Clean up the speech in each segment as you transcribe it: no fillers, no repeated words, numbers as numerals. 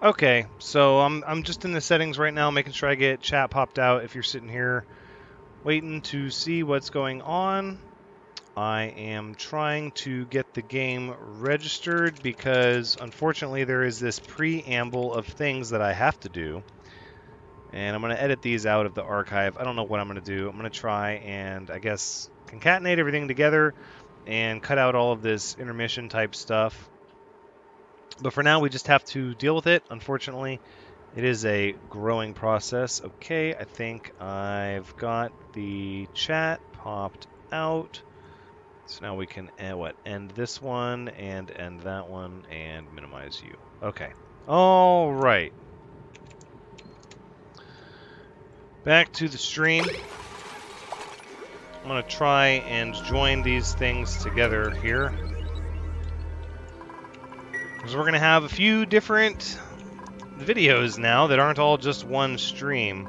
Okay, so I'm just in the settings right now, making sure I get chat popped out. If you're sitting here waiting to see what's going on, I am trying to get the game registered because unfortunately there is this preamble of things that I have to do. And I'm going to edit these out of the archive. I don't know what I'm going to do. I'm going to try and, I guess, concatenate everything together and cut out all of this intermission type stuff. But for now, we just have to deal with it, unfortunately. It is a growing process. Okay, I think I've got the chat popped out. So now we can end this one and end that one and minimize you. Okay. All right. Back to the stream. I'm going to try and join these things together here. Because we're going to have a few different videos now that aren't all just one stream.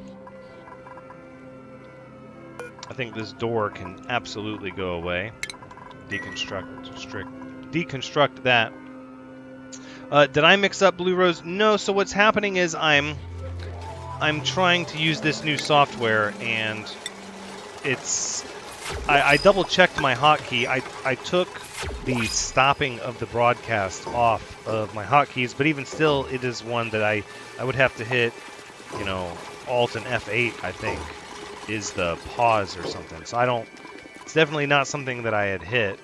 I think this door can absolutely go away. Deconstruct that. Did I mix up Blue Rose? No, so what's happening is I'm trying to use this new software, and it's... I double-checked my hotkey. I took the stopping of the broadcast off of my hotkeys, but even still, it is one that I would have to hit, you know, Alt and F8, I think, is the pause or something. So I don't... It's definitely not something that I had hit.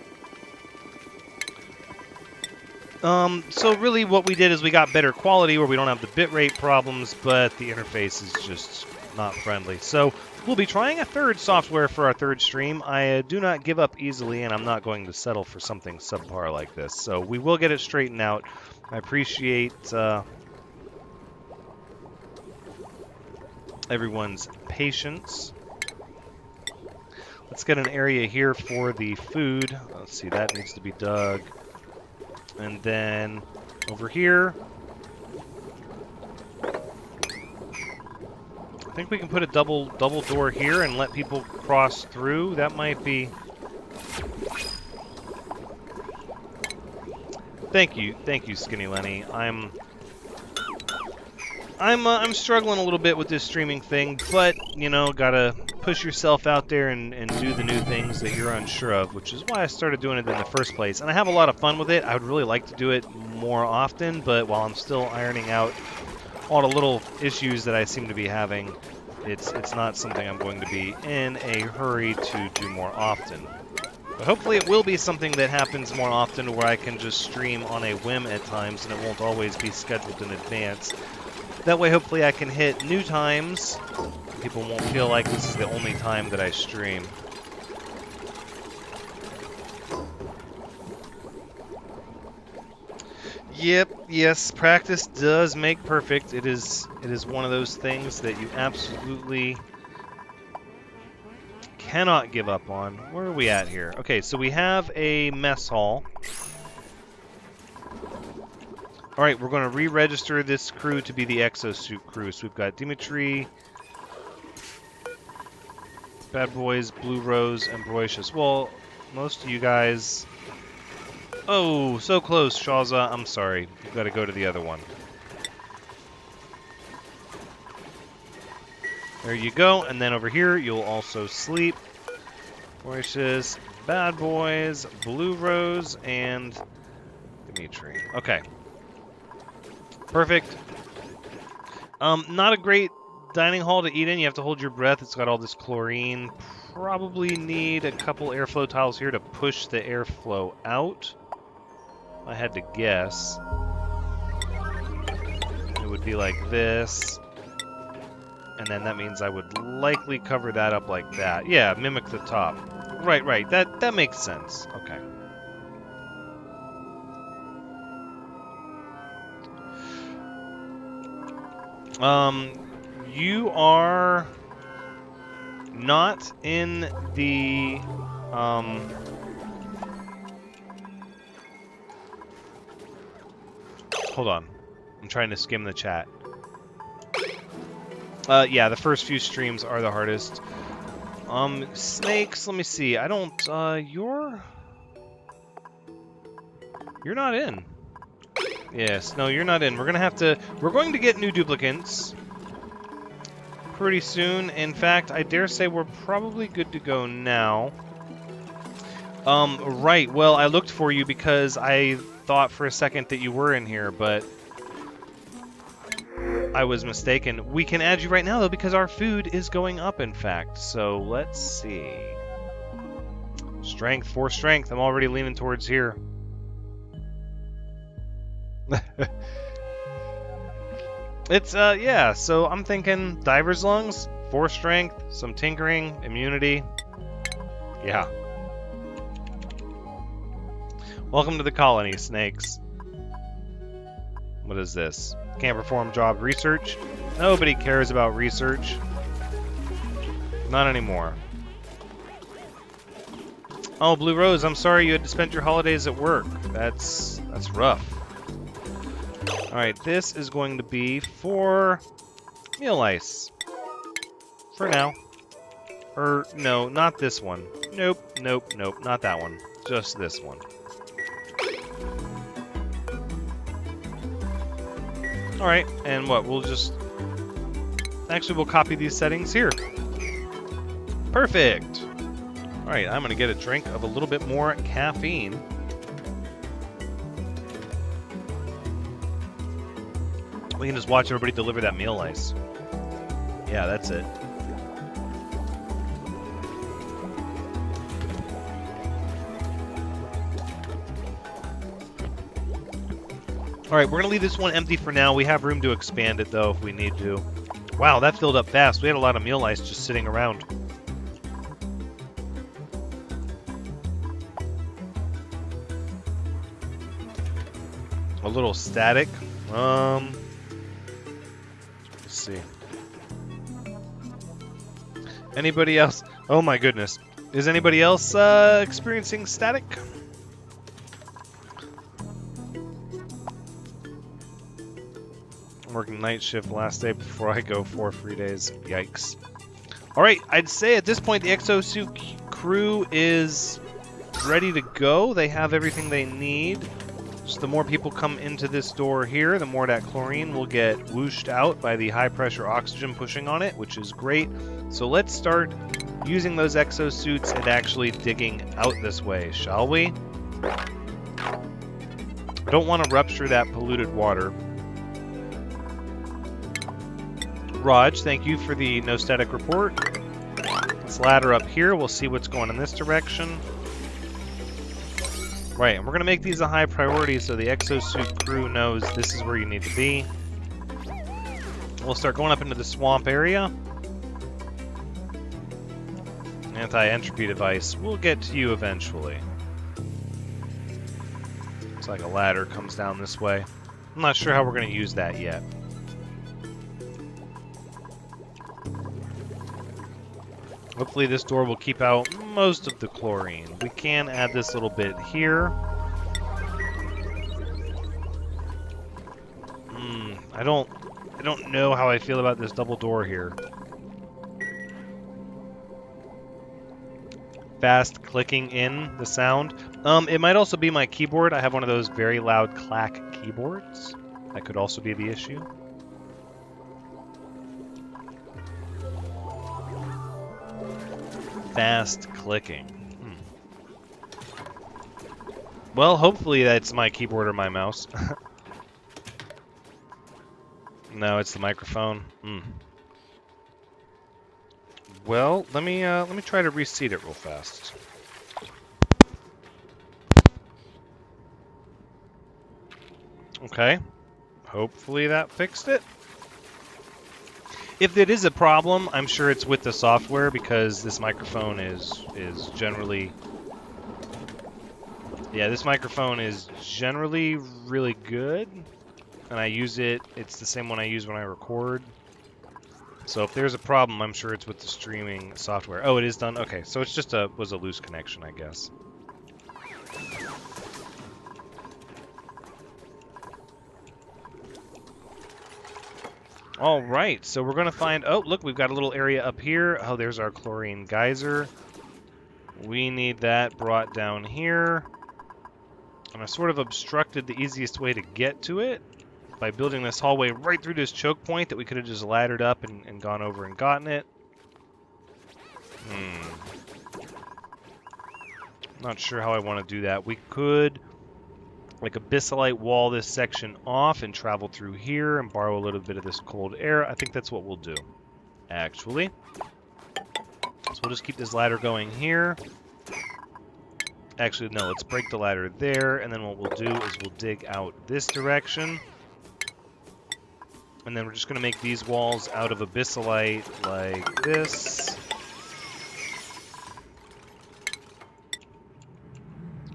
So really what we did is we got better quality where we don't have the bitrate problems, but the interface is just not friendly. So we'll be trying a third software for our third stream. I do not give up easily, and I'm not going to settle for something subpar like this. So we will get it straightened out. I appreciate everyone's patience. Let's get an area here for the food. Let's see, that needs to be dug. And then over here, I think we can put a double door here and let people cross through. That might be... Thank you, Skinny Lenny. I'm struggling a little bit with this streaming thing, but, you know, gotta push yourself out there and do the new things that you're unsure of, which is why I started doing it in the first place. And I have a lot of fun with it. I would really like to do it more often, but while I'm still ironing out all the little issues that I seem to be having, it's not something I'm going to be in a hurry to do more often. But hopefully it will be something that happens more often where I can just stream on a whim at times and it won't always be scheduled in advance. That way, hopefully, I can hit new times. People won't feel like this is the only time that I stream. Yep, yes, practice does make perfect. It is one of those things that you absolutely cannot give up on. Where are we at here? Okay, so we have a mess hall. All right, we're going to re-register this crew to be the Exosuit crew. So we've got Dimitri, Bad Boys, Blue Rose, and Broicious. Well, most of you guys... Oh, so close, Shawza. I'm sorry. You've got to go to the other one. There you go. And then over here, you'll also sleep. Broicious, Bad Boys, Blue Rose, and Dimitri. Okay. Perfect. Not a great dining hall to eat in. You have to hold your breath. It's got all this chlorine. Probably need a couple airflow tiles here to push the airflow out. I had to guess. It would be like this. And then that means I would likely cover that up like that. Yeah, mimic the top. Right. That makes sense. Okay. You are not in the, hold on. I'm trying to skim the chat. Yeah, the first few streams are the hardest. Snakes, let me see. I don't, you're not in. Yes, no, you're not in. We're going to get new duplicants pretty soon. In fact, I dare say we're probably good to go now. Right, well, I looked for you because I thought for a second that you were in here, but I was mistaken. We can add you right now, though, because our food is going up, in fact. So, let's see. Strength, 4 strength. I'm already leaning towards here. It's, yeah, so I'm thinking diver's lungs, 4 strength, some tinkering, immunity. Yeah. Welcome to the colony, snakes. What is this? Can't perform job research? Nobody cares about research. Not anymore. Oh, Blue Rose, I'm sorry you had to spend your holidays at work. That's rough. Alright, this is going to be for meal ice. For now. Or, no, not this one. Nope, nope, nope, not that one. Just this one. Alright, and what? We'll just... Actually, we'll copy these settings here. Perfect! Alright, I'm going to get a drink of a little bit more caffeine. We can just watch everybody deliver that meal ice. Yeah, that's it. Alright, we're going to leave this one empty for now. We have room to expand it, though, if we need to. Wow, that filled up fast. We had a lot of meal ice just sitting around. A little static. Let's see. Anybody else? Oh my goodness. Is anybody else experiencing static? I'm working night shift last day before I go 4 free days. Yikes. Alright, I'd say at this point the exosuit crew is ready to go. They have everything they need. Just the more people come into this door here, the more that chlorine will get whooshed out by the high pressure oxygen pushing on it, which is great. So let's start using those exosuits and actually digging out this way, shall we? I don't want to rupture that polluted water. Raj, thank you for the no static report. Let's ladder up here. We'll see what's going in this direction. Right, and we're going to make these a high priority so the exosuit crew knows this is where you need to be. We'll start going up into the swamp area. Anti-entropy device. We'll get to you eventually. Looks like a ladder comes down this way. I'm not sure how we're going to use that yet. Hopefully this door will keep out most of the chlorine. We can add this little bit here. I don't know how I feel about this double door here. Fast clicking in the sound. It might also be my keyboard. I have one of those very loud clack keyboards. That could also be the issue. Fast clicking. Well, hopefully that's my keyboard or my mouse. No, it's the microphone. Well, let me try to reseat it real fast. Okay. Hopefully that fixed it. If it is a problem, I'm sure it's with the software because this microphone is generally... Yeah, this microphone is generally really good. And I use it, it's the same one I use when I record. So if there's a problem, I'm sure it's with the streaming software. Oh, it is done? Okay, so it's just was a loose connection, I guess. All right, so we're going to find... Oh, look, we've got a little area up here. Oh, there's our chlorine geyser. We need that brought down here. And I sort of obstructed the easiest way to get to it by building this hallway right through this choke point that we could have just laddered up and gone over and gotten it. Not sure how I want to do that. We could, like, abyssalite wall this section off and travel through here and borrow a little bit of this cold air. I think that's what we'll do, actually. So we'll just keep this ladder going here. Actually, no, let's break the ladder there, and then what we'll do is we'll dig out this direction. And then we're just going to make these walls out of abyssalite like this.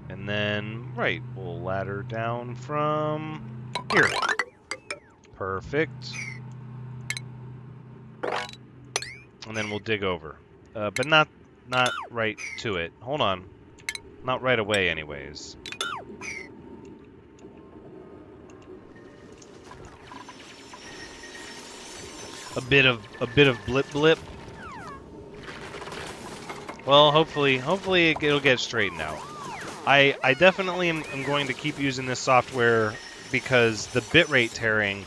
And then, right, we'll ladder down from here. Perfect. And then we'll dig over. But not right to it. Hold on. Not right away, anyways. A bit of blip blip. Well, hopefully it'll get straightened out. I definitely am going to keep using this software because the bitrate tearing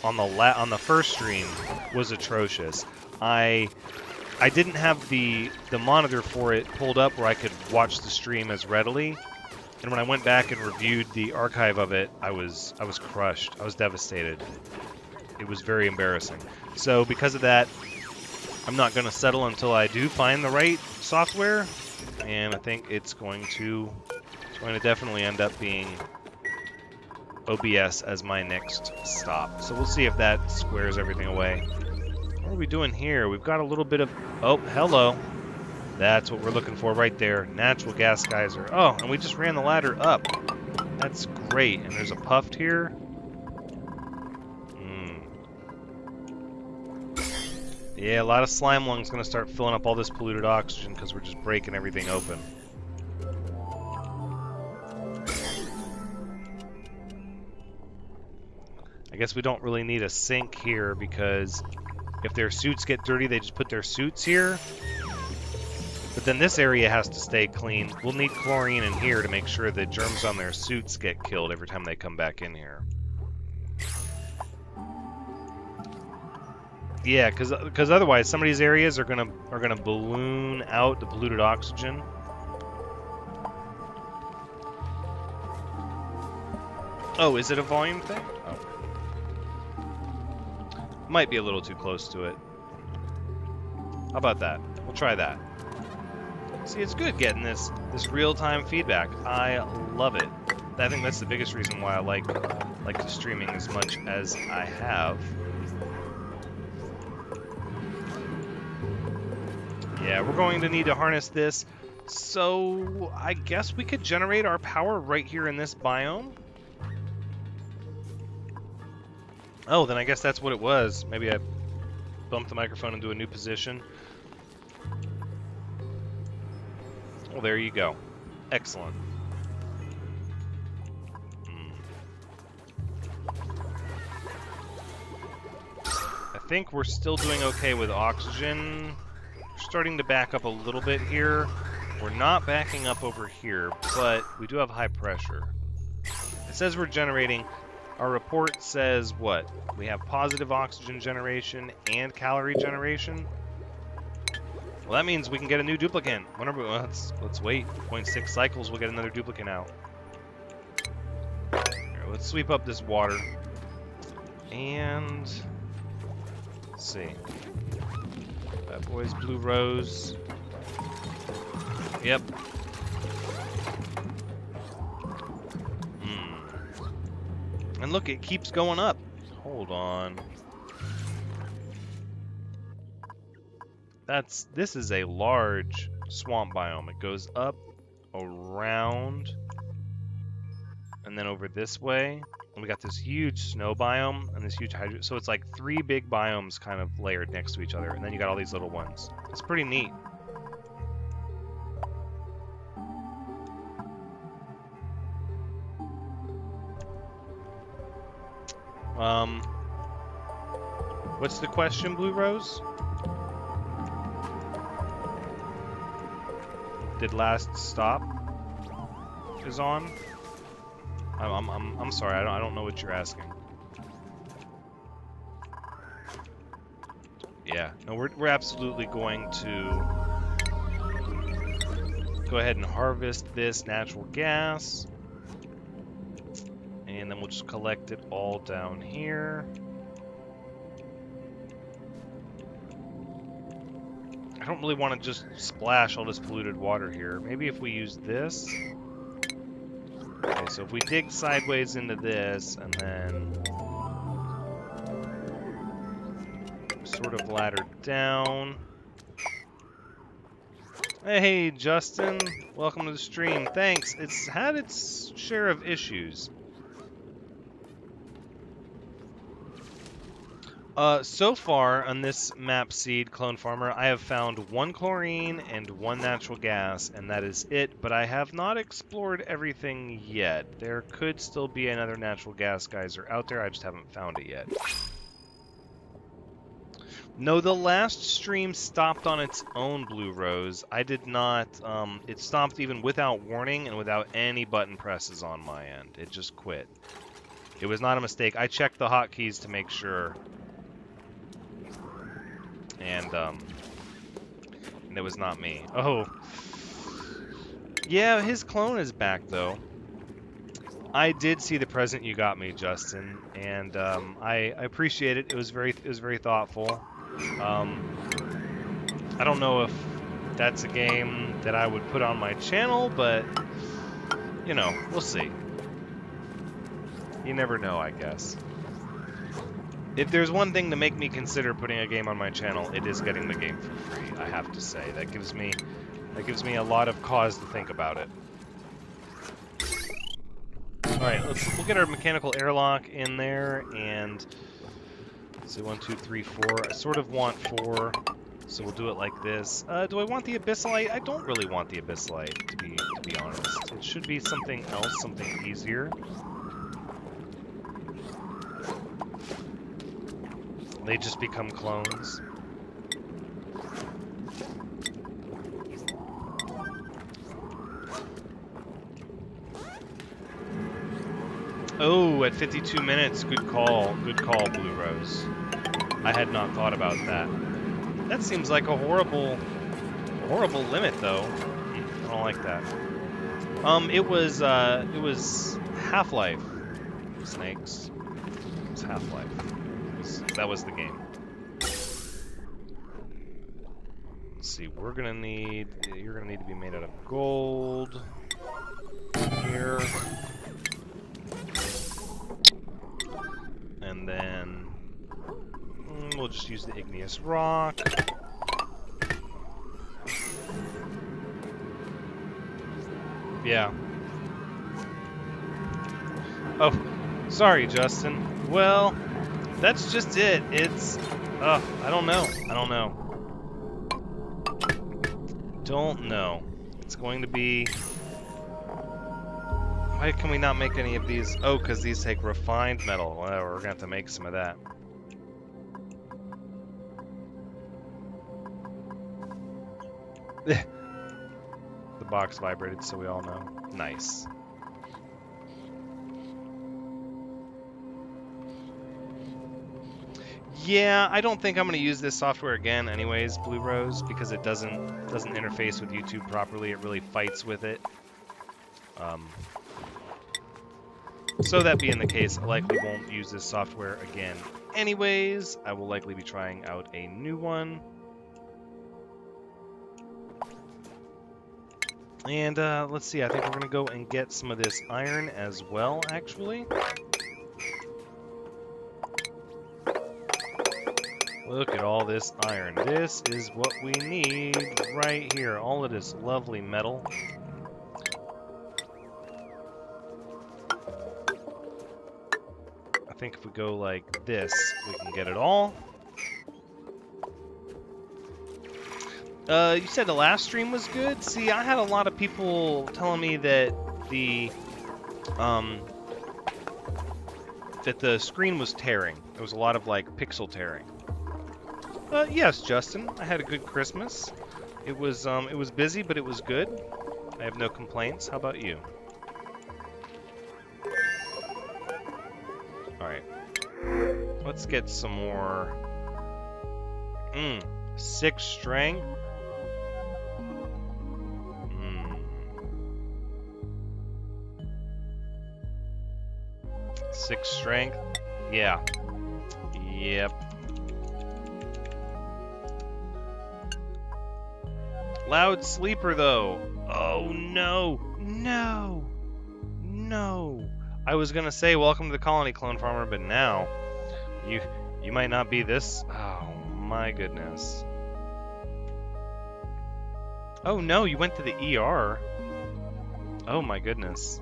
on the first stream was atrocious. I didn't have the monitor for it pulled up where I could watch the stream as readily, and when I went back and reviewed the archive of it, I was crushed. I was devastated. It was very embarrassing. So because of that, I'm not going to settle until I do find the right software, and I think it's going to definitely end up being OBS as my next stop. So we'll see if that squares everything away. What are we doing here? We've got a little bit of... Oh, hello. That's what we're looking for right there. Natural gas geyser. Oh, and we just ran the ladder up. That's great. And there's a puft here. Yeah, a lot of slime lung's going to start filling up all this polluted oxygen because we're just breaking everything open. I guess we don't really need a sink here because if their suits get dirty, they just put their suits here. But then this area has to stay clean. We'll need chlorine in here to make sure the germs on their suits get killed every time they come back in here. Yeah, because otherwise some of these areas are gonna balloon out the polluted oxygen. Oh, is it a volume thing? Oh. Might be a little too close to it. How about that? We'll try that. See, it's good getting this real-time feedback. I love it. I think that's the biggest reason why I like the streaming as much as I have. Yeah, we're going to need to harness this. So I guess we could generate our power right here in this biome. Oh, then I guess that's what it was. Maybe I bumped the microphone into a new position. Well, there you go. Excellent. I think we're still doing okay with oxygen. We're starting to back up a little bit here. We're not backing up over here, but we do have high pressure. It says we're generating... Our report says what? We have positive oxygen generation and calorie generation. Well, that means we can get a new duplicant. Whenever, let's wait. 0.6 cycles, we'll get another duplicant out. Here, let's sweep up this water. And... let's see. Bad boys, blue rose. Yep. And look, it keeps going up. Hold on. This is a large swamp biome. It goes up, around, and then over this way. And we got this huge snow biome and this huge hydro. So it's like 3 big biomes kind of layered next to each other. And then you got all these little ones. It's pretty neat. What's the question, Blue Rose? Did last stop is on? I'm sorry. I don't know what you're asking. Yeah. No, we're absolutely going to go ahead and harvest this natural gas. And then we'll just collect it all down here. I don't really want to just splash all this polluted water here. Maybe if we use this. Okay, so if we dig sideways into this and then sort of ladder down. Hey, Justin. Welcome to the stream. Thanks. It's had its share of issues. So far on this map seed clone farmer, I have found 1 chlorine and 1 natural gas, and that is it, but I have not explored everything yet. There could still be another natural gas geyser out there, I just haven't found it yet. No, the last stream stopped on its own, Blue Rose. I did not, it stopped even without warning and without any button presses on my end. It just quit. It was not a mistake. I checked the hotkeys to make sure. And it was not me. Oh. Yeah, his clone is back, though. I did see the present you got me, Justin, and I appreciate it. It was very thoughtful. I don't know if that's a game that I would put on my channel, but, you know, we'll see. You never know, I guess. If there's one thing to make me consider putting a game on my channel, it is getting the game for free, I have to say. That gives me a lot of cause to think about it. Alright, we'll get our mechanical airlock in there, and let's see, 1, 2, 3, 4. I sort of want 4, so we'll do it like this. Do I want the abyssalite? I don't really want the abyssalite, to be honest. It should be something else, something easier. They just become clones. Oh, at 52 minutes, good call, Blue Rose. I had not thought about that. That seems like a horrible limit, though. I don't like that. It was Half-Life, Snakes. It was Half-Life. That was the game. Let's see, you're gonna need to be made out of gold. Here. And then we'll just use the igneous rock. Yeah. Oh, sorry, Justin. Well, that's just it. It's, I don't know. Don't know. It's going to be... Why can we not make any of these? Oh, because these take refined metal. Well, we're going to have to make some of that. The box vibrated, so we all know. Nice. Yeah, I don't think I'm going to use this software again anyways, Blue Rose, because it doesn't interface with YouTube properly. It really fights with it. So that being the case, I likely won't use this software again anyways. I will likely be trying out a new one. And let's see, I think we're going to go and get some of this iron as well, actually. Look at all this iron. This is what we need right here. All of this lovely metal. I think if we go like this, we can get it all. You said the last stream was good? See, I had a lot of people telling me that the screen was tearing. There was a lot of, like, pixel tearing. Yes, Justin, I had a good Christmas. It was busy, but it was good. I have no complaints. How about you? let's get some more. 6 strength. 6 strength. Yeah. Yep. Loud sleeper though. Oh no. No. No. I was gonna say welcome to the colony, Clone Farmer, but now you might not be this. Oh my goodness. Oh no, you went to the ER. Oh my goodness.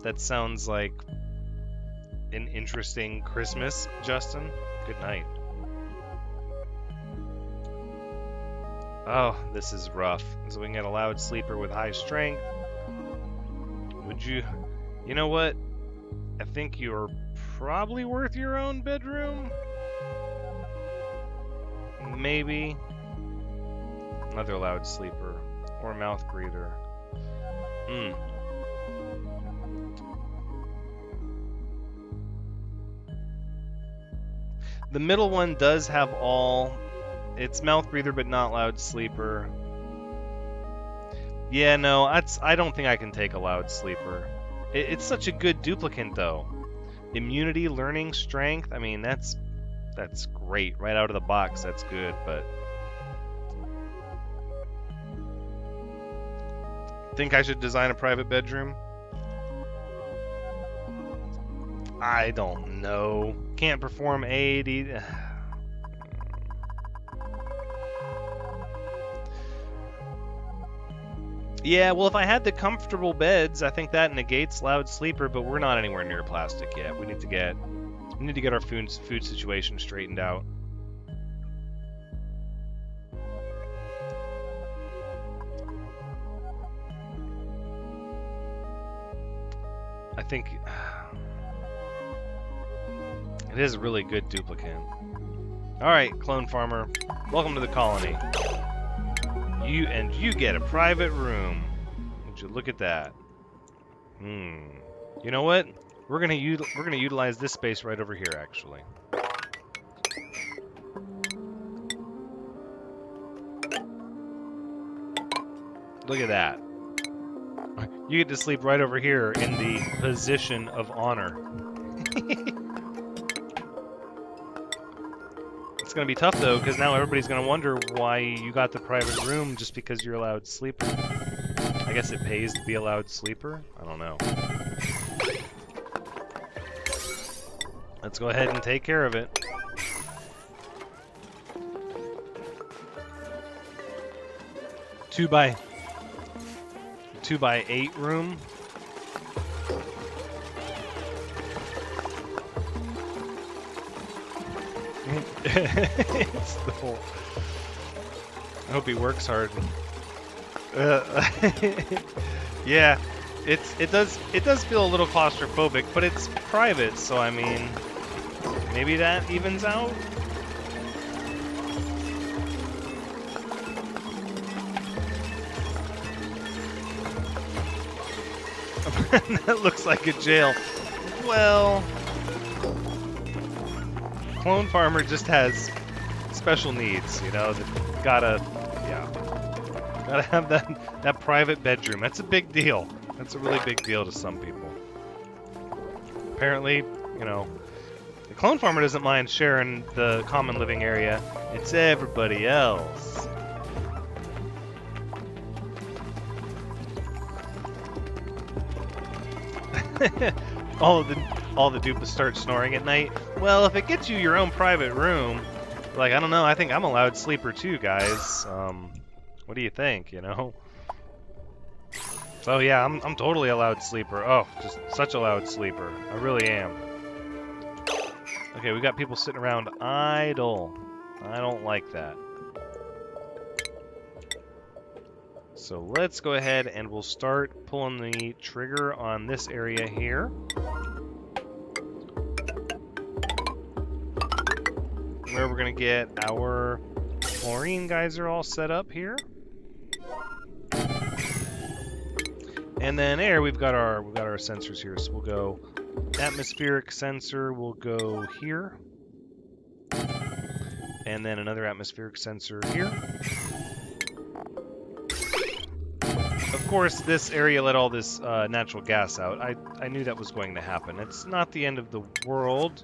That sounds like an interesting Christmas, Justin. Good night. Oh, this is rough. So we can get a loud sleeper with high strength. Would you... You know what? I think you're probably worth your own bedroom. Maybe. Another loud sleeper. Or mouth breather. The middle one does have all. It's mouth breather, but not loud sleeper. Yeah, no, I don't think I can take a loud sleeper. It's such a good duplicant, though. Immunity, learning, strength. I mean, that's great right out of the box. That's good, but think I should design a private bedroom? I don't know. Can't perform aid. Yeah, well, if I had the comfortable beds, I think that negates loud sleeper, but we're not anywhere near plastic yet. We need to get our food situation straightened out. I think it is a really good duplicate. Alright, Clone Farmer, welcome to the colony. You get a private room. Would you look at that? You know what? We're gonna utilize this space right over here, actually. Look at that. You get to sleep right over here in the position of honor. It's going to be tough, though, because now everybody's going to wonder why you got the private room just because you're a loud sleeper. I guess it pays to be a loud sleeper? I don't know. Let's go ahead and take care of it. Two by 8 room. It's the whole... I hope he works hard. Yeah, it does feel a little claustrophobic, but it's private, so I mean, maybe that evens out. That looks like a jail. Well, Clone Farmer just has special needs, you know. Gotta have that private bedroom. That's a big deal. That's a really big deal to some people. Apparently, you know, the Clone Farmer doesn't mind sharing the common living area. It's everybody else. all the dupas start snoring at night. Well, if it gets you your own private room, like, I don't know, I think I'm a loud sleeper too, guys. What do you think, you know? So yeah, I'm totally a loud sleeper. Oh, just such a loud sleeper. I really am. Okay, we got people sitting around idle. I don't like that. So let's go ahead and we'll start pulling the trigger on this area here. Where we're going to get our chlorine geyser all set up here. And then air, we've got our sensors here. So we'll go atmospheric sensor, we'll go here. and then another atmospheric sensor here. Of course, this area let all this natural gas out. I knew that was going to happen. It's not the end of the world.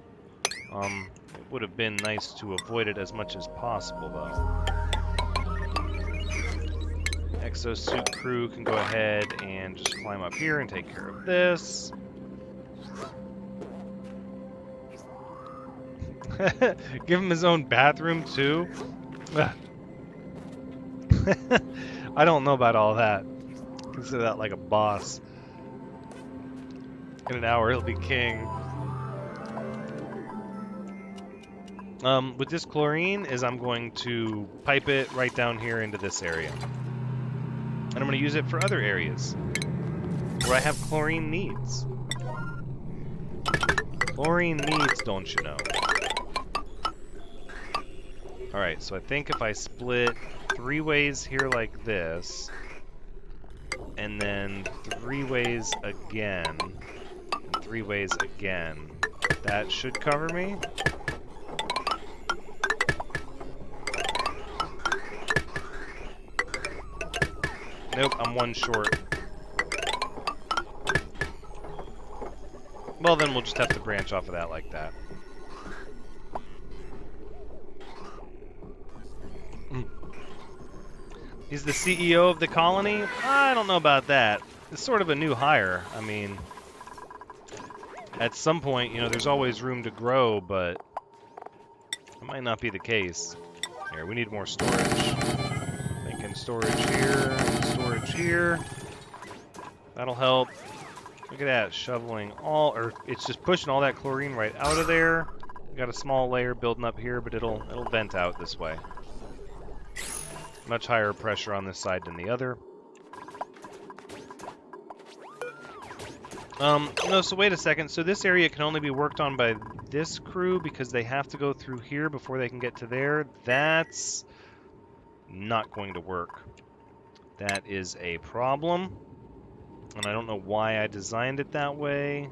It would have been nice to avoid it as much as possible, though. Exosuit crew can go ahead and just climb up here and take care of this. Give him his own bathroom, too? I don't know about all that. Consider that like a boss. In an hour, he'll be king. With this chlorine is I'm going to pipe it right down here into this area. And I'm going to use it for other areas where I have chlorine needs. Chlorine needs, don't you know? Alright, so I think if I split 3 ways here like this, and then 3 ways again, and 3 ways again, that should cover me. Nope, I'm 1 short. Well, then we'll just have to branch off of that like that. He's the CEO of the colony? I don't know about that. It's sort of a new hire. I mean, at some point, you know, there's always room to grow, but it might not be the case. Here, we need more storage. Thinking storage here. That'll help. Look at that, shoveling all, or it's just pushing all that chlorine right out of there. We got a small layer building up here, but it'll vent out this way. Much higher pressure on this side than the other. No, so wait a second. So this area can only be worked on by this crew because they have to go through here before they can get to there. That's not going to work. That is a problem. And I don't know why I designed it that way.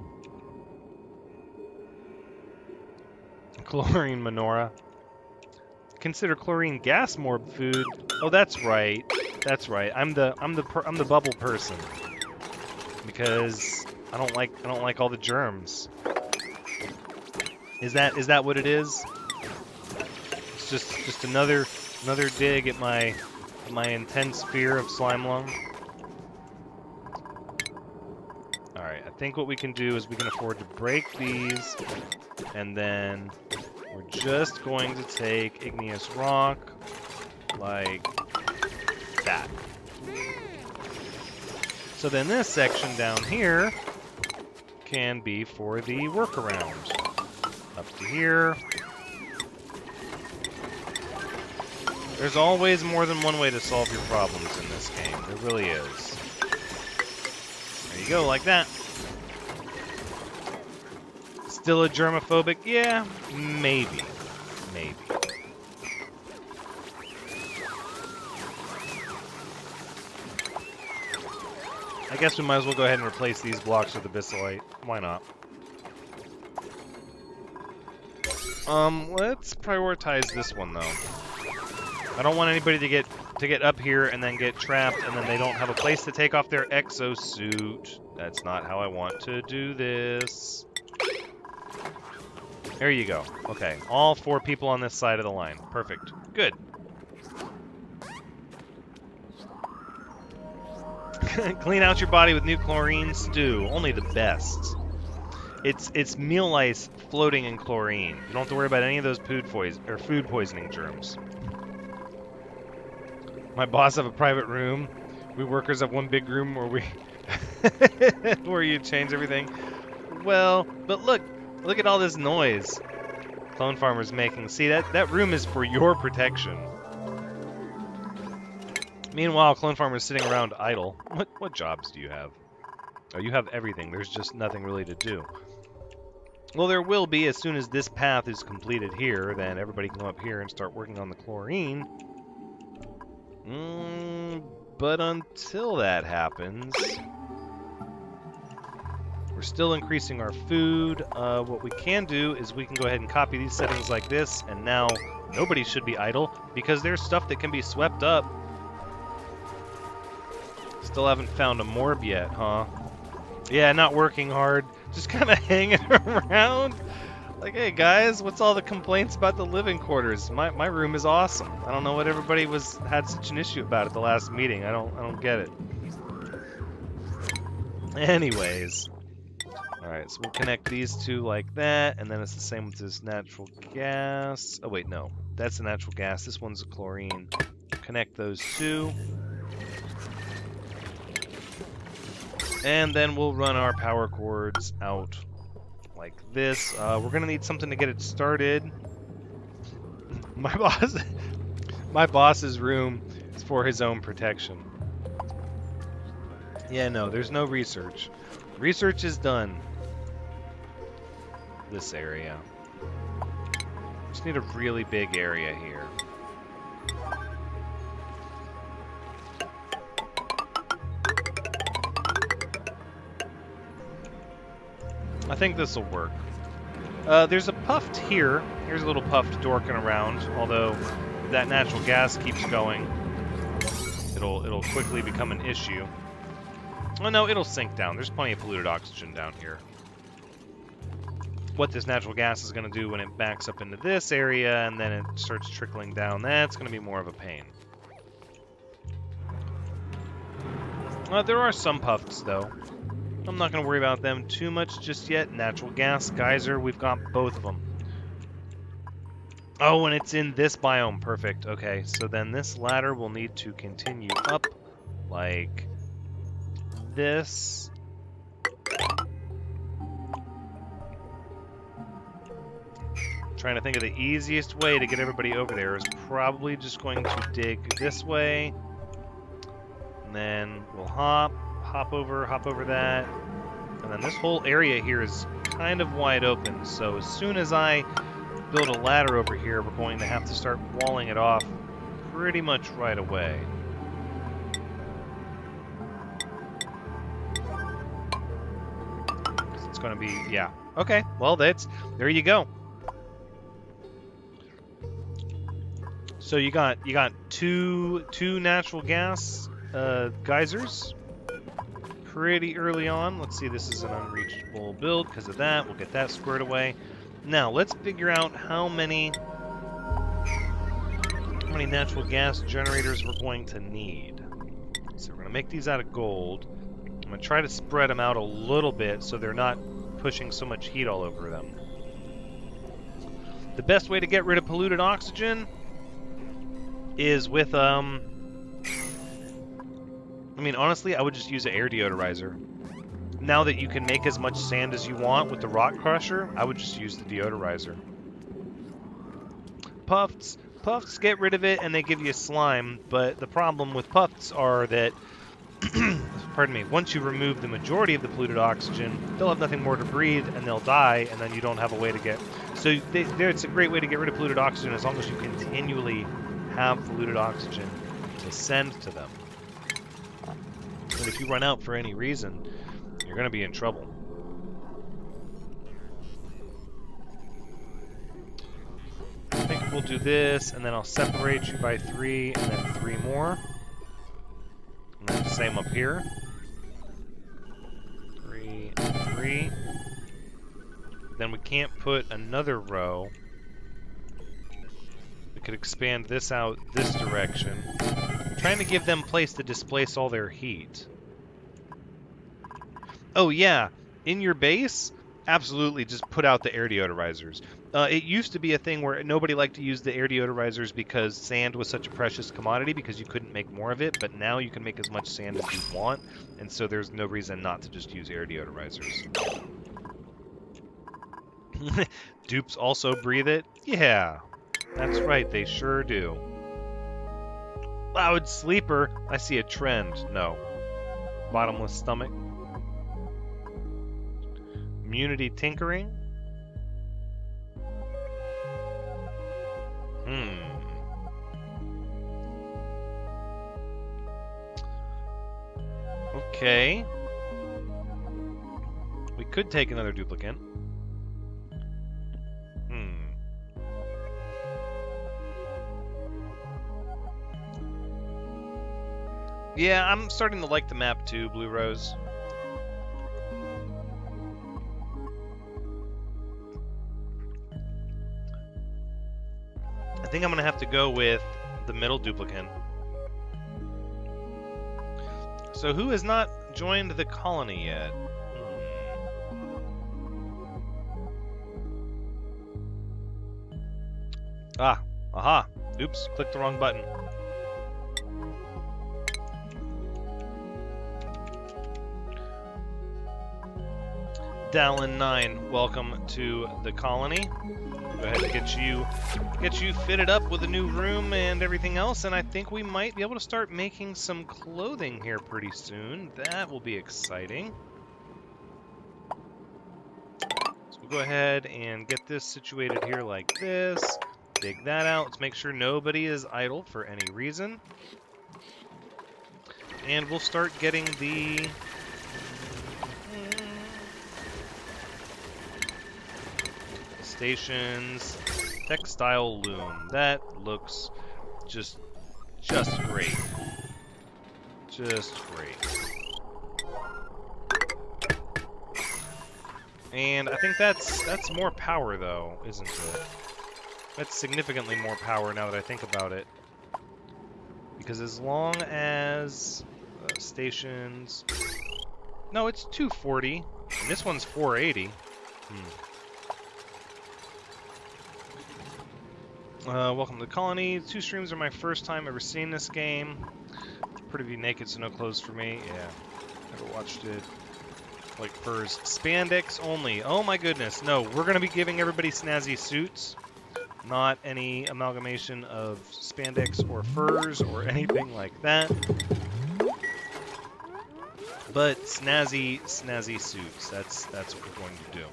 Chlorine menorah. Consider chlorine gas morb food. Oh, that's right. That's right. I'm the bubble person because I don't like all the germs. Is that what it is? It's just another dig at my intense fear of slime lung. All right. I think what we can do is we can afford to break these, and then we're just going to take igneous rock like that. So then this section down here can be for the workaround. Up to here. There's always more than one way to solve your problems in this game. There really is. There you go, like that. Still a germophobic? Yeah, maybe. Maybe. I guess we might as well go ahead and replace these blocks with abyssalite. Why not? Let's prioritize this one though. I don't want anybody to get up here and then get trapped and then they don't have a place to take off their exosuit. That's not how I want to do this. There you go. Okay, all 4 people on this side of the line. Perfect. Good. Clean out your body with new chlorine stew. Only the best. It's meal ice floating in chlorine. You don't have to worry about any of those food poisoning germs. My boss have a private room. We workers have one big room where we where you change everything. Well, but look at all this noise Clone Farmer's making. See, that room is for your protection. Meanwhile, Clone Farmer's sitting around idle. What jobs do you have? Oh, you have everything. There's just nothing really to do. Well, there will be as soon as this path is completed here. Then everybody can go up here and start working on the chlorine. But until that happens, we're still increasing our food. What we can do is we can go ahead and copy these settings like this, and now Nobody should be idle, because there's stuff that can be swept up. Still haven't found a morb yet, huh? Yeah, not working hard. Just kind of hanging around. Like, hey guys, what's all the complaints about the living quarters? My room is awesome. I don't know what everybody had such an issue about at the last meeting. I don't get it. Anyways. Alright, so we'll connect these two like that, and then it's the same with this natural gas. Oh wait, no. That's the natural gas. This one's a chlorine. Connect those two. And then we'll run our power cords out like this. We're gonna need something to get it started. My boss's room is for his own protection. Yeah, no, there's no research. Research is done. This area. Just need a really big area here. I think this will work. There's a puffed here. Here's a little puffed dorking around. Although, if that natural gas keeps going, it'll quickly become an issue. Oh no, it'll sink down. There's plenty of polluted oxygen down here. What this natural gas is going to do when it backs up into this area and then it starts trickling down, that's going to be more of a pain. There are some puffs, though. I'm not going to worry about them too much just yet. Natural gas, geyser, we've got both of them. Oh, and it's in this biome. Perfect. Okay, so then this ladder will need to continue up like this. Trying to think of the easiest way to get everybody over there is probably just going to dig this way. And then we'll hop over that. And then this whole area here is kind of wide open. So as soon as I build a ladder over here, we're going to have to start walling it off pretty much right away. It's going to be, yeah. Okay, well, there you go. So you got two natural gas geysers pretty early on. Let's see, this is an unreachable build because of that. We'll get that squared away. Now let's figure out how many natural gas generators we're going to need. So we're going to make these out of gold. I'm going to try to spread them out a little bit so they're not pushing so much heat all over them. The best way to get rid of polluted oxygen is with, I mean, honestly, I would just use an air deodorizer. Now that you can make as much sand as you want with the rock crusher, I would just use the deodorizer. Puffs get rid of it and they give you slime, but the problem with puffs are that, pardon me, once you remove the majority of the polluted oxygen, they'll have nothing more to breathe and they'll die, and then you don't have a way to get... So it's a great way to get rid of polluted oxygen as long as you continually have polluted oxygen to send to them. But if you run out for any reason, you're going to be in trouble. I think we'll do this, and then I'll separate you by 3, and then 3 more. And then the same up here. 3 and 3. Then we can't put another row. We could expand this out this direction. I'm trying to give them place to displace all their heat. Oh yeah, in your base, absolutely just put out the air deodorizers. It used to be a thing where nobody liked to use the air deodorizers because sand was such a precious commodity because you couldn't make more of it, but now you can make as much sand as you want, and so there's no reason not to just use air deodorizers. Dupes also breathe it? Yeah. That's right, they sure do. Loud sleeper. I see a trend. No. Bottomless stomach. Immunity tinkering. Okay. We could take another duplicate. Yeah, I'm starting to like the map too, Blue Rose. I think I'm going to have to go with the middle duplicant. So who has not joined the colony yet? Ah, aha. Oops, clicked the wrong button. Dallin9, welcome to the colony. Go ahead and get you fitted up with a new room and everything else, and I think we might be able to start making some clothing here pretty soon. That will be exciting. So we'll go ahead and get this situated here like this. Dig that out. Let's make sure nobody is idle for any reason. And we'll start getting the stations. Textile loom. That looks just great. Just great. And I think that's more power though, isn't it? That's significantly more power now that I think about it. Because as long as stations... No, it's 240. And this one's 480. Welcome to the colony. 2 streams are my first time ever seeing this game. Pretty naked, so no clothes for me. Yeah, never watched it. Like furs. Spandex only. Oh my goodness. No, we're going to be giving everybody snazzy suits. Not any amalgamation of spandex or furs or anything like that. But snazzy suits. That's what we're going to do.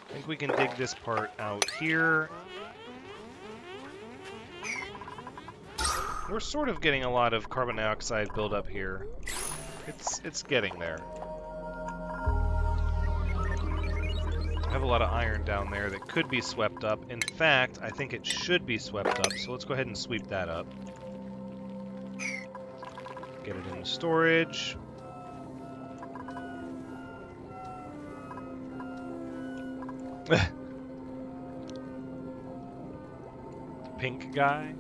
I think we can dig this part out here. We're sort of getting a lot of carbon dioxide buildup here. It's getting there. I have a lot of iron down there that could be swept up. In fact, I think it should be swept up, so let's go ahead and sweep that up. Get it into storage. Pink guy.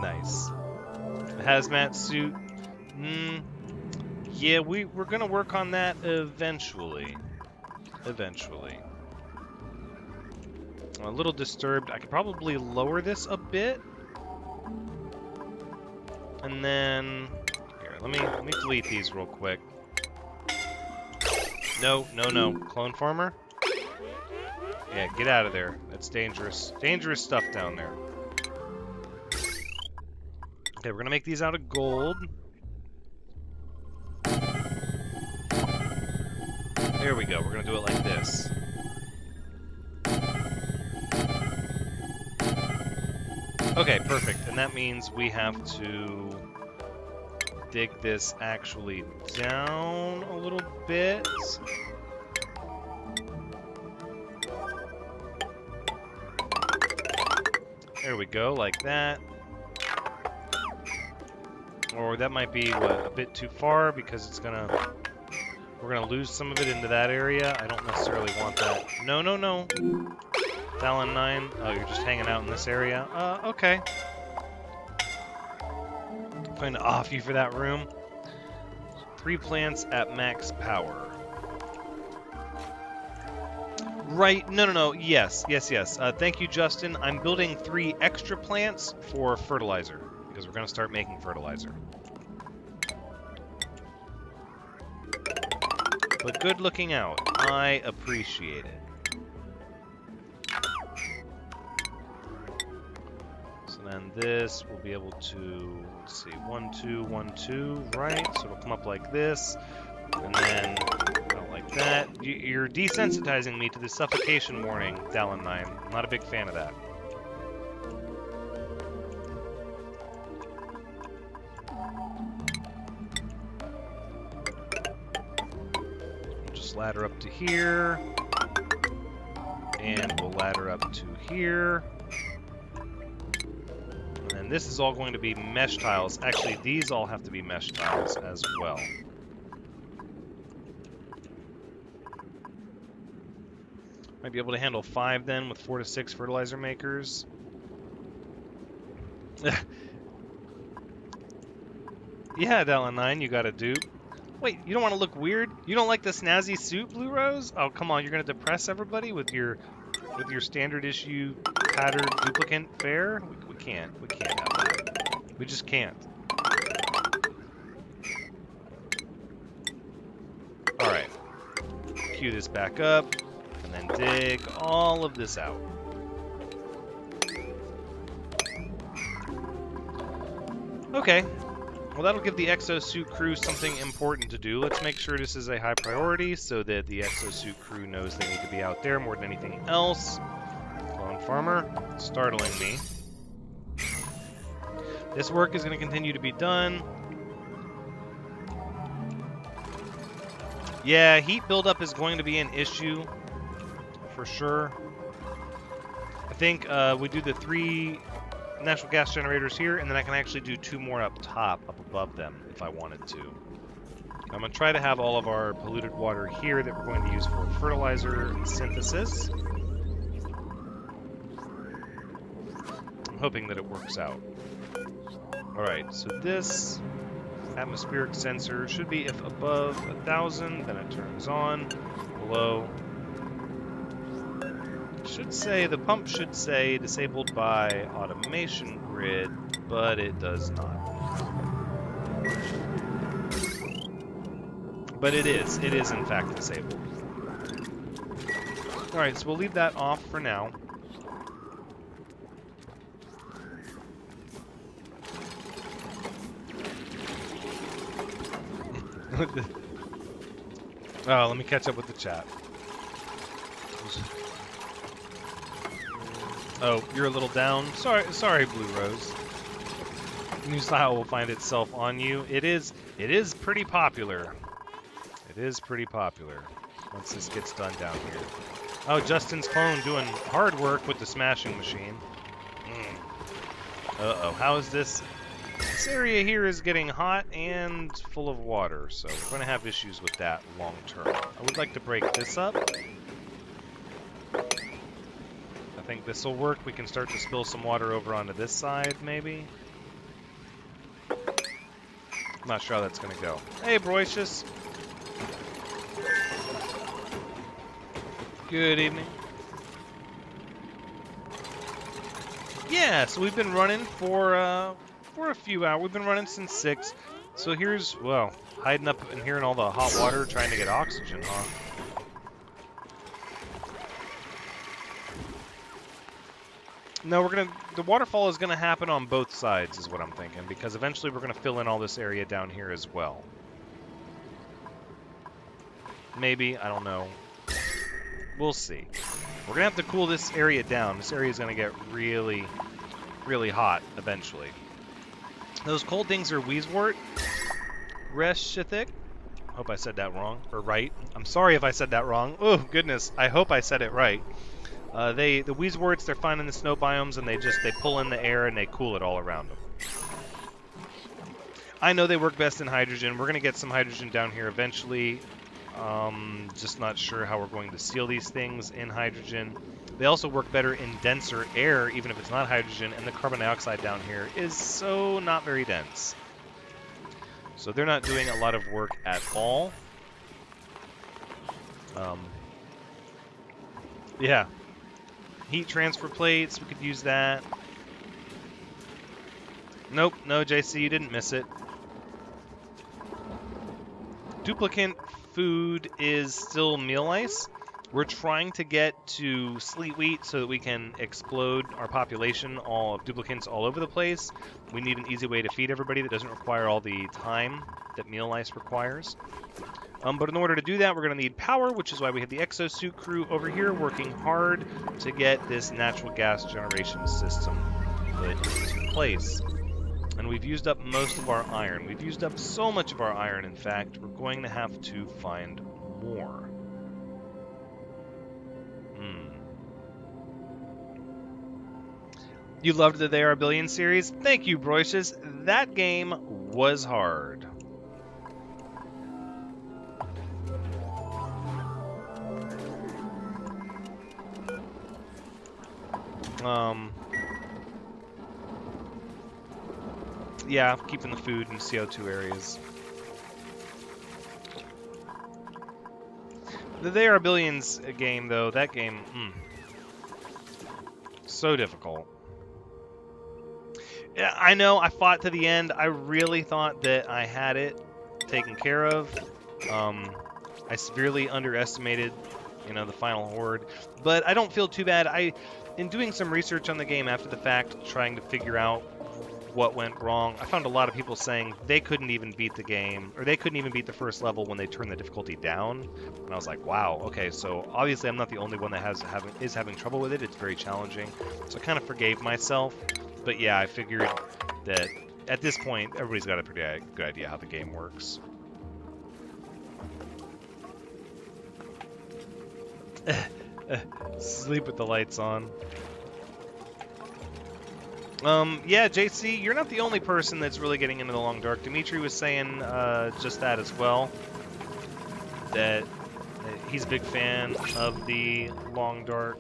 Nice. Hazmat suit. Yeah, we're gonna work on that eventually. Eventually. I'm a little disturbed. I could probably lower this a bit. And then here, let me delete these real quick. No. Clone farmer? Yeah, get out of there. That's dangerous. Dangerous stuff down there. Okay, we're gonna make these out of gold. There we go. We're gonna do it like this. Okay, perfect. And that means we have to dig this actually down a little bit. There we go, like that. Or that might be, what, a bit too far because it's gonna... We're gonna lose some of it into that area. I don't necessarily want that. No. Dallin9. Oh, you're just hanging out in this area? Okay. I'm going to off you for that room. 3 plants at max power. Right, no. Yes. Thank you, Justin. I'm building 3 extra plants for fertilizer. Because we're going to start making fertilizer. But good looking out. I appreciate it. So then this will be able to, let's see, 1, 2, 1, 2, right? So it'll come up like this. And then out like that. You're desensitizing me to the suffocation warning, Dallin9. I'm not a big fan of that. Ladder up to here, and we'll ladder up to here, and then And this is all going to be mesh tiles. Actually, these all have to be mesh tiles as well. Might be able to handle 5 then with 4 to 6 fertilizer makers. Yeah, Dallin9, you got a dupe. Wait, you don't want to look weird? You don't like the snazzy suit, Blue Rose? Oh, come on, you're going to depress everybody with your standard issue patterned duplicate fare? We can't have that. We just can't. Alright. Cue this back up, and then dig all of this out. Okay. Well, that'll give the exosuit crew something important to do. Let's make sure this is a high priority so that the exosuit crew knows they need to be out there more than anything else. Clone farmer, startling me. This work is going to continue to be done. Yeah, heat buildup is going to be an issue for sure. I think we do the 3 natural gas generators here, and then I can actually do 2 more up top, up above them, if I wanted to. I'm going to try to have all of our polluted water here that we're going to use for fertilizer synthesis. I'm hoping that it works out. Alright, so this atmospheric sensor should be if above 1,000, then it turns on. Below. Should say, the pump should say disabled by automation grid, but it does not. But it is in fact disabled. Alright, so we'll leave that off for now. Oh, let me catch up with the chat. Oh, you're a little down. Sorry, Blue Rose. New style will find itself on you. It is pretty popular. It is pretty popular once this gets done down here. Oh, Justin's clone doing hard work with the smashing machine. Uh-oh, how is this? This area here is getting hot and full of water, so we're going to have issues with that long term. I would like to break this up. I think this will work. We can start to spill some water over onto this side, maybe. I'm not sure how that's going to go. Hey, Broicious. Good evening. Yeah, so we've been running for a few hours. We've been running since 6. So here's, well, hiding up in here in all the hot water trying to get oxygen, huh? No, the waterfall is gonna happen on both sides is what I'm thinking, because eventually we're gonna fill in all this area down here as well. Maybe, I don't know. We'll see. We're gonna have to cool this area down. This area is gonna get really, really hot eventually. Those cold things are Wheezewort, Reshithik. Hope I said that wrong, or right. I'm sorry if I said that wrong. Oh, goodness, I hope I said it right. The Wheezeworts, they're fine in the snow biomes, and they pull in the air and they cool it all around them. I know they work best in hydrogen. We're going to get some hydrogen down here eventually. Just not sure how we're going to seal these things in hydrogen. They also work better in denser air, even if it's not hydrogen, and the carbon dioxide down here is so not very dense. So they're not doing a lot of work at all. Yeah. Heat transfer plates, we could use that. Nope, no, JC, you didn't miss it. Duplicate food is still meal ice. We're trying to get to sleet wheat so that we can explode our population of duplicates all over the place. We need an easy way to feed everybody that doesn't require all the time that meal ice requires. But in order to do that, we're going to need power, which is why we have the exosuit crew over here working hard to get this natural gas generation system put into place. And we've used up most of our iron. We've used up so much of our iron, in fact, we're going to have to find more. You loved the They Are Billion series? Thank you, Broyces. That game was hard. Yeah, keeping the food in CO2 areas. The They Are Billions game, though, that game, so difficult. Yeah, I know, I fought to the end. I really thought that I had it taken care of. I severely underestimated, the final horde. But I don't feel too bad. In doing some research on the game after the fact, trying to figure out what went wrong, I found a lot of people saying they couldn't even beat the game, or they couldn't even beat the first level when they turned the difficulty down. And I was like, wow, okay, so obviously I'm not the only one that is having trouble with it. It's very challenging. So I kind of forgave myself. But yeah, I figured that at this point, everybody's got a pretty good idea how the game works. Sleep with the lights on. Yeah, JC, you're not the only person that's really getting into the Long Dark. Dimitri was saying just that as well. That he's a big fan of the Long Dark.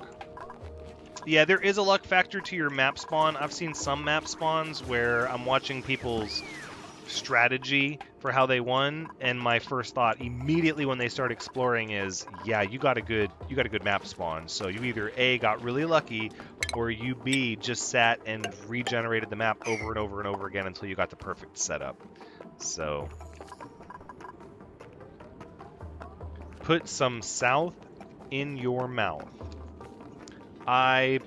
Yeah, there is a luck factor to your map spawn. I've seen some map spawns where I'm watching people's strategy for how they won, and my first thought immediately when they start exploring is, yeah, you got a good map spawn. So you either A, got really lucky, or you B, just sat and regenerated the map over and over and over again until you got the perfect setup. So put some south in your mouth. I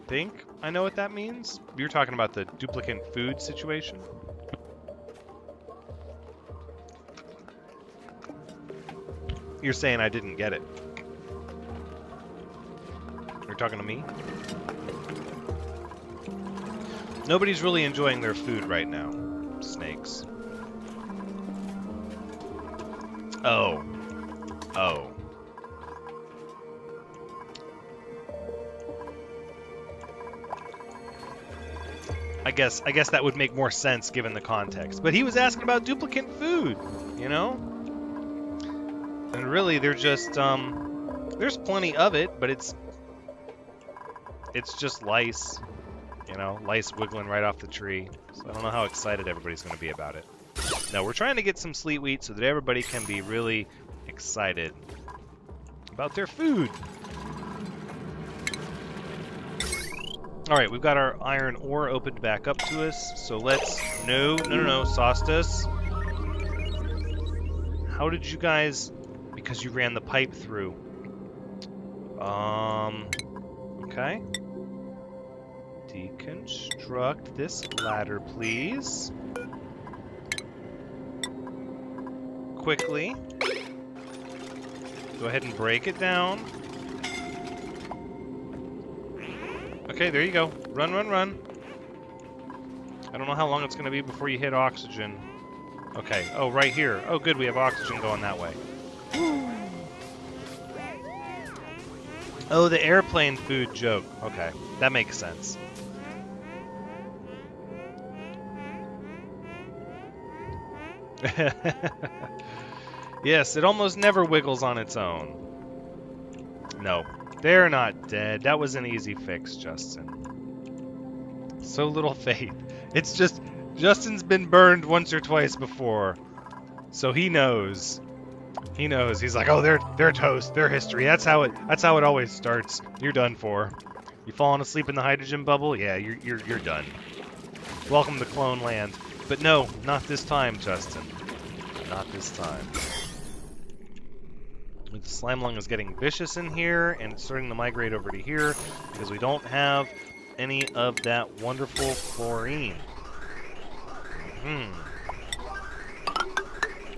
think I know what that means. You're talking about the duplicate food situation. You're saying I didn't get it. You're talking to me? Nobody's really enjoying their food right now. Snakes. Oh. Oh. I guess that would make more sense given the context. But he was asking about duplicate food, And really, they're just, there's plenty of it, but it's just lice, lice wiggling right off the tree. So I don't know how excited everybody's going to be about it. No, we're trying to get some sleet wheat so that everybody can be really excited about their food. All right, we've got our iron ore opened back up to us, so let's... No, Sostus. How did you guys... Because you ran the pipe through. Okay. Deconstruct this ladder, please. Quickly. Go ahead and break it down. Okay, there you go. Run, run, run. I don't know how long it's going to be before you hit oxygen. Okay. Oh, right here. Oh, good. We have oxygen going that way. Oh, the airplane food joke. Okay. That makes sense. Yes, it almost never wiggles on its own. No. They're not dead. That was an easy fix, Justin. So little faith. It's just, Justin's been burned once or twice before. So he knows. He knows. He's like, oh, they're toast. They're history. That's how it always starts. You're done for. You falling asleep in the hydrogen bubble? Yeah, you're done. Welcome to Clone Land. But no, not this time, Justin. Not this time. The slime lung is getting vicious in here, and it's starting to migrate over to here because we don't have any of that wonderful chlorine.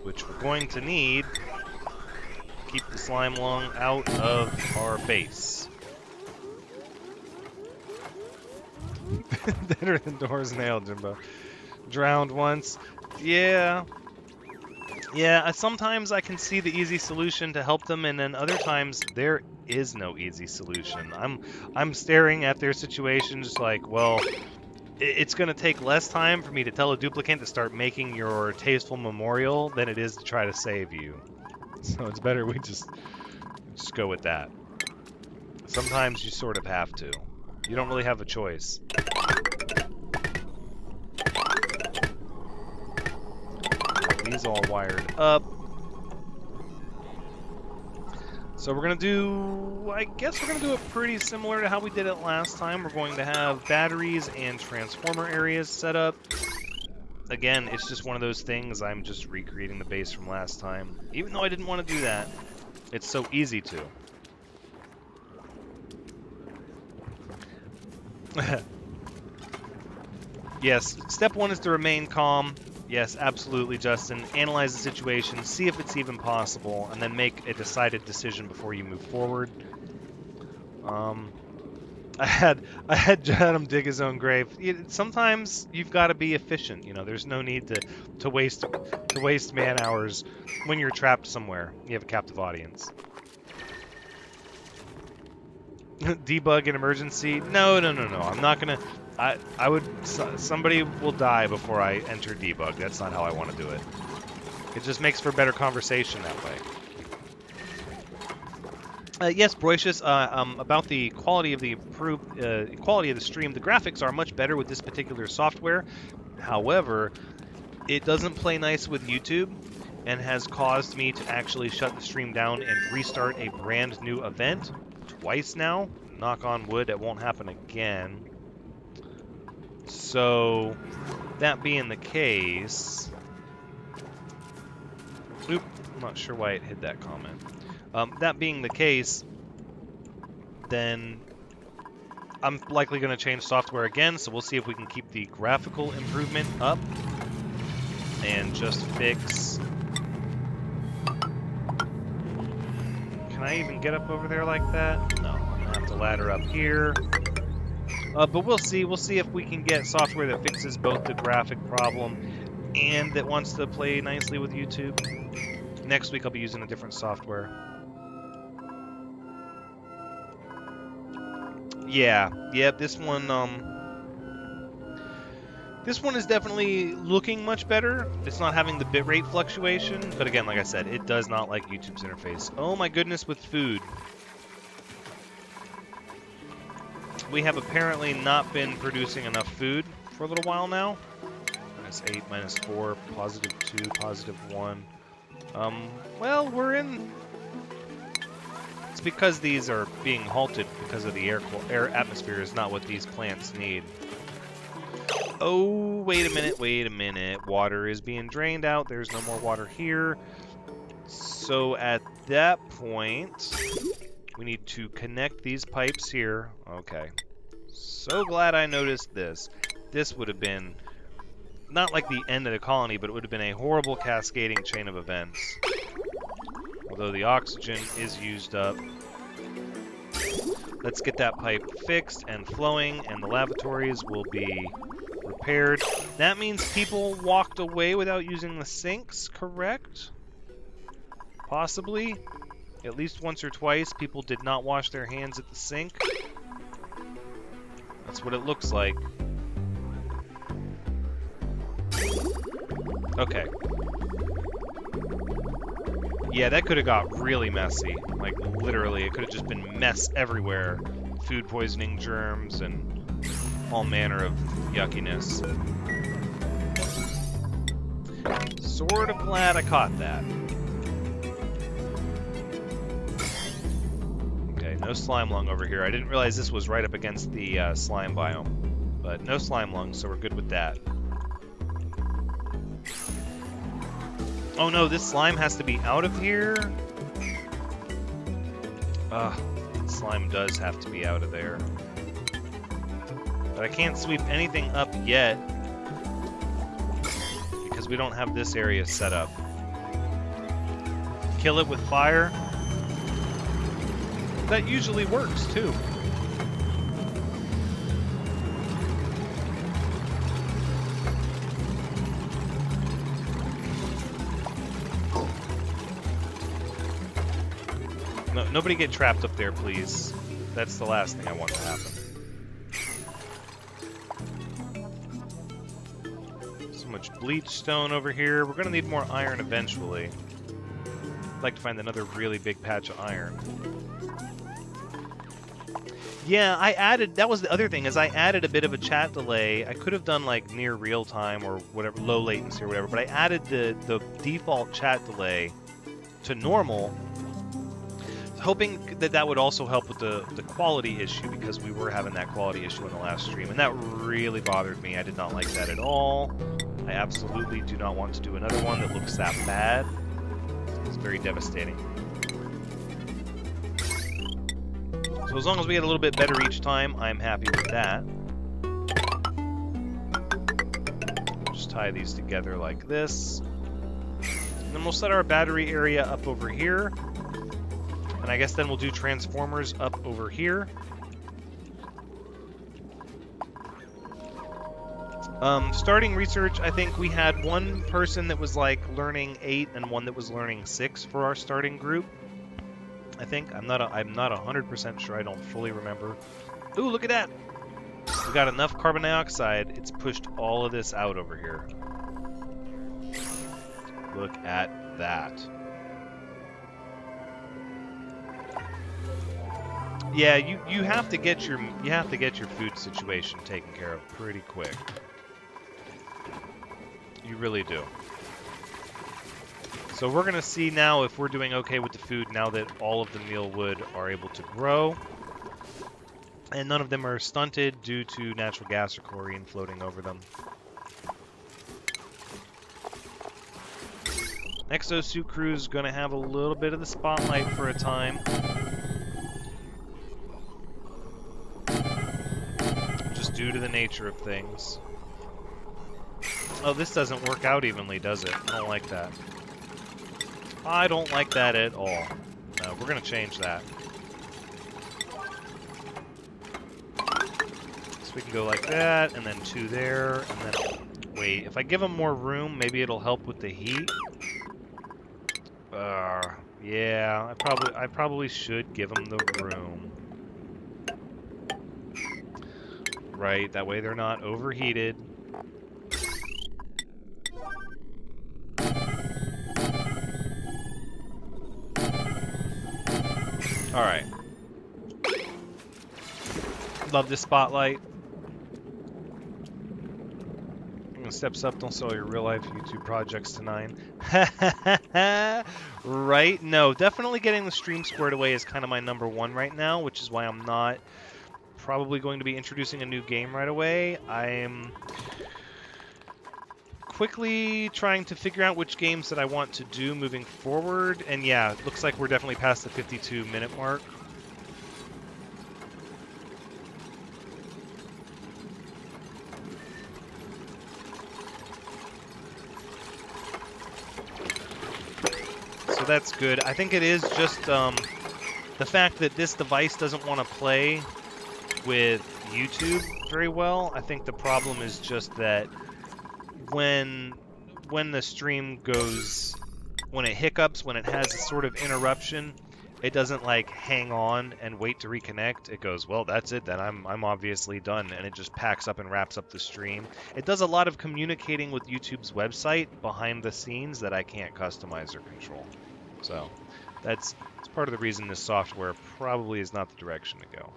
Which we're going to need to keep the slime lung out of our base. Better than Doors Nailed, Jimbo. Drowned once. Yeah. Yeah, sometimes I can see the easy solution to help them, and then other times there is no easy solution. I'm staring at their situation just like, well, it's going to take less time for me to tell a duplicant to start making your tasteful memorial than it is to try to save you. So it's better we just go with that. Sometimes you sort of have to. You don't really have a choice. These all wired up. So we're going to do, I guess we're going to do it pretty similar to how we did it last time. We're going to have batteries and transformer areas set up. Again, it's just one of those things. I'm just recreating the base from last time. Even though I didn't want to do that, it's so easy to. Yes, step one is to remain calm. Yes, absolutely, Justin. Analyze the situation, see if it's even possible, and then make a decided decision before you move forward. I had Adam dig his own grave. Sometimes you've got to be efficient. You know, there's no need to waste man hours when you're trapped somewhere. You have a captive audience. Debug an emergency? No. I'm not gonna. I would. Somebody will die before I enter debug. That's not how I want to do it. It just makes for better conversation that way. Yes, Broicious, about the quality of the quality of the stream, the graphics are much better with this particular software. However, it doesn't play nice with YouTube and has caused me to actually shut the stream down and restart a brand new event twice now. Knock on wood, it won't happen again. So, that being the case... Oop, I'm not sure why it hid that comment. That being the case, then I'm likely going to change software again, so we'll see if we can keep the graphical improvement up and just fix... Can I even get up over there like that? No, I'm going to have to ladder up here. But we'll see. We'll see if we can get software that fixes both the graphic problem and that wants to play nicely with YouTube. Next week I'll be using a different software. Yeah, this one is definitely looking much better. It's not having the bitrate fluctuation, but again, like I said, it does not like YouTube's interface. Oh my goodness, with food. We have apparently not been producing enough food for a little while now. -8, -4, +2, +1. Well, we're in... It's because these are being halted because of the air atmosphere is not what these plants need. Oh, wait a minute. Water is being drained out. There's no more water here. So at that point, we need to connect these pipes here. Okay. So glad I noticed this. This would have been not like the end of the colony, but it would have been a horrible cascading chain of events. Although the oxygen is used up. Let's get that pipe fixed and flowing, and the lavatories will be repaired. That means people walked away without using the sinks, correct? Possibly. At least once or twice, people did not wash their hands at the sink. That's what it looks like. Okay. Yeah, that could have got really messy. Like, literally, it could have just been mess everywhere. Food poisoning, germs, and all manner of yuckiness. Sort of glad I caught that. Okay, no slime lung over here. I didn't realize this was right up against the slime biome. But no slime lung, so we're good with that. Oh no, this slime has to be out of here? Slime does have to be out of there. But I can't sweep anything up yet because we don't have this area set up. Kill it with fire? That usually works too. No, nobody get trapped up there, please. That's the last thing I want to happen. So much bleach stone over here. We're going to need more iron eventually. I'd like to find another really big patch of iron. Yeah, I added, that was the other thing, is I added a bit of a chat delay. I could have done like near real time or whatever, low latency or whatever, but I added the default chat delay to normal, hoping that that would also help with the quality issue, because we were having that quality issue in the last stream, and that really bothered me. I did not like that at all. I absolutely do not want to do another one that looks that bad. It's very devastating. So as long as we get a little bit better each time, I'm happy with that. Just tie these together like this. And then we'll set our battery area up over here. And I guess then we'll do transformers up over here. Starting research, I think we had one person that was like learning 8 and one that was learning 6 for our starting group. I think I'm not 100% sure. I don't fully remember. Ooh, look at that! We got enough carbon dioxide. It's pushed all of this out over here. Look at that. Yeah, you have to get your food situation taken care of pretty quick. You really do. So we're going to see now if we're doing okay with the food now that all of the mealwood are able to grow. And none of them are stunted due to natural gas or chlorine floating over them. Exosuit Crew is going to have a little bit of the spotlight for a time. Just due to the nature of things. Oh, this doesn't work out evenly, does it? I don't like that. I don't like that at all. No, we're going to change that. So we can go like that, and then 2 there, and then... Wait, if I give them more room, maybe it'll help with the heat? Yeah, I probably should give them the room. Right, that way they're not overheated. Alright. Love this spotlight. Steps up, don't sell your real-life YouTube projects to 9. Right? No, definitely getting the stream squared away is kind of my number 1 right now, which is why I'm not probably going to be introducing a new game right away. I'm quickly trying to figure out which games that I want to do moving forward, and yeah, it looks like we're definitely past the 52-minute mark. So that's good. I think it is just the fact that this device doesn't want to play with YouTube very well. I think the problem is just that when the stream goes, when it hiccups, when it has a sort of interruption, it doesn't like hang on and wait to reconnect. It goes, well, that's it then. I'm obviously done, and it just packs up and wraps up the stream. It does a lot of communicating with YouTube's website behind the scenes that I can't customize or control. So that's part of the reason this software probably is not the direction to go.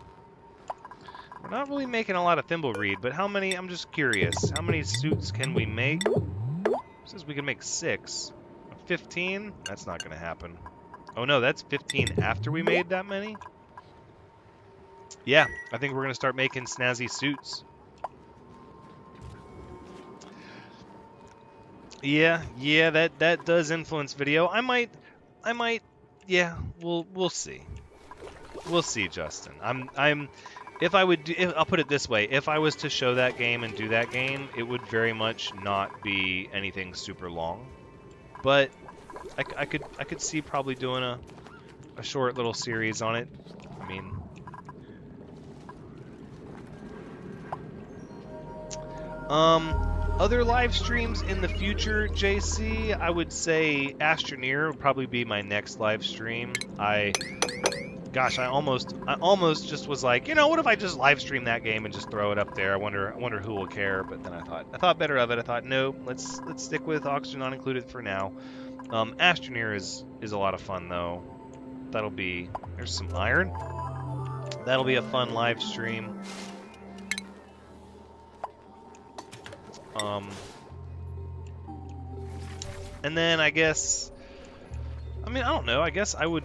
We're not really making a lot of Thimbleweed, but how many, I'm just curious, how many suits can we make? It says we can make 6. 15? That's not going to happen. Oh no, that's 15 after we made that many? Yeah, I think we're going to start making snazzy suits. Yeah, that does influence video. I might, yeah, we'll see. We'll see, Justin. I'll put it this way, if I was to show that game and do that game, it would very much not be anything super long. But I could see probably doing a short little series on it. I mean, Other live streams in the future, JC, I would say Astroneer would probably be my next live stream. Gosh, I almost just was like, you know, what if I just live stream that game and just throw it up there? I wonder who will care. But then I thought better of it. I thought, no, let's stick with Oxygen Not Included for now. Astroneer is a lot of fun though. There's some iron. That'll be a fun live stream. And then I guess, I don't know. I guess I would,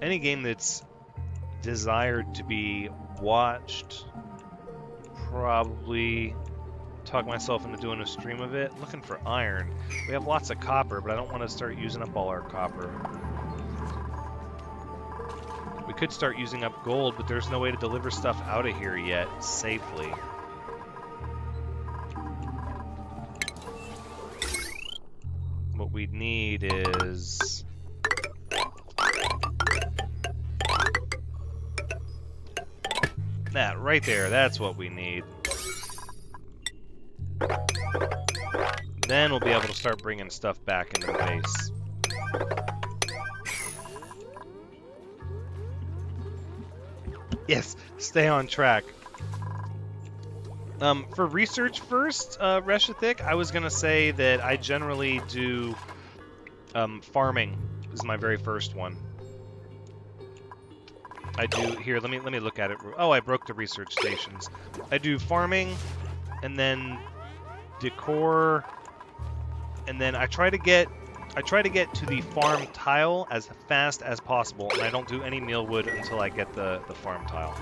any game that's desired to be watched, probably talk myself into doing a stream of it. Looking for iron. We have lots of copper, but I don't want to start using up all our copper. We could start using up gold, but there's no way to deliver stuff out of here yet safely. What we need is that right there. That's what we need. Then we'll be able to start bringing stuff back into the base. Yes, stay on track. For research first, Reshithik, I was gonna say that I generally do farming is my very first one. I do here. Let me look at it. Oh, I broke the research stations. I do farming, and then decor, and then I try to get to the farm tile as fast as possible, and I don't do any mealwood until I get the farm tile.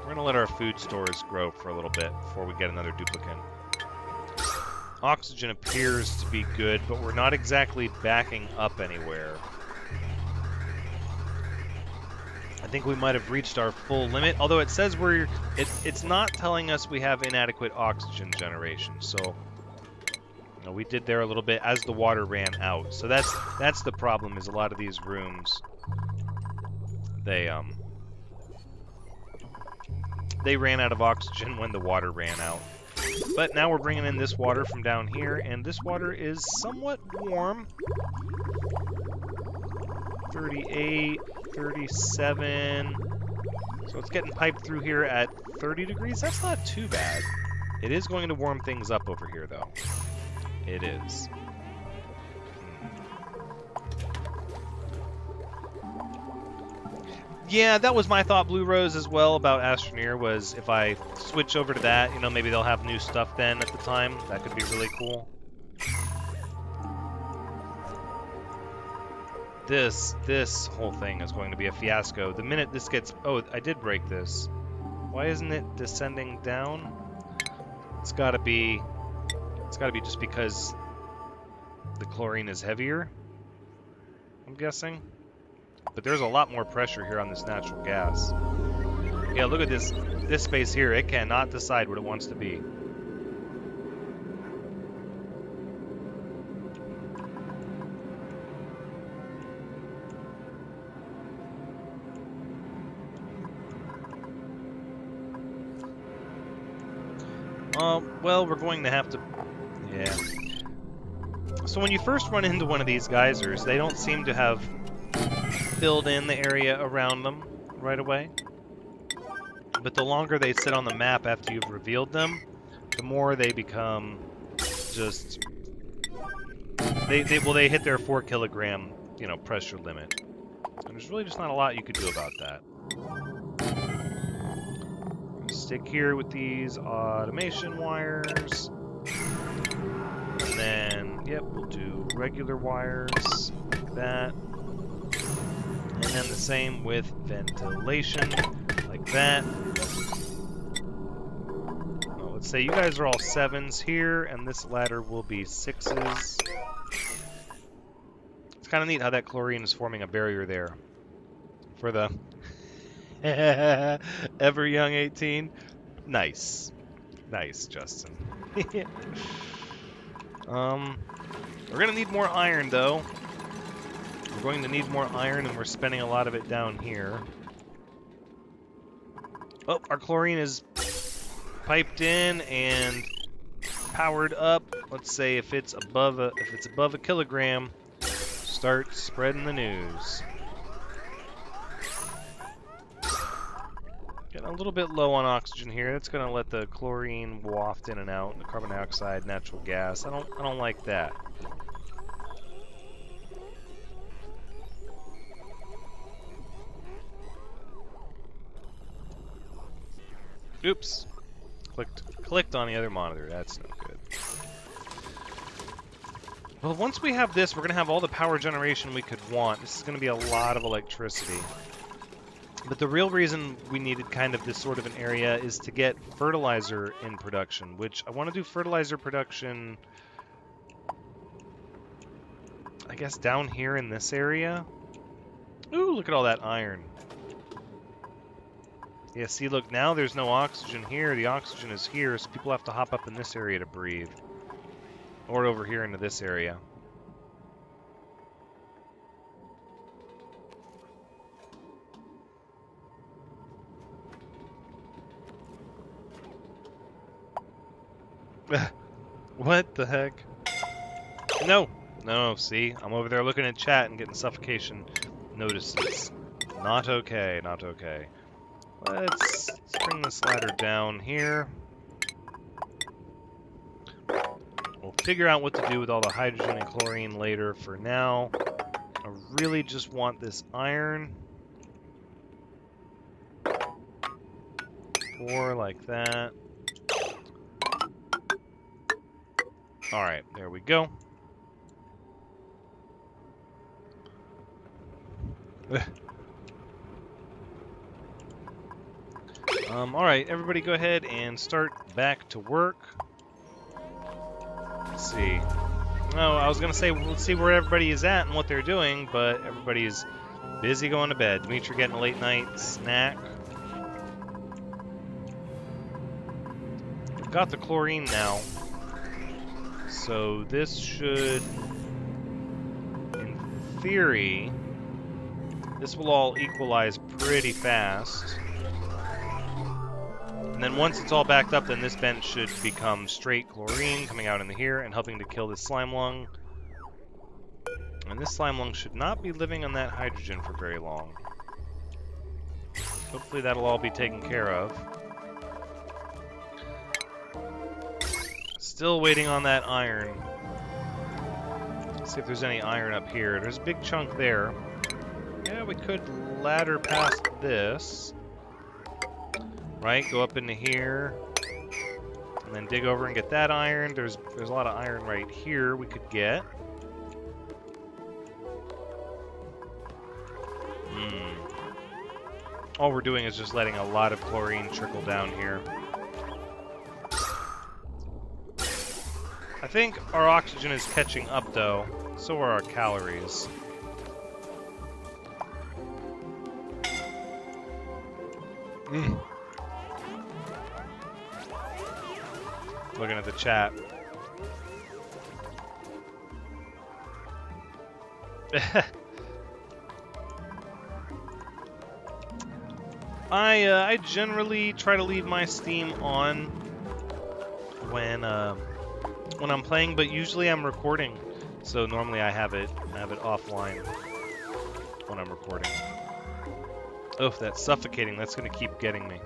We're going to let our food stores grow for a little bit before we get another duplicate. Oxygen appears to be good, but we're not exactly backing up anywhere. I think we might have reached our full limit, although it says it's not telling us we have inadequate oxygen generation, so you know, we did there a little bit as the water ran out. So that's the problem, is a lot of these rooms, they ran out of oxygen when the water ran out. But now we're bringing in this water from down here, and this water is somewhat warm. 38, 37. So it's getting piped through here at 30 degrees. That's not too bad. It is going to warm things up over here, though. It is. Yeah, that was my thought, Blue Rose, as well, about Astroneer, was if I switch over to that, you know, maybe they'll have new stuff then at the time. That could be really cool. This whole thing is going to be a fiasco. The minute this gets... Oh, I did break this. Why isn't it descending down? It's gotta be just because the chlorine is heavier, I'm guessing. But there's a lot more pressure here on this natural gas. Yeah, look at this space here. It cannot decide what it wants to be. Well, we're going to have to... Yeah. So when you first run into one of these geysers, they don't seem to have filled in the area around them right away. But the longer they sit on the map after you've revealed them, the more they become just... They hit their 4 kilogram, you know, pressure limit. And there's really just not a lot you could do about that. Stick here with these automation wires. And then, yep, we'll do regular wires, like that. And then the same with ventilation, like that. Well, let's say you guys are all 7s here, and this ladder will be 6s. It's kind of neat how that chlorine is forming a barrier there for the ever young 18. Nice. Nice, Justin. We're going to need more iron, though. We're going to need more iron, and we're spending a lot of it down here. Oh, our chlorine is piped in and powered up. Let's say if it's above a kilogram, start spreading the news. Getting a little bit low on oxygen here. That's going to let the chlorine waft in and out, the carbon dioxide, natural gas. I don't like that. Oops. Clicked on the other monitor. That's no good. Well, once we have this, we're going to have all the power generation we could want. This is going to be a lot of electricity. But the real reason we needed kind of this sort of an area is to get fertilizer in production, which I want to do fertilizer production, I guess, down here in this area. Ooh, look at all that iron. Yeah, see, look, now there's no oxygen here. The oxygen is here, so people have to hop up in this area to breathe. Or over here into this area. What the heck? No! No, see? I'm over there looking at chat and getting suffocation notices. Not okay, not okay. Let's bring this ladder down here. We'll figure out what to do with all the hydrogen and chlorine later. For now, I really just want this iron. 4 like that. Alright, there we go. Alright, everybody go ahead and start back to work. Let's see. No, I was going to say, let's see where everybody is at and what they're doing, but everybody's busy going to bed. Dimitri getting a late night snack. We've got the chlorine now. So this should, in theory, this will all equalize pretty fast. And then once it's all backed up, then this bench should become straight chlorine coming out into here and helping to kill this slime lung. And this slime lung should not be living on that hydrogen for very long. Hopefully that'll all be taken care of. Still waiting on that iron. Let's see if there's any iron up here. There's a big chunk there. Yeah, we could ladder past this. Right, go up into here. And then dig over and get that iron. There's a lot of iron right here we could get. All we're doing is just letting a lot of chlorine trickle down here. I think our oxygen is catching up, though. So are our calories. Looking at the chat. I generally try to leave my Steam on when I'm playing, but usually I'm recording, so normally I have it offline when I'm recording. Oh, that's suffocating. That's going to keep getting me.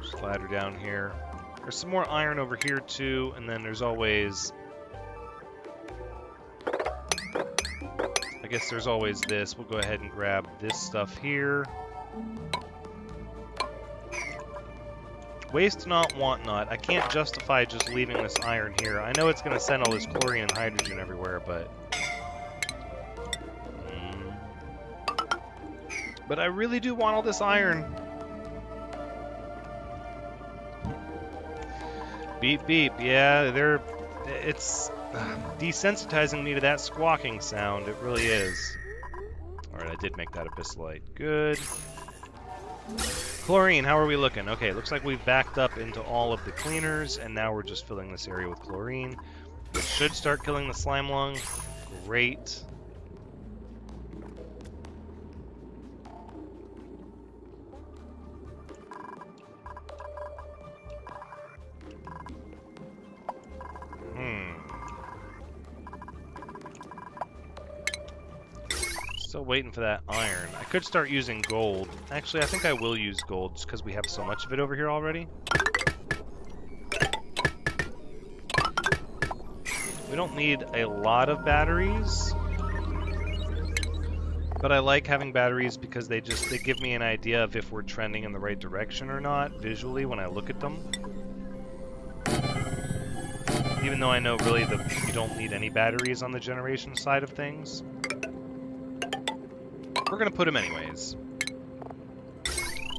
Just ladder down here. There's some more iron over here too, and then there's always, I guess there's always this. We'll go ahead and grab this stuff here. Waste not, want not. I can't justify just leaving this iron here. I know it's going to send all this chlorine and hydrogen everywhere, but I really do want all this iron. Beep, beep. Yeah, it's desensitizing me to that squawking sound. It really is. Alright, I did make that abyssalite. Good. Chlorine, how are we looking? Okay, looks like we've backed up into all of the cleaners, and now we're just filling this area with chlorine, which should start killing the slime lung. Great. Still waiting for that iron. I could start using gold. Actually, I think I will use gold just because we have so much of it over here already. We don't need a lot of batteries, but I like having batteries because they give me an idea of if we're trending in the right direction or not visually when I look at them. Even though I know really you don't need any batteries on the generation side of things. We're gonna put them anyways.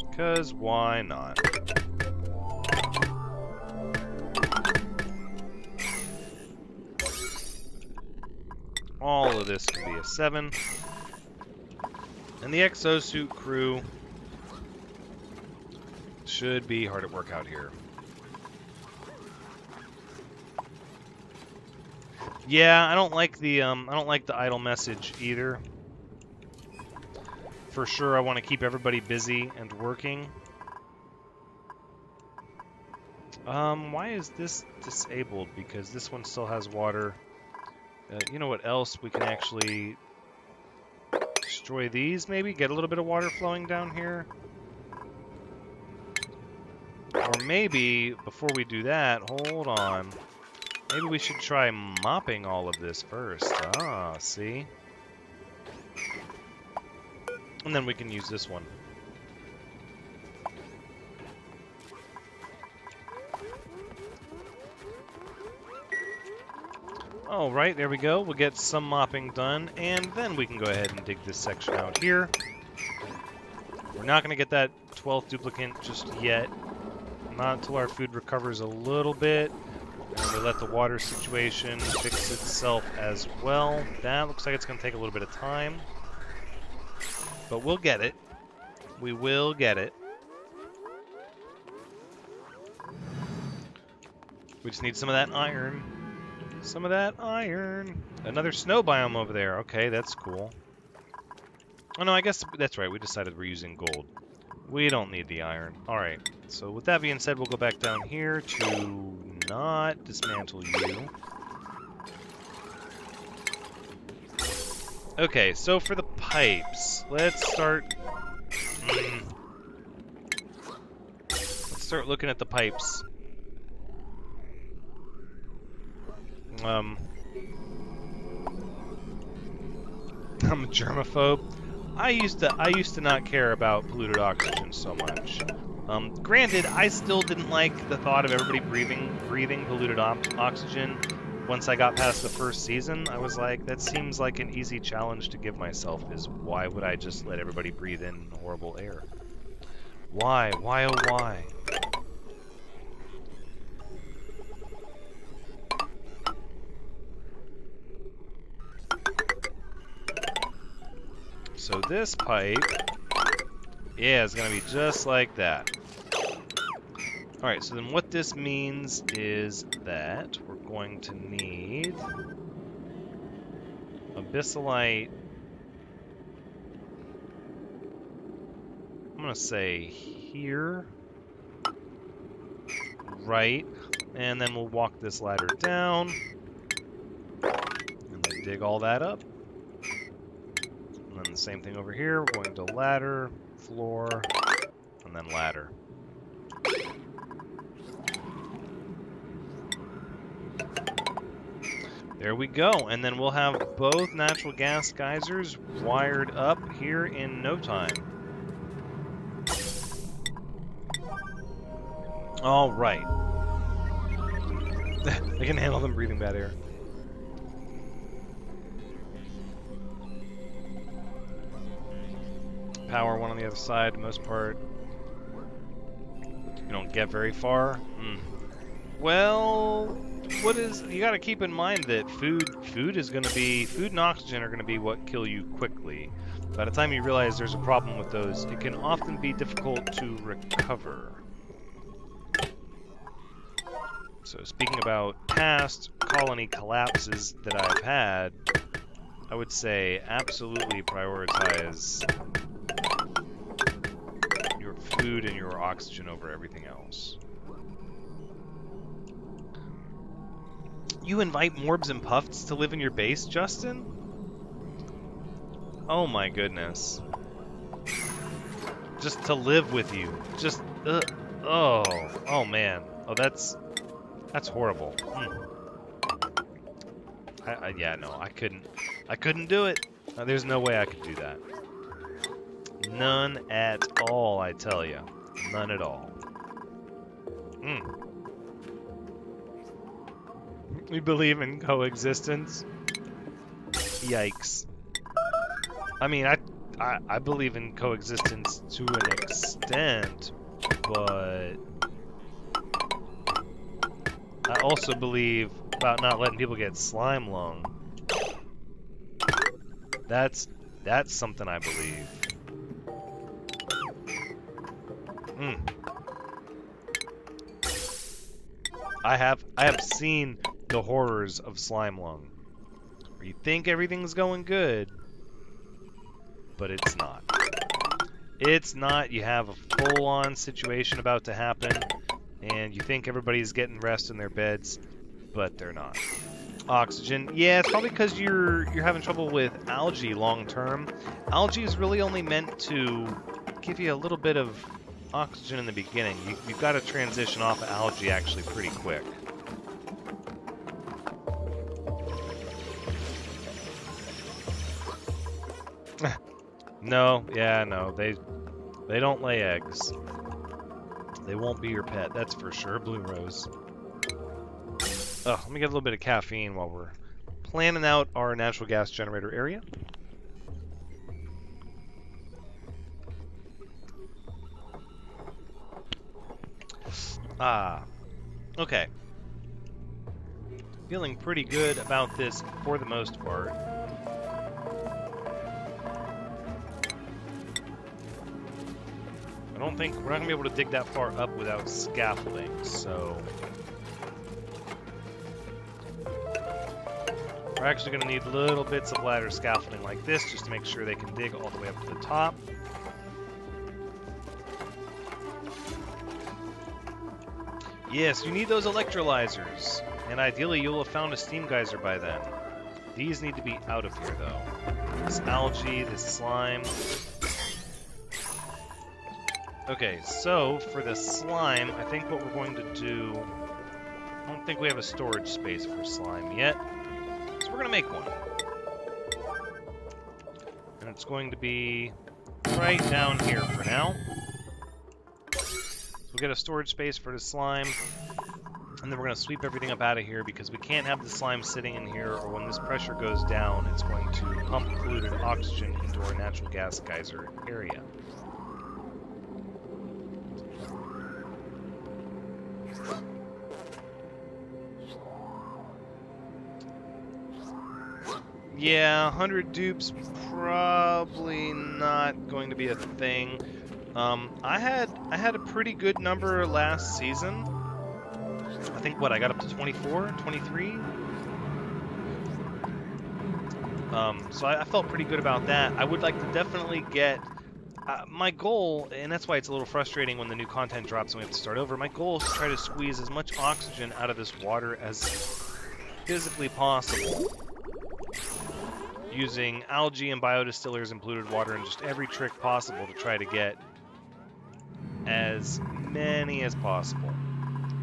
Because why not? All of this can be a 7. And the exosuit crew should be hard at work out here. Yeah, I don't like the idle message either. For sure, I want to keep everybody busy and working. Why is this disabled? Because this one still has water. You know what else? We can actually destroy these, maybe? Get a little bit of water flowing down here. Or maybe, before we do that, hold on. Maybe we should try mopping all of this first. Ah, see? And then we can use this one. Alright, there we go. We'll get some mopping done, and then we can go ahead and dig this section out here. We're not going to get that 12th duplicate just yet. Not until our food recovers a little bit. And we let the water situation fix itself as well. That looks like it's going to take a little bit of time. But we'll get it. We will get it. We just need some of that iron. Some of that iron. Another snow biome over there. Okay, that's cool. Oh no, I guess that's right. We decided we're using gold. We don't need the iron. Alright, so with that being said, we'll go back down here to not dismantle you. Okay, so for the pipes, let's start... Let's start looking at the pipes. I'm a germaphobe. I used to not care about polluted oxygen so much. Granted, I still didn't like the thought of everybody breathing polluted oxygen. Once I got past the first season, I was like, that seems like an easy challenge to give myself, is why would I just let everybody breathe in horrible air? Why? Why, oh why? So this pipe, yeah, is going to be just like that. Alright, so then what this means is that we're going to need abyssalite. I'm going to say here. Right. And then we'll walk this ladder down. And then dig all that up. And then the same thing over here. We're going to ladder, floor, and then ladder. There we go, and then we'll have both natural gas geysers wired up here in no time. All right. I can handle them breathing bad air. Power one on the other side, the most part. You don't get very far. Well, you got to keep in mind that food and oxygen are going to be what kill you quickly. By the time you realize there's a problem with those, it can often be difficult to recover. So speaking about past colony collapses that I've had, I would say absolutely prioritize your food and your oxygen over everything else. You invite Morbs and Puffs to live in your base, Justin? Oh my goodness. Just to live with you. Just, oh man. Oh, that's horrible. Yeah, no, I couldn't do it. There's no way I could do that. None at all, I tell you. None at all. We believe in coexistence. Yikes. I mean, I believe in coexistence to an extent, but I also believe about not letting people get slime lung. That's something I believe. I have seen the horrors of slime lung, where you think everything's going good, but it's not. It's not. You have a full-on situation about to happen, and you think everybody's getting rest in their beds, but they're not. Oxygen. Yeah, it's probably because you're having trouble with algae long-term. Algae is really only meant to give you a little bit of oxygen in the beginning. You've got to transition off of algae actually pretty quick. No, yeah, no, they don't lay eggs. They won't be your pet, that's for sure, Blue Rose. Oh, let me get a little bit of caffeine while we're planning out our natural gas generator area. Okay. Feeling pretty good about this for the most part. I don't think we're not gonna be able to dig that far up without scaffolding, so we're actually gonna need little bits of ladder scaffolding like this just to make sure they can dig all the way up to the top. Yes, you need those electrolyzers, and ideally you'll have found a steam geyser by then. These need to be out of here though. This algae, this slime. Okay, so for the slime, I think what we're going to do... I don't think we have a storage space for slime yet, so we're going to make one. And it's going to be right down here for now. So we'll get a storage space for the slime, and then we're going to sweep everything up out of here because we can't have the slime sitting in here, or when this pressure goes down, it's going to pump polluted oxygen into our natural gas geyser area. Yeah, 100 dupes probably not going to be a thing. I had a pretty good number last season. I think I got up to 24, 23. So I felt pretty good about that. I would like to definitely get my goal, and that's why it's a little frustrating when the new content drops and we have to start over. My goal is to try to squeeze as much oxygen out of this water as physically possible, using algae and biodistillers and polluted water and just every trick possible to try to get as many as possible.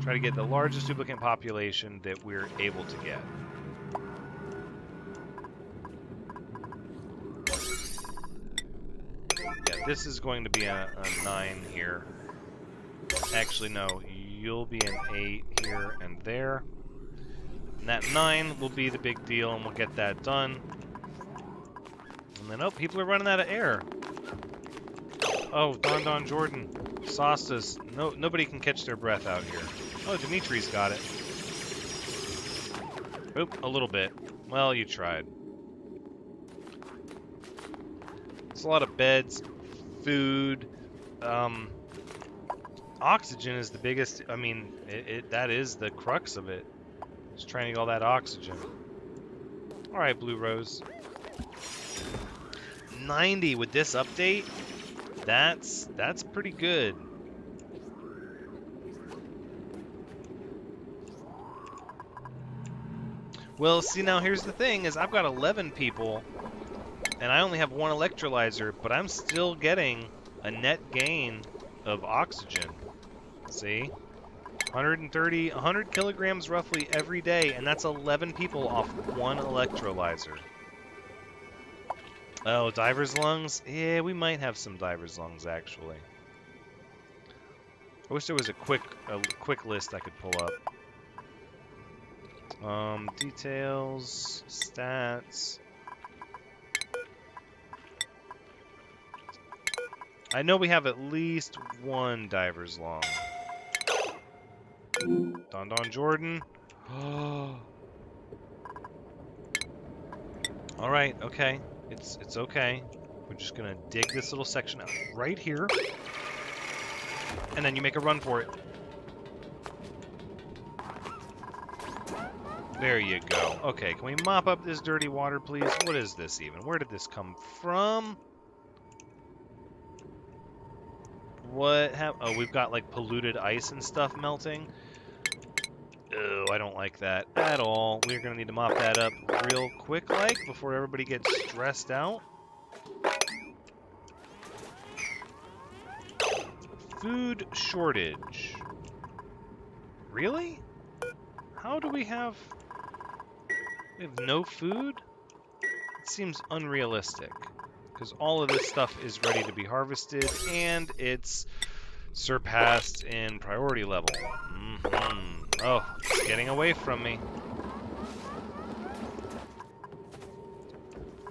Try to get the largest duplicate population that we're able to get. Yeah, this is going to be a 9 here. Actually, no, you'll be an 8 here and there. And that 9 will be the big deal, and we'll get that done. And then, oh, people are running out of air. Oh, Don Jordan, Sostas, nobody can catch their breath out here. Oh, Dimitri's got it. Oop, a little bit. Well, you tried. It's a lot of beds, food, oxygen is the biggest. I mean, that is the crux of it. Just trying to get all that oxygen. All right, Blue Rose. 90 with this update. That's pretty good. Well, see, now here's the thing: is I've got 11 people And I only have one electrolyzer, but I'm still getting a net gain of oxygen. See? 100 kilograms roughly every day, and that's 11 people off one electrolyzer. Oh, diver's lungs? Yeah, we might have some diver's lungs, actually. I wish there was a quick list I could pull up. Details, stats. I know we have at least one diver's lung. Don Jordan. All right, okay. It's okay. We're just gonna dig this little section out right here, and then you make a run for it. There you go. Okay, can we mop up this dirty water, please? What is this even? Where did this come from? What oh, we've got like polluted ice and stuff melting. Oh, I don't like that at all. We're gonna need to mop that up real quick, like, before everybody gets stressed out. Food shortage. Really? How do we have no food? It seems unrealistic, because all of this stuff is ready to be harvested, and it's surpassed in priority level. Oh, it's getting away from me.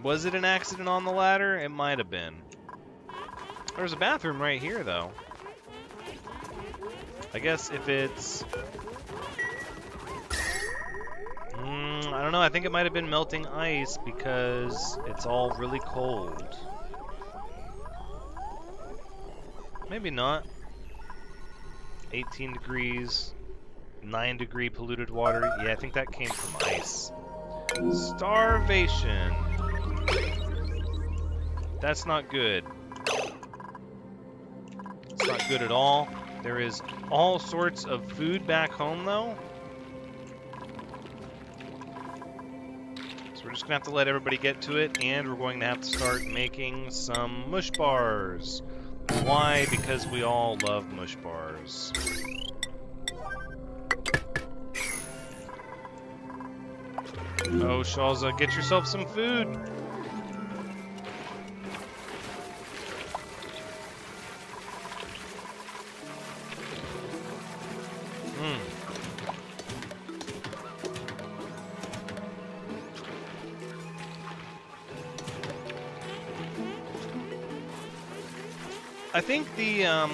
Was it an accident on the ladder? It might have been. There's a bathroom right here, though. I guess if it's... I don't know, I think it might have been melting ice because it's all really cold. Maybe not. 18 degrees, 9-degree polluted water. Yeah, I think that came from ice. Starvation. That's not good. It's not good at all. There is all sorts of food back home, though. So we're just going to have to let everybody get to it, and we're going to have to start making some mush bars. Why? Because we all love mush bars. Oh, Shalza, get yourself some food.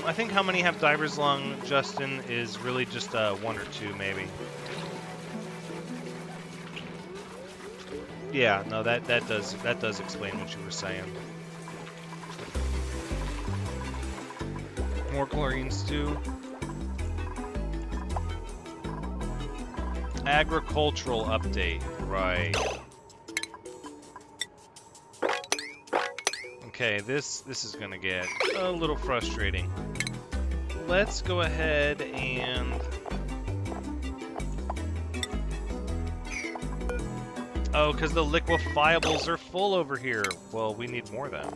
I think how many have diver's lung, Justin, is really just 1 or 2, maybe. Yeah, no, that does explain what you were saying. More chlorine stew. Agricultural update, right? Okay, this is gonna get a little frustrating. Let's go ahead and... Oh, because the liquefiables are full over here. Well, we need more then.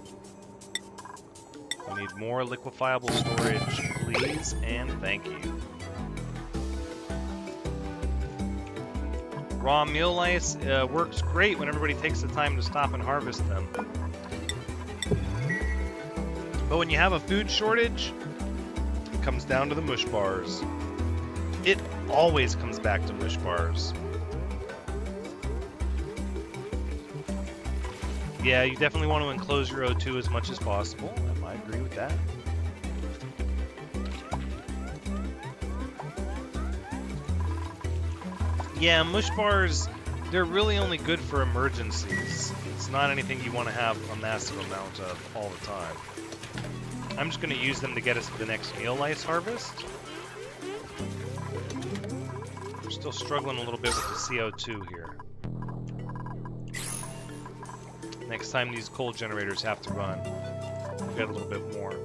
We need more liquefiable storage, please, and thank you. Raw meal ice works great when everybody takes the time to stop and harvest them. But when you have a food shortage, it comes down to the mush bars. It always comes back to mush bars. Yeah, you definitely want to enclose your O2 as much as possible. I agree with that. Yeah, mush bars, they're really only good for emergencies. It's not anything you want to have a massive amount of all the time. I'm just going to use them to get us to the next meal ice harvest. We're still struggling a little bit with the CO2 here. Next time these coal generators have to run, we'll get a little bit more.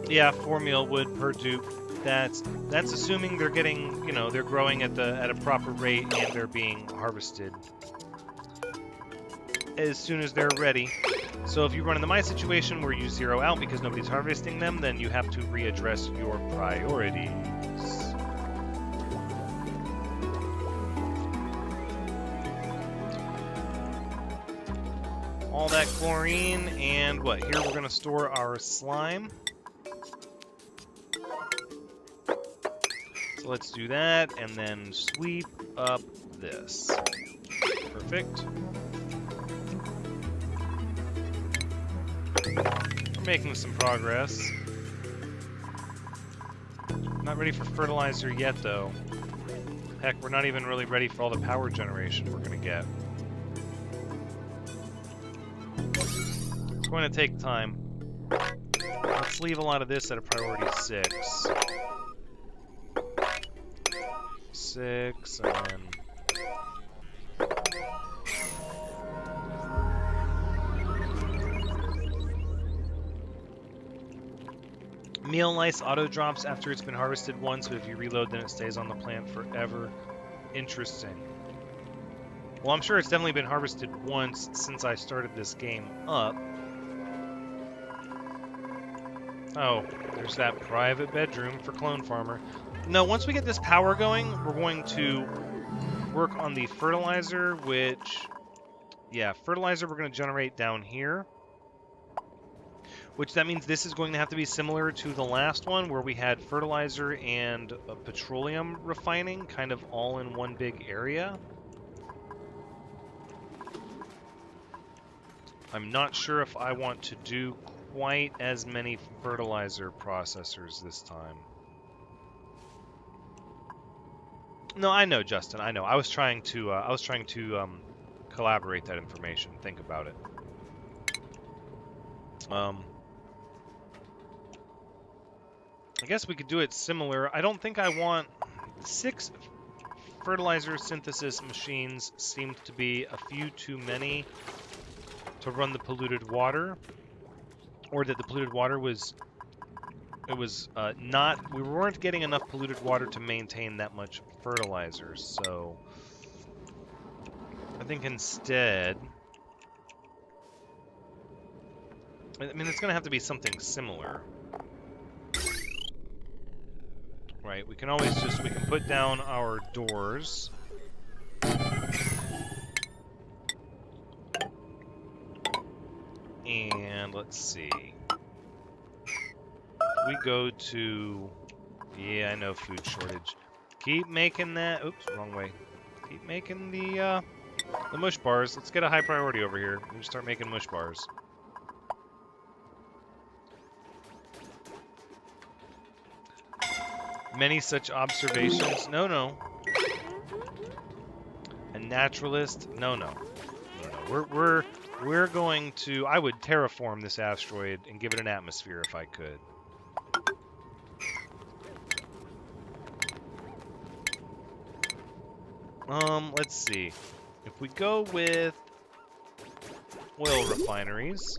Yeah, 4 meal wood per dupe. that's assuming they're getting, you know, they're growing at a proper rate and they're being harvested as soon as they're ready. So if you run into my situation where you zero out because nobody's harvesting them, then you have to readdress your priorities. All that chlorine, and what? Here we're going to store our slime. So let's do that, and then sweep up this. Perfect. We're making some progress. Not ready for fertilizer yet, though. Heck, we're not even really ready for all the power generation we're going to get. It's going to take time. Let's leave a lot of this at a priority 6. 6, and then... Meal lice auto drops after it's been harvested once, but if you reload, then it stays on the plant forever. Interesting. Well, I'm sure it's definitely been harvested once since I started this game up. Oh, there's that private bedroom for Clone Farmer. No, once we get this power going, we're going to work on the fertilizer, which... Yeah, fertilizer we're going to generate down here. Which that means this is going to have to be similar to the last one where we had fertilizer and petroleum refining kind of all in one big area. I'm not sure if I want to do quite as many fertilizer processors this time. No, I know, Justin. I know. I was trying to collaborate that information. Think about it. I guess we could do it similar. I don't think I want 6 fertilizer synthesis machines. Seemed to be a few too many to run the polluted water, or that the polluted water was not. We weren't getting enough polluted water to maintain that much fertilizer. So I think instead, I mean, it's going to have to be something similar. Right, we can always we can put down our doors. And let's see. We go to... Yeah, I know, food shortage. Keep making that... Oops, wrong way. Keep making the mush bars. Let's get a high priority over here. We can start making mush bars. Many such observations. No. A naturalist. No. We're going to. I would terraform this asteroid and give it an atmosphere if I could. Let's see. If we go with oil refineries.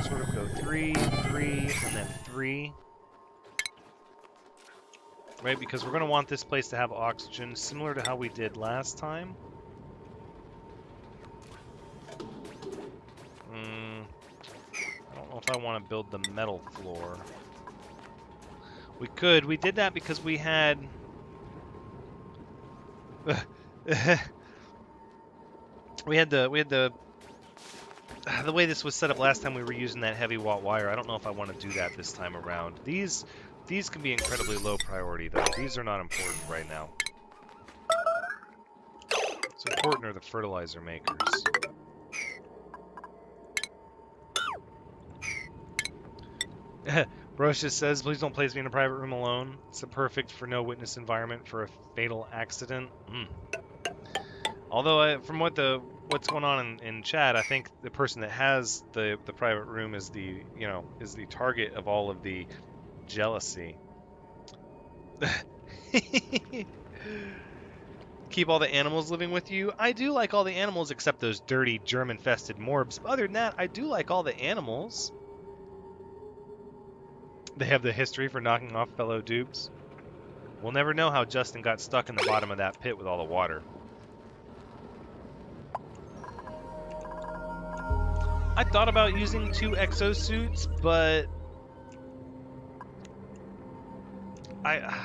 Sort of go 3, 3, and then 3. Right, because we're going to want this place to have oxygen, similar to how we did last time. I don't know if I want to build the metal floor. We could. We did that because we had... we had the way this was set up last time we were using that heavy watt wire. I don't know if I want to do that this time around. These can be incredibly low priority, though. These are not important right now. What's important are the fertilizer makers. Brocious says, please don't place me in a private room alone. It's a perfect for no witness environment for a fatal accident. Although, from what's going on in chat, I think the person that has the private room is the target of all of the jealousy. Keep all the animals living with you. I do like all the animals except those dirty germ-infested morbs. Other than that, I do like all the animals. They have the history for knocking off fellow dupes. We'll never know how Justin got stuck in the bottom of that pit with all the water. I thought about using 2 exosuits, but I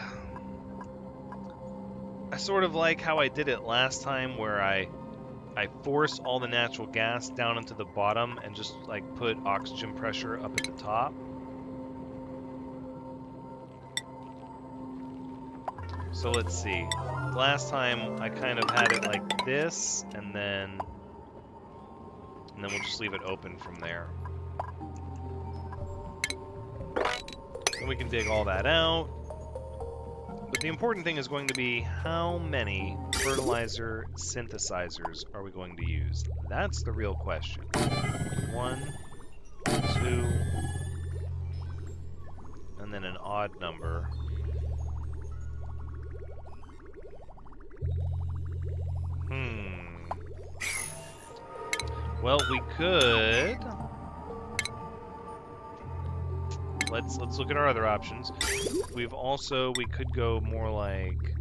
sort of like how I did it last time, where I force all the natural gas down into the bottom and just like put oxygen pressure up at the top. So let's see. Last time I kind of had it like this, and then we'll just leave it open from there. And we can dig all that out. But the important thing is going to be how many fertilizer synthesizers are we going to use? That's the real question. 1, 2, and then an odd number. Well, we could. Let's look at our other options. We could go more like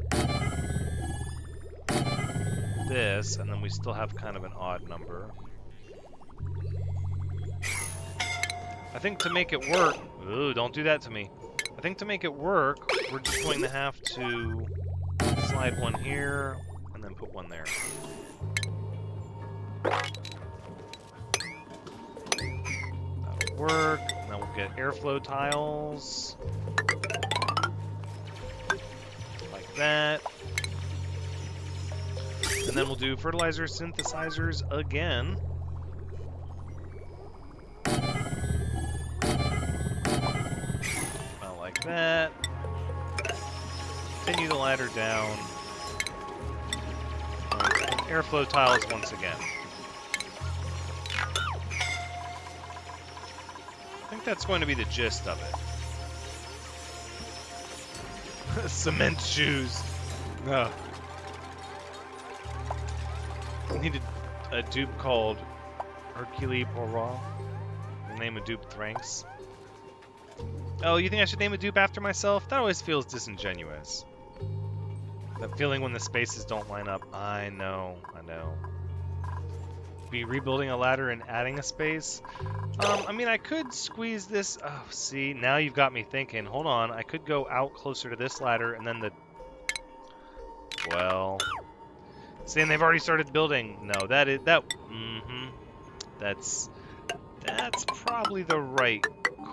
this, and then we still have kind of an odd number. I think to make it work, ooh, don't do that to me. I think to make it work, we're just going to have to slide one here, and then put one there. That'll work. And then we'll get airflow tiles. Like that. And then we'll do fertilizer synthesizers again. About like that. Continue the ladder down. And airflow tiles once again. I think that's going to be the gist of it. Cement shoes. No. I needed a dupe called Hercule Poirot. Name a dupe Thranxes. Oh, you think I should name a dupe after myself? That always feels disingenuous. That feeling when the spaces don't line up. I know. Be rebuilding a ladder and adding a space. I mean, I could squeeze this. Oh, see, now you've got me thinking. Hold on, I could go out closer to this ladder and then the. Well, saying they've already started building. No, that is that. That's probably the right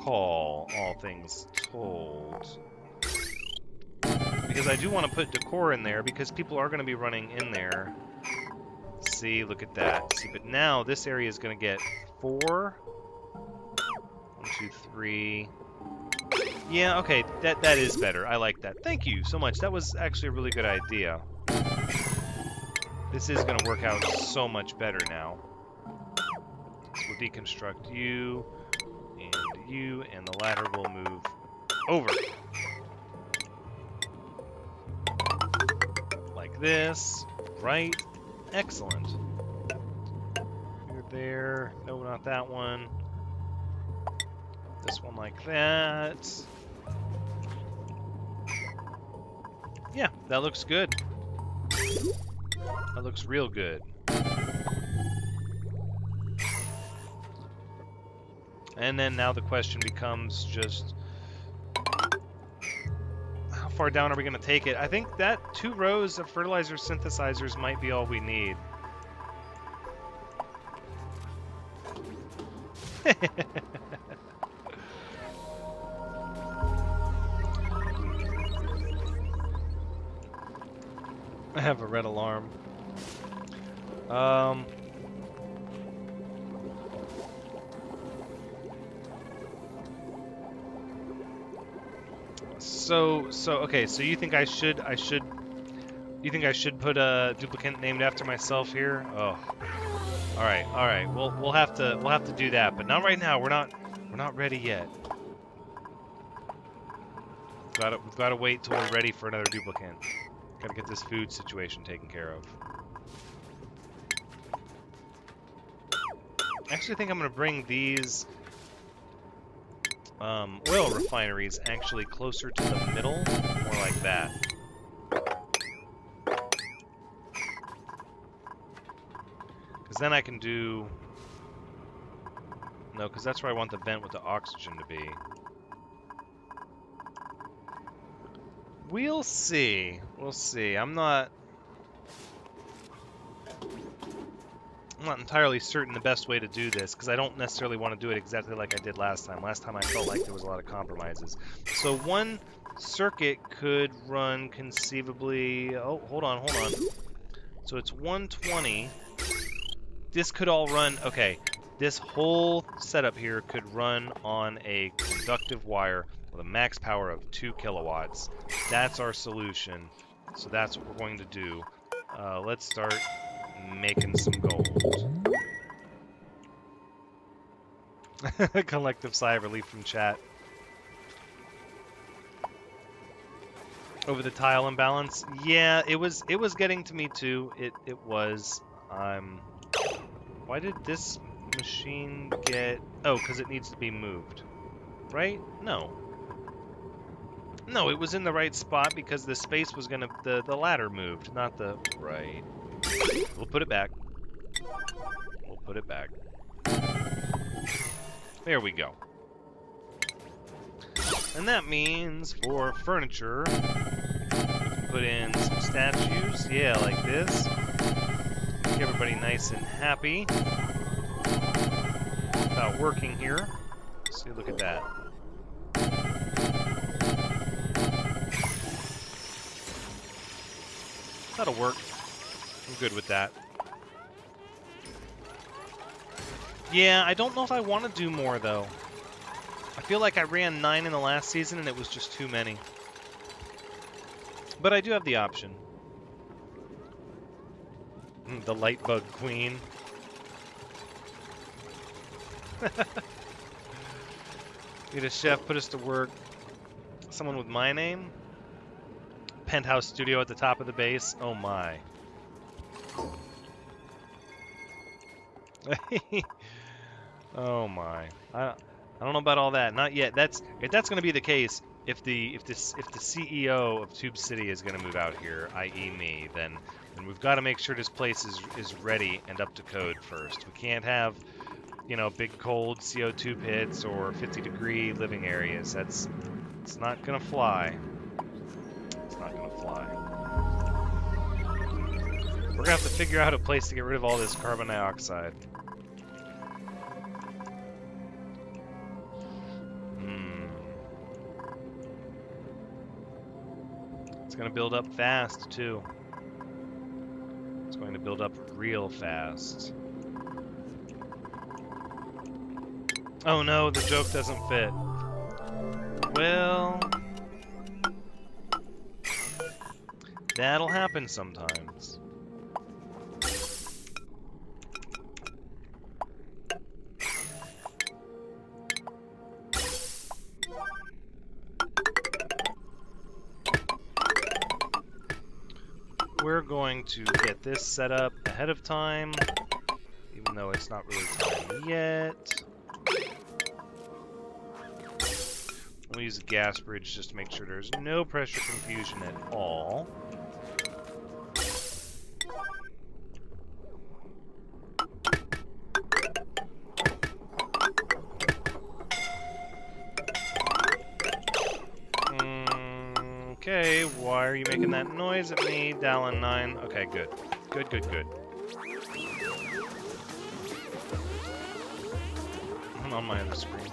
call, all things told. Because I do want to put decor in there because people are going to be running in there. See, look at that. See, but now this area is going to get 4. 1, 2, 3. Yeah, okay, that is better. I like that. Thank you so much. That was actually a really good idea. This is going to work out so much better now. So we'll deconstruct you, and the ladder will move over. Like this, right? Excellent. You're there. No, not that one. This one like that. Yeah, that looks good. That looks real good. And then now the question becomes just how far down are we going to take it? I think that 2 rows of fertilizer synthesizers might be all we need. I have a red alarm. Okay, so you think I should put a duplicate named after myself here? Oh. All right. We'll have to do that, but not right now. We're not ready yet. We've got to wait till we're ready for another duplicate. Got to get this food situation taken care of. I actually think I'm going to bring these oil refineries actually closer to the middle, more like that. Because then I can do... No, because that's where I want the vent with the oxygen to be. We'll see. We'll see. I'm not entirely certain the best way to do this, because I don't necessarily want to do it exactly like I did last time. Last time I felt like there was a lot of compromises. So one circuit could run conceivably... Oh, hold on. So it's 120. This could all run... Okay, this whole setup here could run on a conductive wire with a max power of 2 kilowatts. That's our solution. So that's what we're going to do. Let's start making some gold. Collective sigh of relief from chat. Over the tile imbalance? Yeah, it was getting to me too. It was. Why did this machine get... Oh, because it needs to be moved. Right? No. No, it was in the right spot because the space was gonna... The ladder moved, not the... Right. We'll put it back. We'll put it back. There we go. And that means for furniture, we can put in some statues. Yeah, like this. Make everybody nice and happy about working here. See, look at that. That'll work. I'm good with that. Yeah, I don't know if I want to do more, though. I feel like I ran 9 in the last season, and it was just too many. But I do have the option. The Lightbug Queen. Need a chef, put us to work. Someone with my name? Penthouse studio at the top of the base? Oh my. Oh my. I don't know about all that. Not yet. If that's going to be the case, if the CEO of Tube City is going to move out here, i.e. me, then we've got to make sure this place is ready and up to code first. We can't have, you know, big cold CO2 pits or 50-degree living areas. It's not going to fly. It's not going to fly. We're going to have to figure out a place to get rid of all this carbon dioxide. It's going to build up fast, too. It's going to build up real fast. Oh no, the joke doesn't fit. Well... that'll happen sometimes. We're going to get this set up ahead of time, even though it's not really time yet. We'll use a gas bridge just to make sure there's no pressure confusion at all. Okay, why are you making that noise at me? Dallin 9. Okay, good. Good. I'm on my other screen.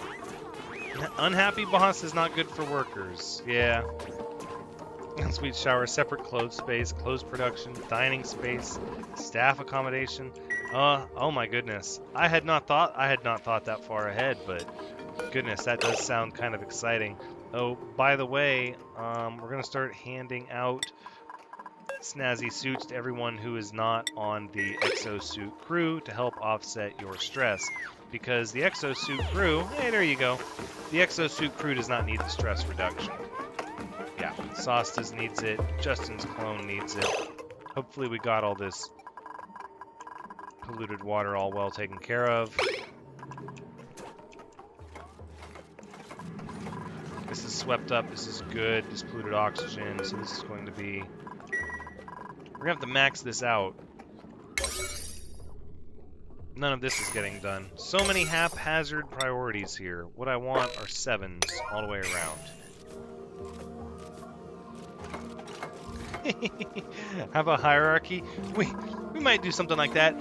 Unhappy boss is not good for workers. Yeah. Sweet shower, separate clothes space, clothes production, dining space, staff accommodation. Oh my goodness. I had not thought that far ahead, but goodness, that does sound kind of exciting. Oh, by the way, we're going to start handing out snazzy suits to everyone who is not on the exosuit crew to help offset your stress. Because the exosuit crew, hey, there you go. The exosuit crew does not need the stress reduction. Yeah, Sostas needs it. Justin's clone needs it. Hopefully we got all this polluted water all well taken care of. swept up. This is good. This polluted oxygen. So this is going to be... We're going to have to max this out. None of this is getting done. So many haphazard priorities here. What I want are 7s all the way around. Have a hierarchy? We might do something like that.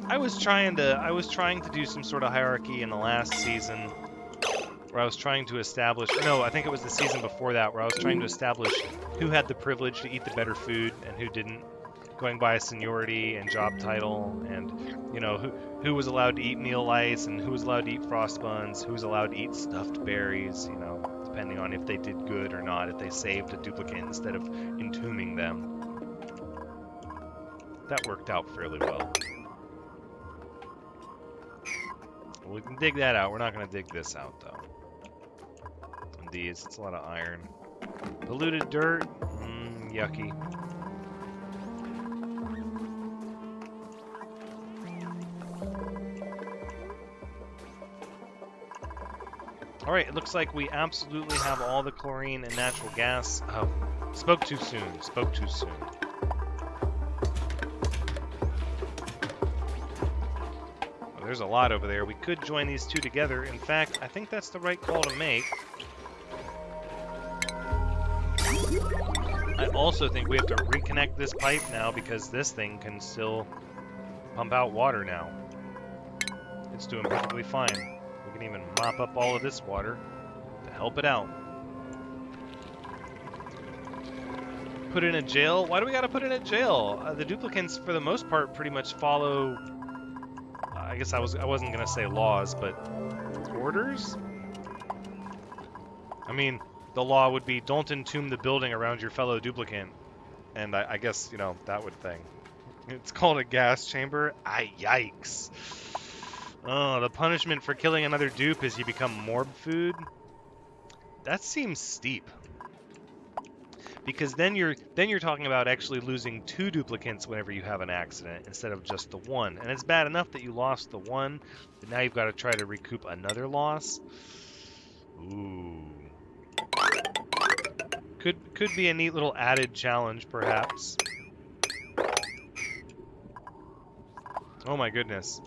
I was trying to do some sort of hierarchy in the last season where I was trying to establish, or no, I think it was the season before that, where I was trying to establish who had the privilege to eat the better food and who didn't, going by seniority and job title, and you know who was allowed to eat meal lice and who was allowed to eat frost buns, who was allowed to eat stuffed berries, you know, depending on if they did good or not, if they saved a duplicate instead of entombing them. That worked out fairly well. We can dig that out. We're not going to dig this out, though. And these, it's a lot of iron. Polluted dirt? Yucky. Alright, it looks like we absolutely have all the chlorine and natural gas. Oh, spoke too soon. Spoke too soon. Oh, there's a lot over there. We could join these two together. In fact, I think that's the right call to make. I also think we have to reconnect this pipe now because this thing can still pump out water now. It's doing perfectly fine. We can even mop up all of this water to help it out. Put in a jail? Why do we gotta put in a jail? The duplicants, for the most part, pretty much follow... I guess I wasn't gonna say laws, but orders? I mean, the law would be don't entomb the building around your fellow duplicant. And I guess, you know, that would thing. It's called a gas chamber? Yikes. Oh, the punishment for killing another dupe is you become morb food? That seems steep. Because then you're talking about actually losing 2 duplicants whenever you have an accident instead of just the 1. And it's bad enough that you lost the 1, but now you've got to try to recoup another loss. Ooh. Could be a neat little added challenge, perhaps. Oh my goodness.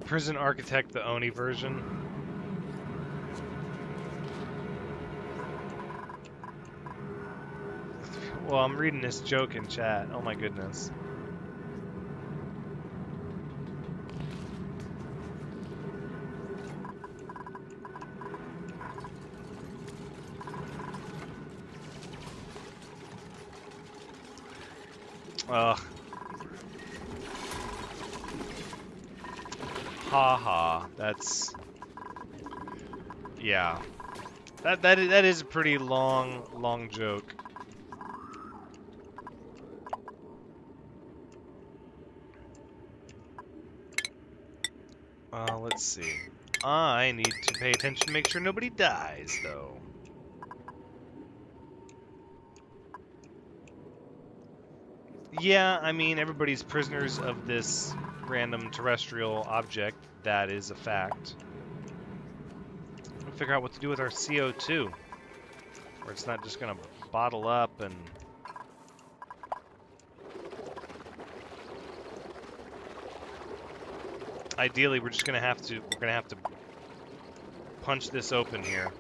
Prison Architect, the Oni version. Well, I'm reading this joke in chat. Oh my goodness. Haha, that's... Yeah. That is a pretty long joke. Let's see. I need to pay attention to make sure nobody dies, though. Yeah, I mean, everybody's prisoners of this random terrestrial object. That is a fact. We'll figure out what to do with our CO2. Where it's not just going to bottle up and... Ideally, we're just going to have to punch this open here.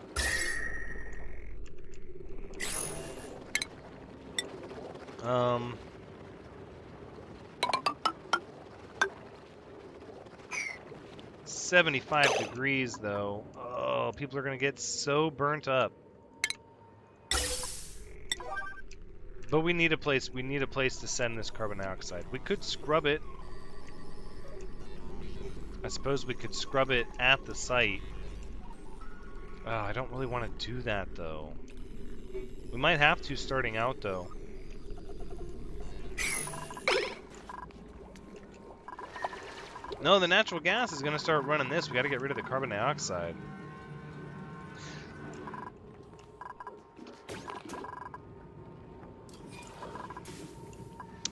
75 degrees, though. Oh, people are going to get so burnt up. But we need a place to send this carbon dioxide. We could scrub it. I suppose we could scrub it at the site. Oh, I don't really want to do that, though. We might have to starting out, though. No, the natural gas is going to start running this. We got to get rid of the carbon dioxide.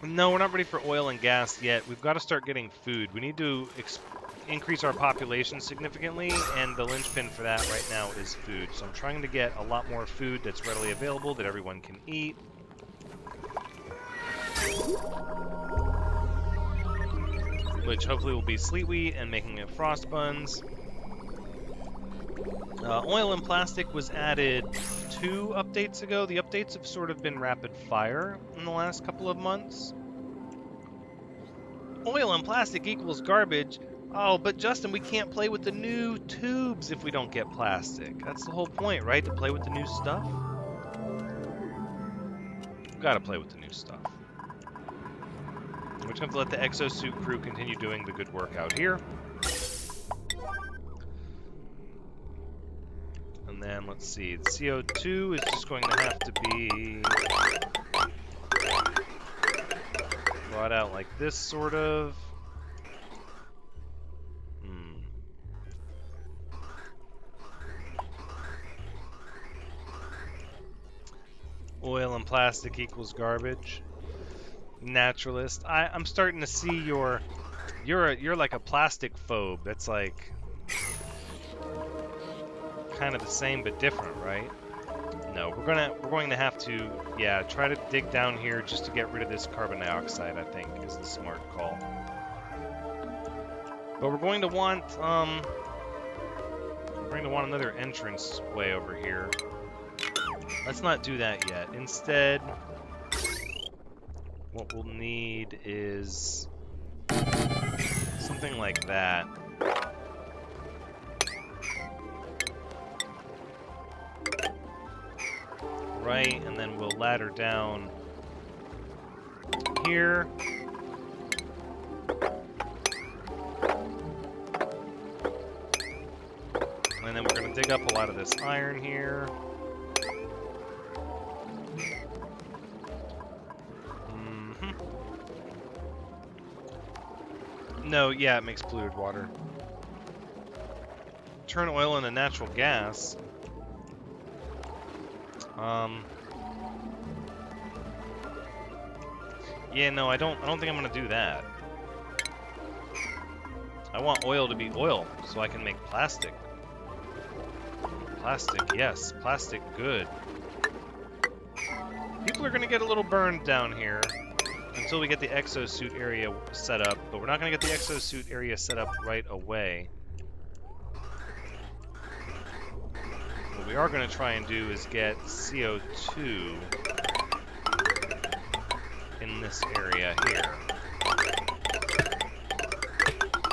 No, we're not ready for oil and gas yet. We've got to start getting food. We need to increase our population significantly, and the linchpin for that right now is food. So I'm trying to get a lot more food that's readily available that everyone can eat. Which hopefully will be sleet wheat and making it frost buns. Oil and plastic was added 2 updates ago. The updates have sort of been rapid fire in the last couple of months. Oil and plastic equals garbage. Oh, but Justin, we can't play with the new tubes if we don't get plastic. That's the whole point, right? To play with the new stuff? We've got to play with the new stuff. We're just going to let the exosuit crew continue doing the good work out here. And then, let's see, the CO2 is just going to have to be brought out like this, sort of. Oil and plastic equals garbage. Naturalist. I'm starting to see you're like a plastic phobe. That's like kind of the same but different, right? No, we're going to have to, yeah, try to dig down here just to get rid of this carbon dioxide, I think, is the smart call. But we're going to want another entrance way over here. Let's not do that yet. Instead, what we'll need is something like that. Right, and then we'll ladder down here. And then we're going to dig up a lot of this iron here. No, yeah, it makes polluted water. Turn oil into natural gas. Yeah, no, I don't think I'm gonna do that. I want oil to be oil, so I can make plastic. Plastic, yes, plastic, good. People are gonna get a little burned down here until we get the exosuit area set up, but we're not gonna get the exosuit area set up right away. What we are going to try and do is get CO2 in this area here.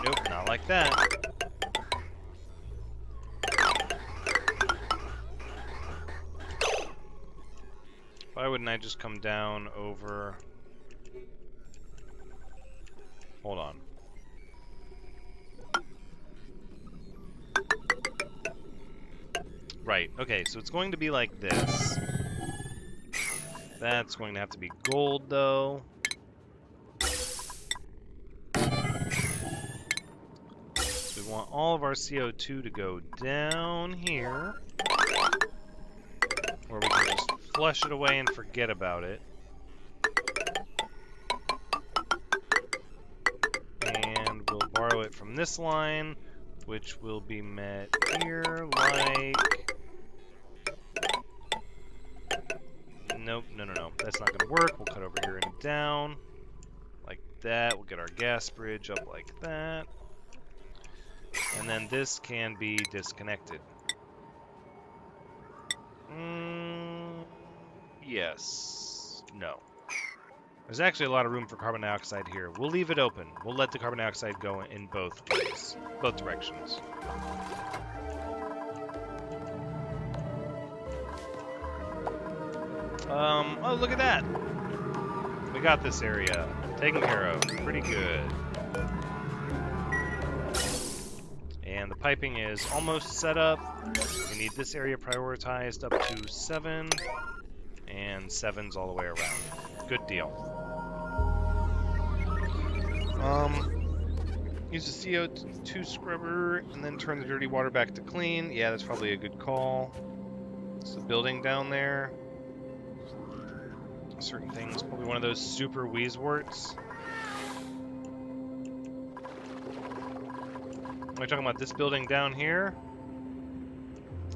Nope, not like that. Why wouldn't I just come down over... Hold on. Right, okay, so it's going to be like this. That's going to have to be gold, though. So we want all of our CO2 to go down here, where we can just flush it away and forget about it. And we'll borrow it from this line, which will be met here, like... Nope, no. That's not going to work. We'll cut over here and down. Like that. We'll get our gas bridge up like that. And then this can be disconnected. Yes. No. There's actually a lot of room for carbon dioxide here. We'll leave it open. We'll let the carbon dioxide go in both ways. Both directions. Oh, look at that! We got this area taken care of. Pretty good. And the piping is almost set up. We need this area prioritized up to 7. And 7's all the way around. Good deal. Use the CO2 scrubber and then turn the dirty water back to clean. Yeah, that's probably a good call. It's the building down there. certain things. Probably one of those super Wheezeworts. Am I talking about this building down here?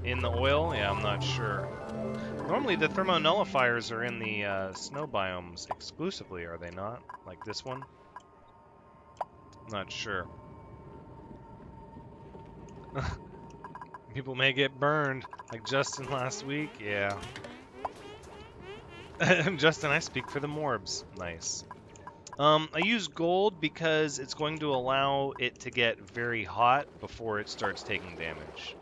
In the oil? Yeah, I'm not sure. Normally the thermonullifiers are in the snow biomes exclusively, are they not? Like this one? Not sure. People may get burned, like Justin last week. Yeah. Justin, I speak for the Morbs. Nice. I use gold because it's going to allow it to get very hot before it starts taking damage.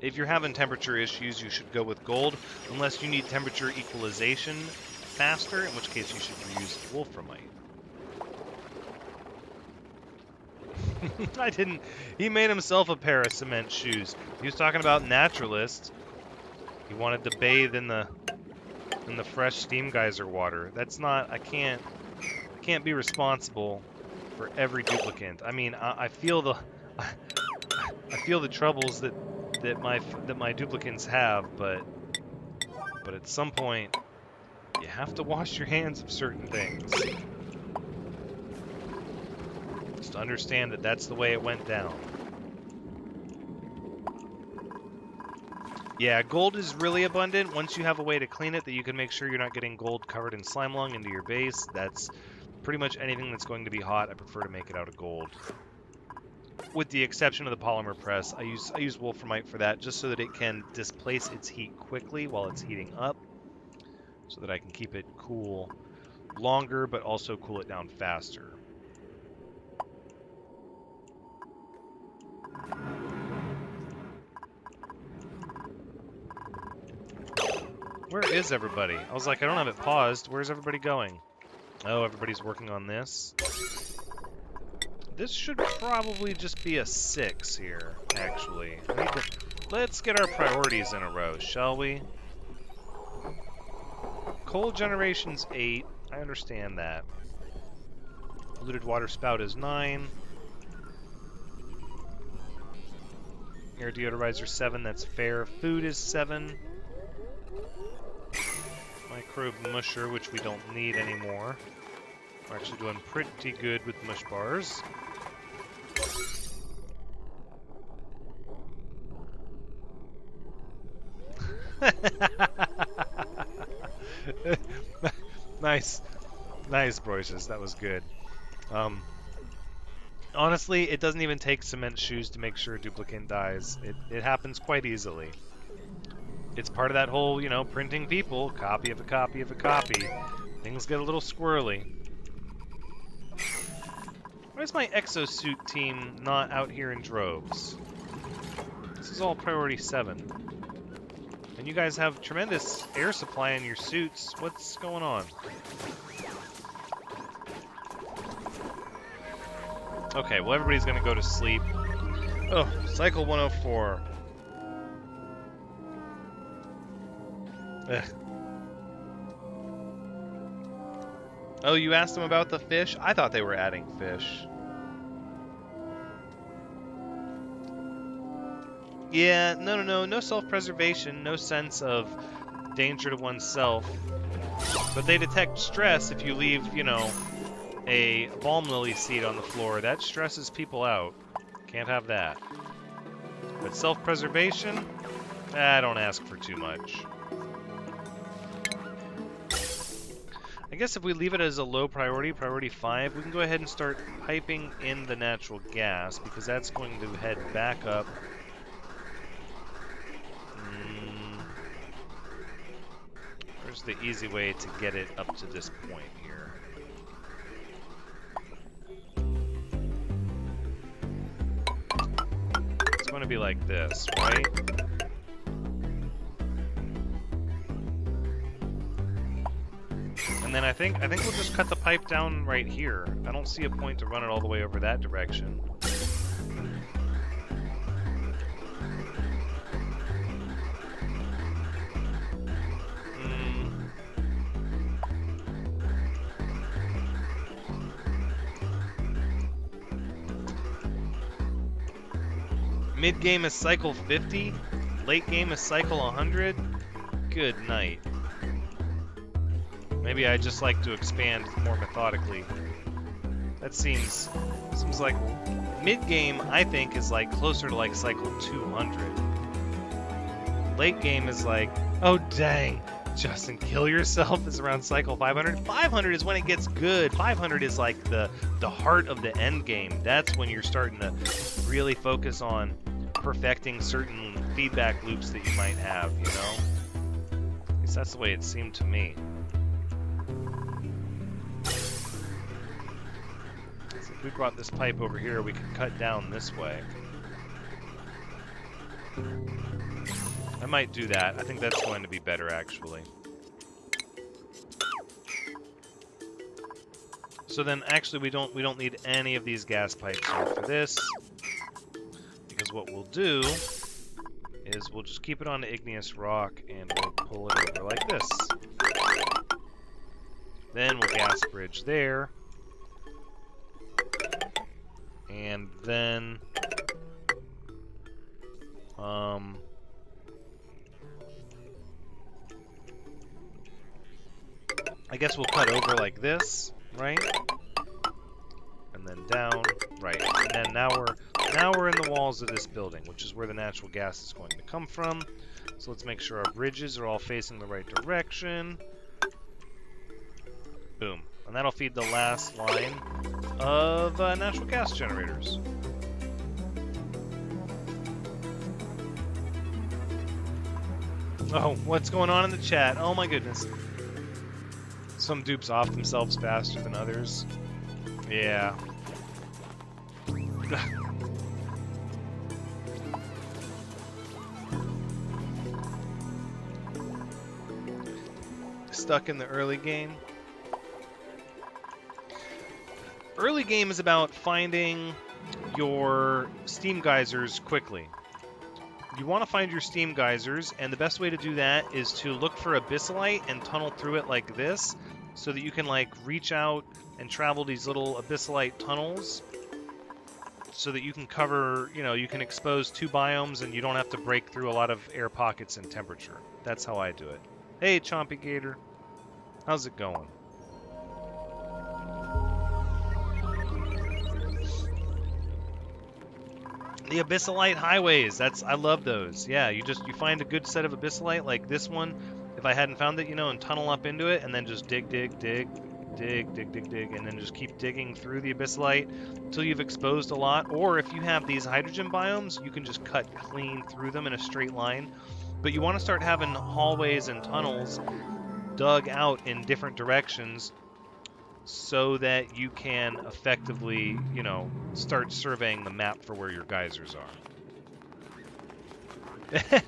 If you're having temperature issues, you should go with gold, unless you need temperature equalization faster, in which case you should use wolframite. I didn't. He made himself a pair of cement shoes. He was talking about naturalist. He wanted to bathe in the fresh steam geyser water. That's not. I can't be responsible for every duplicant. I mean, I feel the troubles that my duplicants have, but at some point you have to wash your hands of certain things. Just understand that that's the way it went down. Yeah, gold is really abundant. Once you have a way to clean it that you can make sure you're not getting gold covered in slime lung into your base, that's pretty much anything that's going to be hot. I prefer to make it out of gold. With the exception of the polymer press, I use wolframite for that, just so that it can displace its heat quickly while it's heating up, so that I can keep it cool longer, but also cool it down faster. Where is everybody? I was like, I don't have it paused. Where's everybody going? Oh, everybody's working on this. This should probably just be a 6 here, actually. Let's get our priorities in a row, shall we? Coal generation's 8. I understand that. Polluted water spout is 9. Air deodorizer 7, that's fair. Food is 7. Microbe musher, which we don't need anymore. We're actually doing pretty good with mush bars. Nice, Broises. That was good. Honestly, it doesn't even take cement shoes to make sure a duplicant dies. It happens quite easily. It's part of that whole, you know, printing people, copy of a copy of a copy. Things get a little squirrely. Why is my exosuit team not out here in droves? This is all priority 7. And you guys have tremendous air supply in your suits. What's going on? Okay, well, everybody's gonna go to sleep. Oh, cycle 104. Ugh. Oh, you asked them about the fish? I thought they were adding fish. Yeah, no self-preservation, no sense of danger to oneself. But they detect stress if you leave, you know, a balm lily seed on the floor. That stresses people out. Can't have that. But self-preservation? I don't ask for too much. I guess if we leave it as a low priority, priority 5, we can go ahead and start piping in the natural gas, because that's going to head back up. Where's the easy way to get it up to this point here? It's going to be like this, right? And then I think we'll just cut the pipe down right here. I don't see a point to run it all the way over that direction. Mid game is cycle 50, late game is cycle 100. Good night. Maybe I just like to expand more methodically. That seems like mid-game, I think, is like closer to like cycle 200. Late game is like, oh dang, Justin, kill yourself is around cycle 500. 500 is when it gets good. 500 is like the heart of the end game. That's when you're starting to really focus on perfecting certain feedback loops that you might have, you know? At least that's the way it seemed to me. So if we brought this pipe over here, we could cut down this way. I might do that. I think that's going to be better, actually. So then, actually, we don't need any of these gas pipes here for this, because what we'll do is we'll just keep it on the igneous rock and we'll pull it over like this. Then we'll gas bridge there, and then I guess we'll cut over like this, right? And then down, right? And then now we're in the walls of this building, which is where the natural gas is going to come from. So let's make sure our bridges are all facing the right direction. Boom. And that'll feed the last line of natural gas generators. Oh, what's going on in the chat? Oh my goodness. Some dupes off themselves faster than others. Yeah. Stuck in the early game. Early game is about finding your steam geysers quickly. You want to find your steam geysers, and the best way to do that is to look for abyssalite and tunnel through it like this, so that you can like reach out and travel these little abyssalite tunnels, so that you can cover, you know, you can expose 2 biomes and you don't have to break through a lot of air pockets and temperature. That's how I do it. Hey, Chompy Gator. How's it going? The abyssalite highways, I love those. Yeah, you find a good set of abyssalite like this one. If I hadn't found it, you know, and tunnel up into it, and then just dig, and then just keep digging through the abyssalite until you've exposed a lot. Or if you have these hydrogen biomes, you can just cut clean through them in a straight line. But you want to start having hallways and tunnels dug out in different directions, so that you can effectively, you know, start surveying the map for where your geysers are.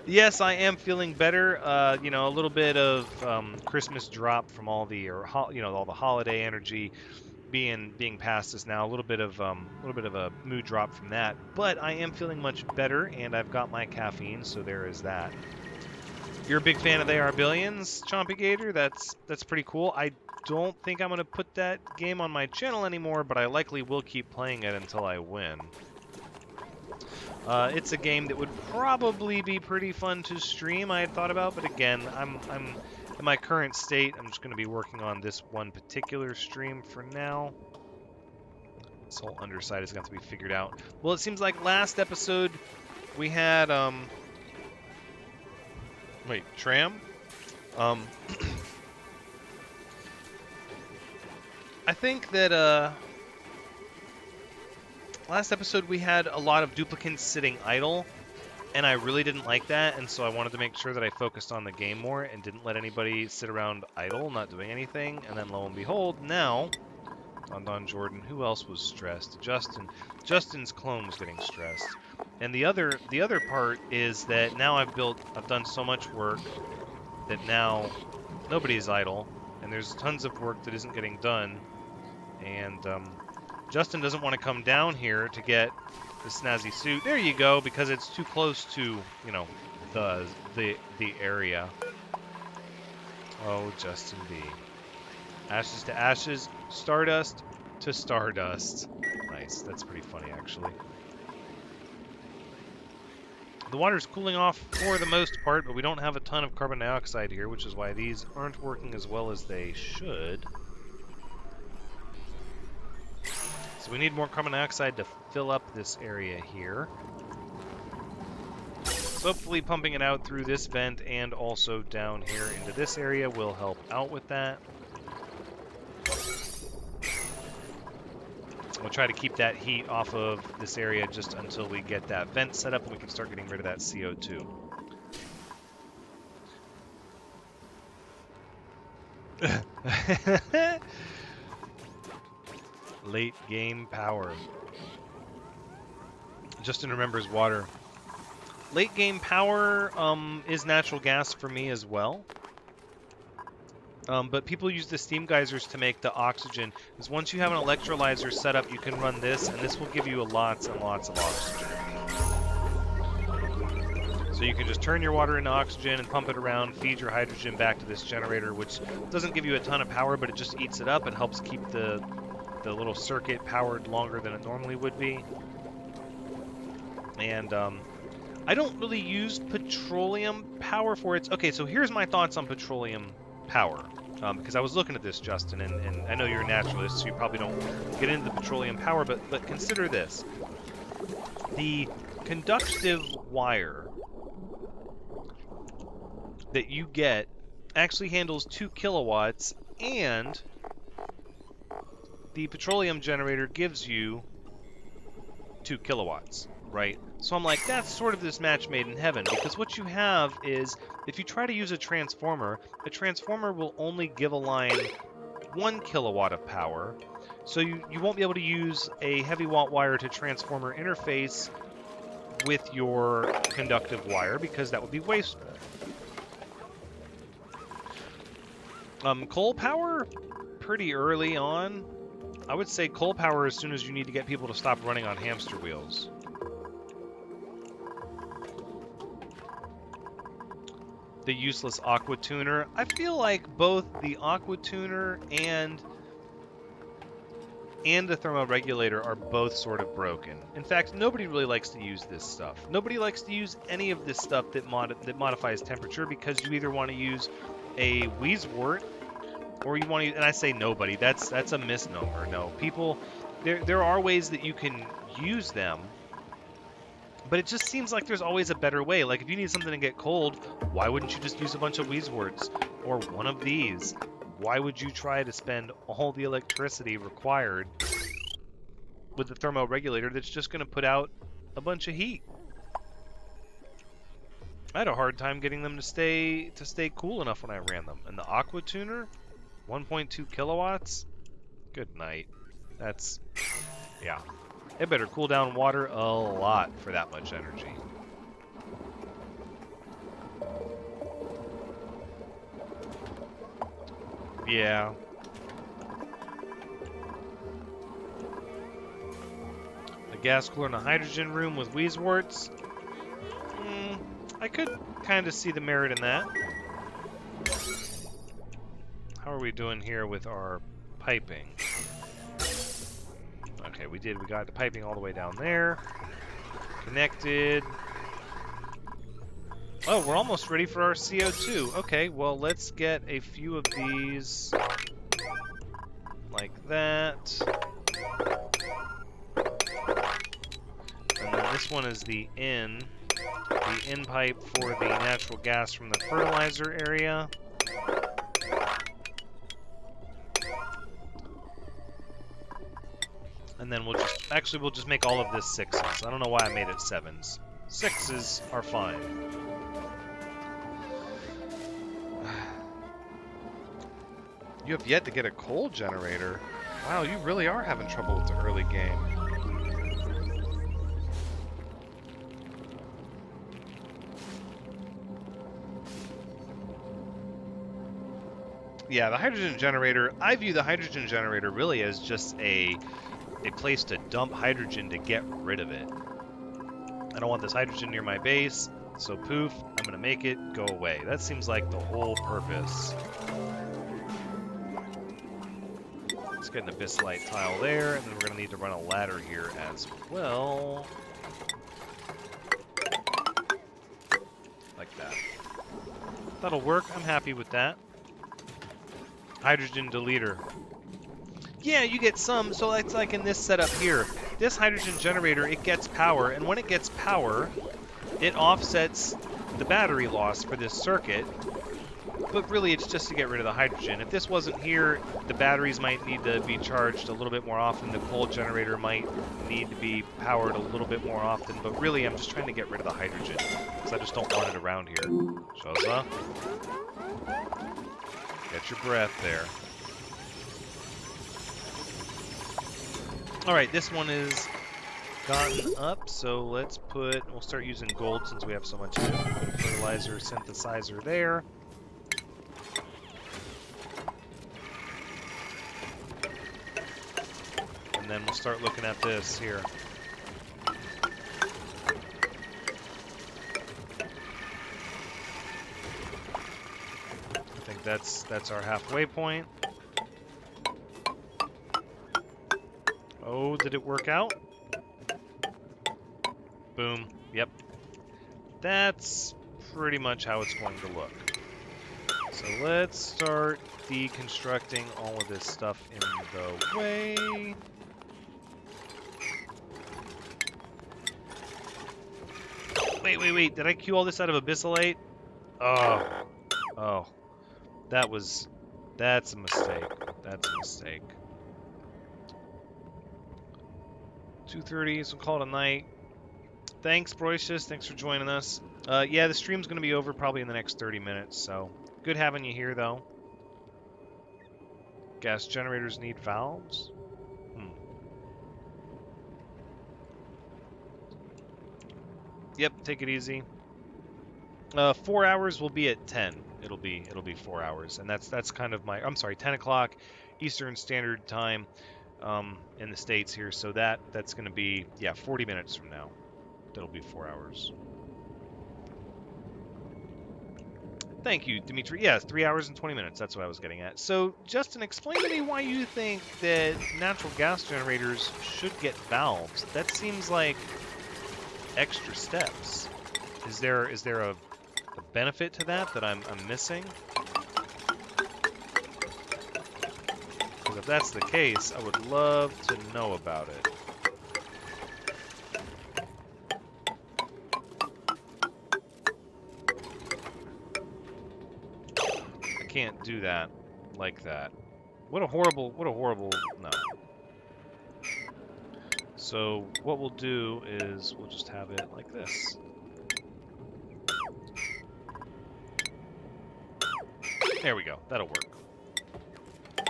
Yes, I am feeling better. You know, a little bit of Christmas drop from all the, all the holiday energy being past us now. A little bit of a mood drop from that, but I am feeling much better, and I've got my caffeine, so there is that. You're a big fan of They Are Billions, Chompy Gator? That's pretty cool. I don't think I'm going to put that game on my channel anymore, but I likely will keep playing it until I win. It's a game that would probably be pretty fun to stream, I had thought about, but again, I'm in my current state, I'm just going to be working on this one particular stream for now. This whole underside is going to have to be figured out. Well, it seems like last episode we had, wait, Tram? I think that, last episode we had a lot of duplicants sitting idle, and I really didn't like that, and so I wanted to make sure that I focused on the game more and didn't let anybody sit around idle, not doing anything, and then lo and behold, now, Don Jordan, who else was stressed? Justin's clone was getting stressed. And the other part is that now I've done so much work that now nobody's idle, and there's tons of work that isn't getting done, and Justin doesn't want to come down here to get the snazzy suit. There you go, because it's too close to, you know, the area. Oh, Justin B. Ashes to ashes, stardust to stardust. Nice. That's pretty funny, actually. The water's cooling off for the most part, but we don't have a ton of carbon dioxide here, which is why these aren't working as well as they should. So we need more carbon dioxide to fill up this area here. So hopefully pumping it out through this vent and also down here into this area will help out with that. We'll try to keep that heat off of this area just until we get that vent set up and we can start getting rid of that CO2. Late game power. Justin remembers water. Late game power is natural gas for me as well. But people use the steam geysers to make the oxygen. Because once you have an electrolyzer set up, you can run this, and this will give you lots and lots of oxygen. So you can just turn your water into oxygen and pump it around, feed your hydrogen back to this generator, which doesn't give you a ton of power, but it just eats it up and helps keep the little circuit powered longer than it normally would be. And I don't really use petroleum power for it. Okay, so here's my thoughts on petroleum power. Because I was looking at this, Justin, and I know you're a naturalist, so you probably don't get into the petroleum power, but consider this. The conductive wire that you get actually handles 2 kilowatts, and the petroleum generator gives you 2 kilowatts, right? So I'm like, that's sort of this match made in heaven, because what you have is, if you try to use a transformer will only give a line 1 kilowatt of power, so you won't be able to use a heavy watt wire to transformer interface with your conductive wire, because that would be wasteful. Coal power, pretty early on. I would say coal power as soon as you need to get people to stop running on hamster wheels. The useless aqua tuner. I feel like both the aqua tuner and the thermoregulator are both sort of broken. In fact, nobody really likes to use this stuff. Nobody likes to use any of this stuff that modifies temperature, because you either want to use a Weiswort or you want to, and I say nobody, that's a misnomer. No, people, there are ways that you can use them, but it just seems like there's always a better way. Like, if you need something to get cold, why wouldn't you just use a bunch of Weisworts or one of these? Why would you try to spend all the electricity required with the thermoregulator that's just going to put out a bunch of heat? I had a hard time getting them to stay cool enough when I ran them. And the aqua tuner, 1.2 kilowatts? Good night. That's, yeah. It better cool down water a lot for that much energy. Yeah. A gas cooler in a hydrogen room with Weisworts? I could kind of see the merit in that. How are we doing here with our piping? Okay, we got the piping all the way down there. Connected. Oh, we're almost ready for our CO2. Okay, well, let's get a few of these like that. And then this one is the in pipe for the natural gas from the fertilizer area. And then we'll just make all of this 6s. I don't know why I made it 7s. 6s are fine. You have yet to get a coal generator. Wow, you really are having trouble with the early game. Yeah, the hydrogen generator, I view the hydrogen generator really as just a place to dump hydrogen to get rid of it. I don't want this hydrogen near my base, so poof, I'm going to make it go away. That seems like the whole purpose. Let's get an abyssite tile there, and then we're going to need to run a ladder here as well. that. That'll work. I'm happy with that. Hydrogen deleter. Yeah, you get some. So it's like in this setup here. This hydrogen generator, it gets power, and when it gets power, it offsets the battery loss for this circuit. But really, it's just to get rid of the hydrogen. If this wasn't here, the batteries might need to be charged a little bit more often. The coal generator might need to be powered a little bit more often. But really, I'm just trying to get rid of the hydrogen, because I just don't want it around here. Shoza. Get your breath there. Alright, this one is gotten up, so we'll start using gold since we have so much fertilizer synthesizer there. And then we'll start looking at this here. I think that's our halfway point. Oh, did it work out? Boom. Yep. That's pretty much how it's going to look. So let's start deconstructing all of this stuff in the way. Wait. Did I cue all this out of Abyssalate? Oh. That's a mistake. That's a mistake. 2:30, so we'll call it a night. Thanks, Broicious. Thanks for joining us. Yeah, the stream's going to be over probably in the next 30 minutes, so good having you here, though. Gas generators need valves? Yep, take it easy. 4 hours will be at 10. It'll be 4 hours, and that's kind of my. I'm sorry, 10 o'clock Eastern Standard Time. In the States here, so that's going to be, 40 minutes from now. That'll be 4 hours. Thank you, Dimitri. Yes, 3 hours and 20 minutes. That's what I was getting at. So, Justin, explain to me why you think that natural gas generators should get valves. That seems like extra steps. Is there a benefit to that I'm missing? If that's the case, I would love to know about it. I can't do that like that. What a horrible, no. So what we'll do is we'll just have it like this. There we go, that'll work.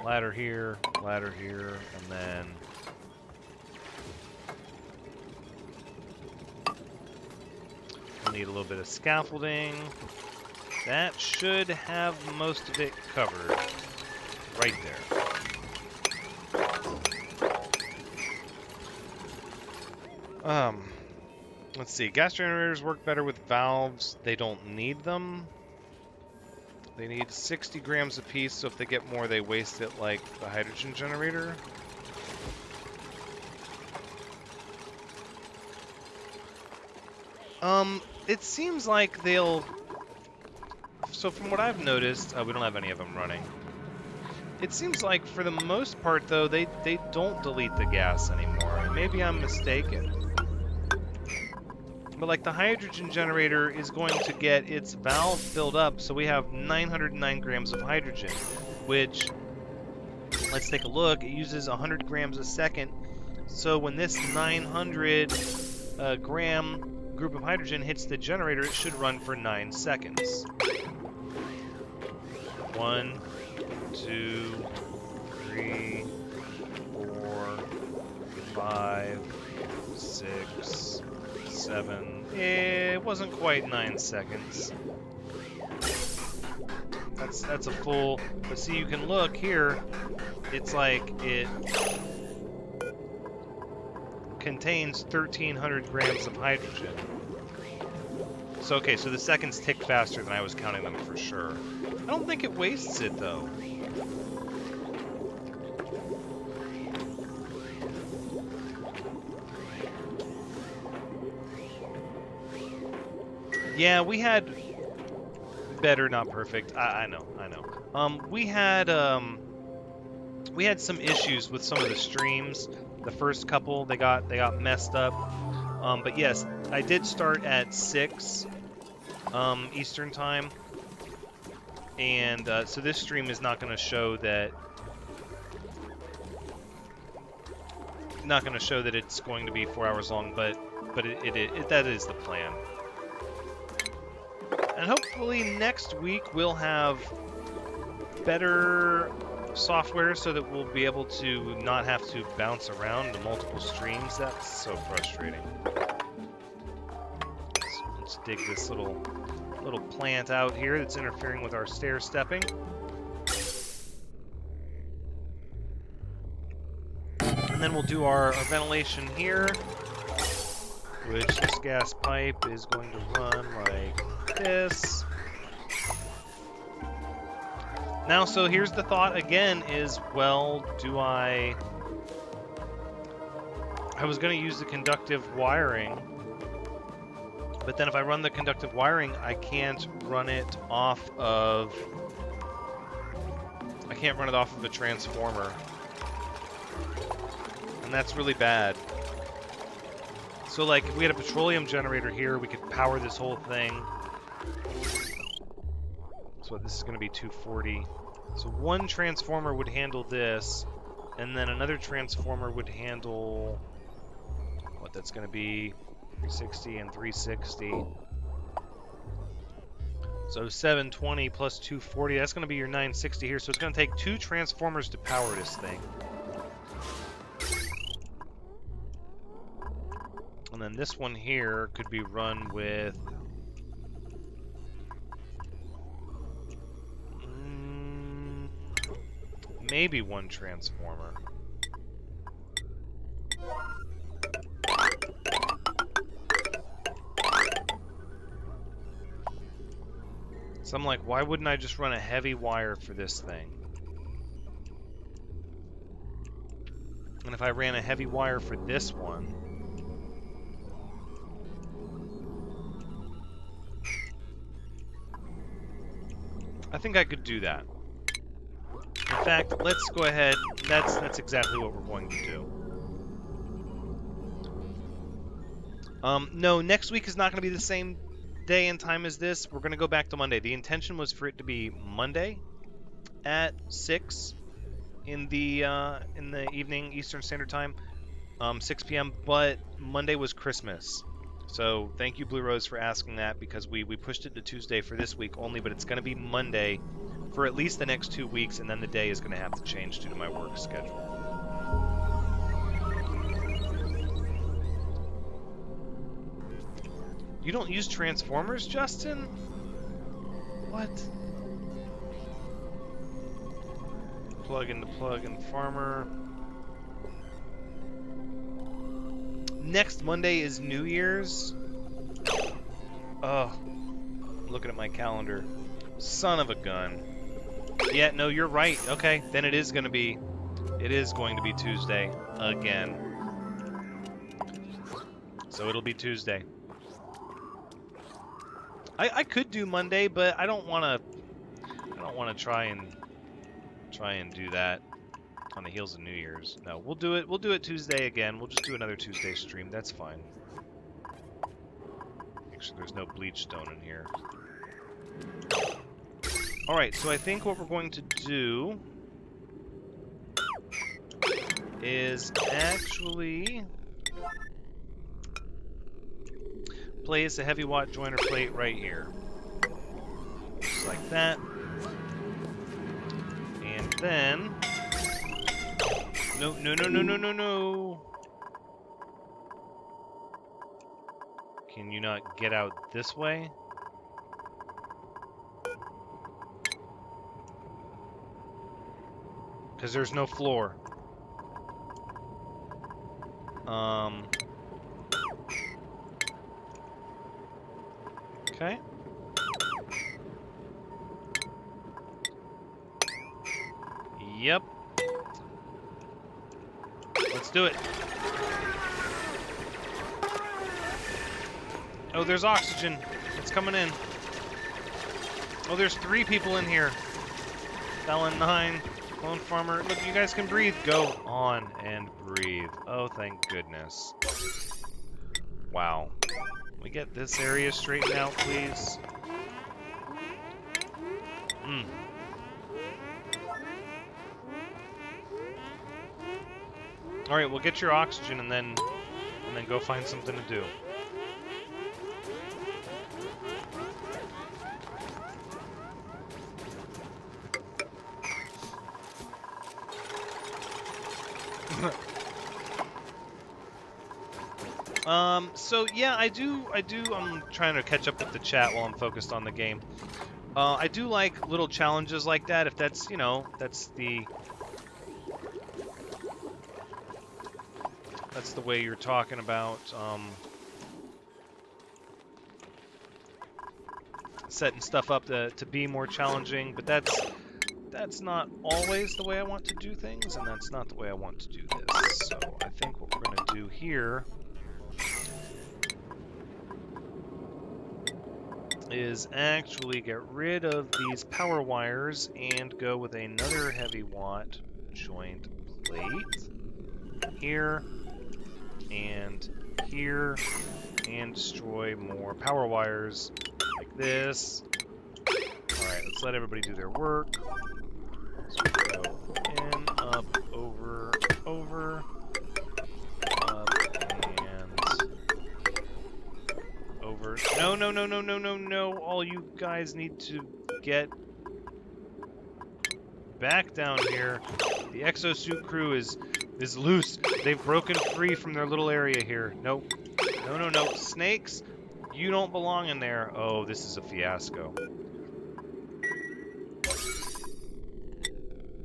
Ladder here, and then we'll need a little bit of scaffolding. That should have most of it covered right there. Let's see. Gas generators work better with valves. They don't need them. They need 60 grams apiece, so if they get more, they waste it like the hydrogen generator. It seems like they'll... So from what I've noticed, we don't have any of them running. It seems like for the most part, though, they don't delete the gas anymore. Maybe I'm mistaken. But like the hydrogen generator is going to get its valve filled up, so we have 909 grams of hydrogen, which, let's take a look, it uses 100 grams a second. So when this 900 gram group of hydrogen hits the generator, it should run for 9 seconds. 1, 2, 3, 4, 5, 6, 7. It wasn't quite 9 seconds. That's a full. But see, you can look here. It's like it contains 1,300 grams of hydrogen. So okay, so the seconds tick faster than I was counting them for sure. I don't think it wastes it though. Yeah, we had Better, not perfect. I know. We had some issues with some of the streams. The first couple, they got messed up. But yes, I did start at 6 Eastern time, and so this stream is not going to show that. Not going to show that it's going to be 4 hours long, but that is the plan. And hopefully next week we'll have better software so that we'll be able to not have to bounce around to multiple streams. That's so frustrating. Let's dig this little plant out here that's interfering with our stair stepping. And then we'll do our ventilation here, which this gas pipe is going to run like this. Now, so here's the thought again is, well, I was going to use the conductive wiring, but then if I run the conductive wiring, I can't run it off of a transformer. And that's really bad. So, like, if we had a petroleum generator here, we could power this whole thing. So this is going to be 240. So one transformer would handle this, and then another transformer would handle what that's going to be 360 and 360. So 720 plus 240, that's going to be your 960 here. So it's going to take 2 transformers to power this thing. And then this one here could be run with maybe 1 transformer. So I'm like, why wouldn't I just run a heavy wire for this thing? And if I ran a heavy wire for this one, I think I could do that. In fact, let's go ahead. That's exactly what we're going to do. No, next week is not going to be the same day and time as this. We're going to go back to Monday. The intention was for it to be Monday at 6 in the evening Eastern Standard Time, 6 p.m. But Monday was Christmas. So thank you, Blue Rose, for asking that, because we pushed it to Tuesday for this week only, but it's going to be Monday for at least the next 2 weeks, and then the day is going to have to change due to my work schedule. You don't use transformers, Justin? What? Plug in farmer. Next Monday is New Year's. Oh, looking at my calendar. Son of a gun. Yeah, no, you're right. Okay, then it is going to be Tuesday again. So it'll be Tuesday. I could do Monday, but I don't want to try and do that on the heels of New Year's. No, we'll do it Tuesday again. We'll just do another Tuesday stream. That's fine. Make sure there's no bleach stone in here. Alright, so I think what we're going to do is actually place a heavy watt joiner plate right here. Just like that. And then... No. Can you not get out this way? Because there's no floor. Okay. Yep. Let's do it. Oh, there's oxygen. It's coming in. Oh, there's 3 people in here. Fallon 9, Clone Farmer. Look, you guys can breathe. Go on and breathe. Oh, thank goodness. Wow. Can we get this area straightened out, please? All right, we'll get your oxygen and then go find something to do. So yeah, I do. I'm trying to catch up with the chat while I'm focused on the game. I do like little challenges like that. If that's, you know, that's the way you're talking about. Setting stuff up to be more challenging, but that's not always the way I want to do things, and that's not the way I want to do this. So I think what we're going to do here is actually get rid of these power wires and go with another heavy watt joint plate here and here and destroy more power wires like this. Alright, let's let everybody do their work. So we go in, up, over, over, up, and over. No, no, no, no, no, no, no. All you guys need to get back down here. The exosuit crew is loose. They've broken free from their little area here. Nope. No, no, no. Snakes, you don't belong in there. Oh, this is a fiasco.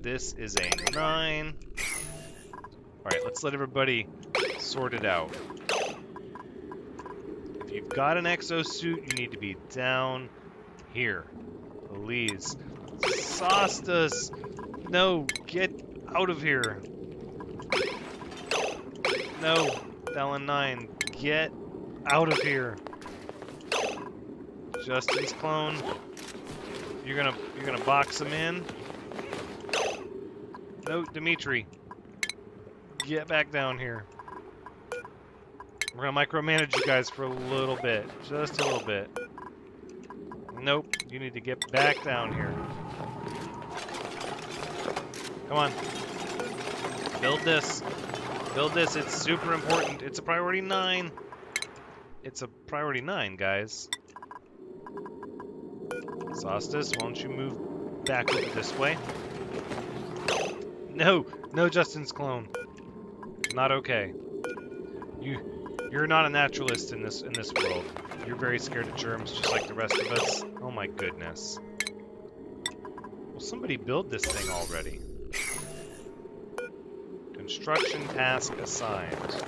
This is a 9. Alright, let's let everybody sort it out. If you've got an exosuit, you need to be down here. Please. Sostas! No, get out of here. No, Fallon 9, get out of here. Justin's clone. You're gonna box him in. No, Dimitri. Get back down here. We're gonna micromanage you guys for a little bit. Just a little bit. Nope, you need to get back down here. Come on. Build this. Build this, it's super important. It's a priority 9. It's a priority 9, guys. Sostas, why don't you move back over this way? No, no, Justin's clone. Not okay. You're not a naturalist in this world. You're very scared of germs, just like the rest of us. Oh my goodness. Will somebody build this thing already? Construction task assigned.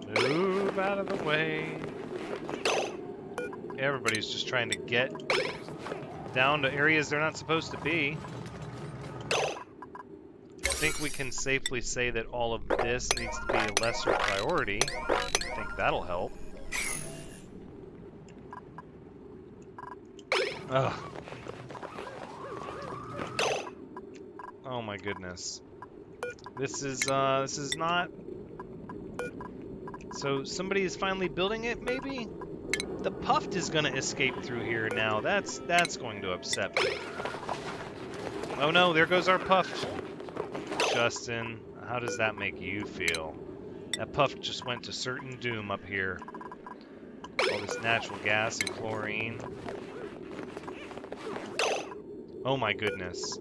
Move out of the way. Everybody's just trying to get down to areas they're not supposed to be. I think we can safely say that all of this needs to be a lesser priority. I think that'll help. Ugh. Oh my goodness. This is not... So somebody is finally building it, maybe? The Puffed is gonna escape through here now. That's going to upset me. Oh no, there goes our Puffed. Justin, how does that make you feel? That Puffed just went to certain doom up here. All this natural gas and chlorine. Oh my goodness.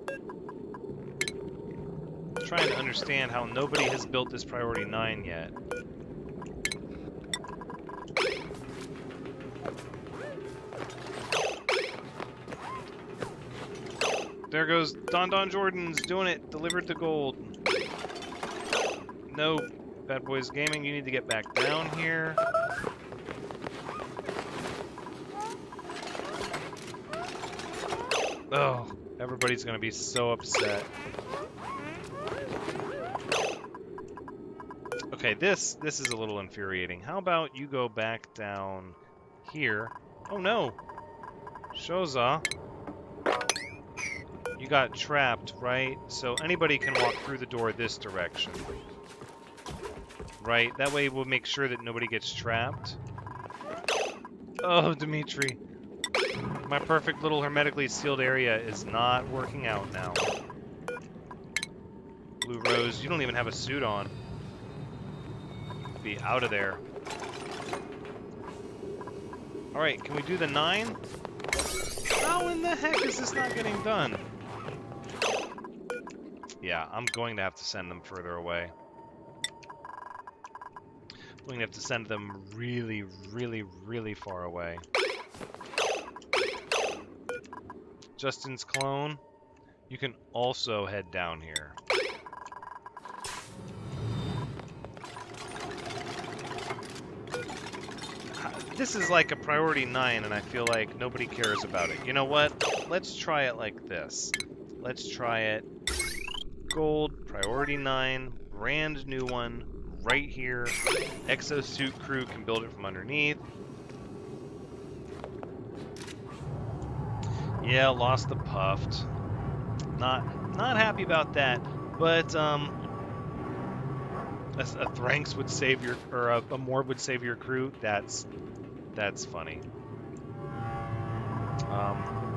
I'm trying to understand how nobody has built this priority 9 yet. There goes Don Jordan's doing it. Delivered the gold. No, Bad Boys Gaming, you need to get back down here. Oh, everybody's gonna be so upset. Okay, this is a little infuriating. How about you go back down here Oh no! Shoza. You got trapped, right? So anybody can walk through the door this direction. Right? That way we'll make sure that nobody gets trapped. Oh, Dimitri. My perfect little hermetically sealed area is not working out now. Blue Rose, you don't even have a suit on. Be out of there. Alright, can we do the 9? How in the heck is this not getting done? Yeah, I'm going to have to send them further away. I'm going to have to send them really, really, really far away. Justin's clone, you can also head down here. This is like a priority 9, and I feel like nobody cares about it. You know what? Let's try it like this. Let's try it. Gold, priority 9, brand new one, right here. Exosuit crew can build it from underneath. Yeah, lost the Puffed. Not happy about that. But a Thranxes would save your, or a Morb would save your crew. That's funny.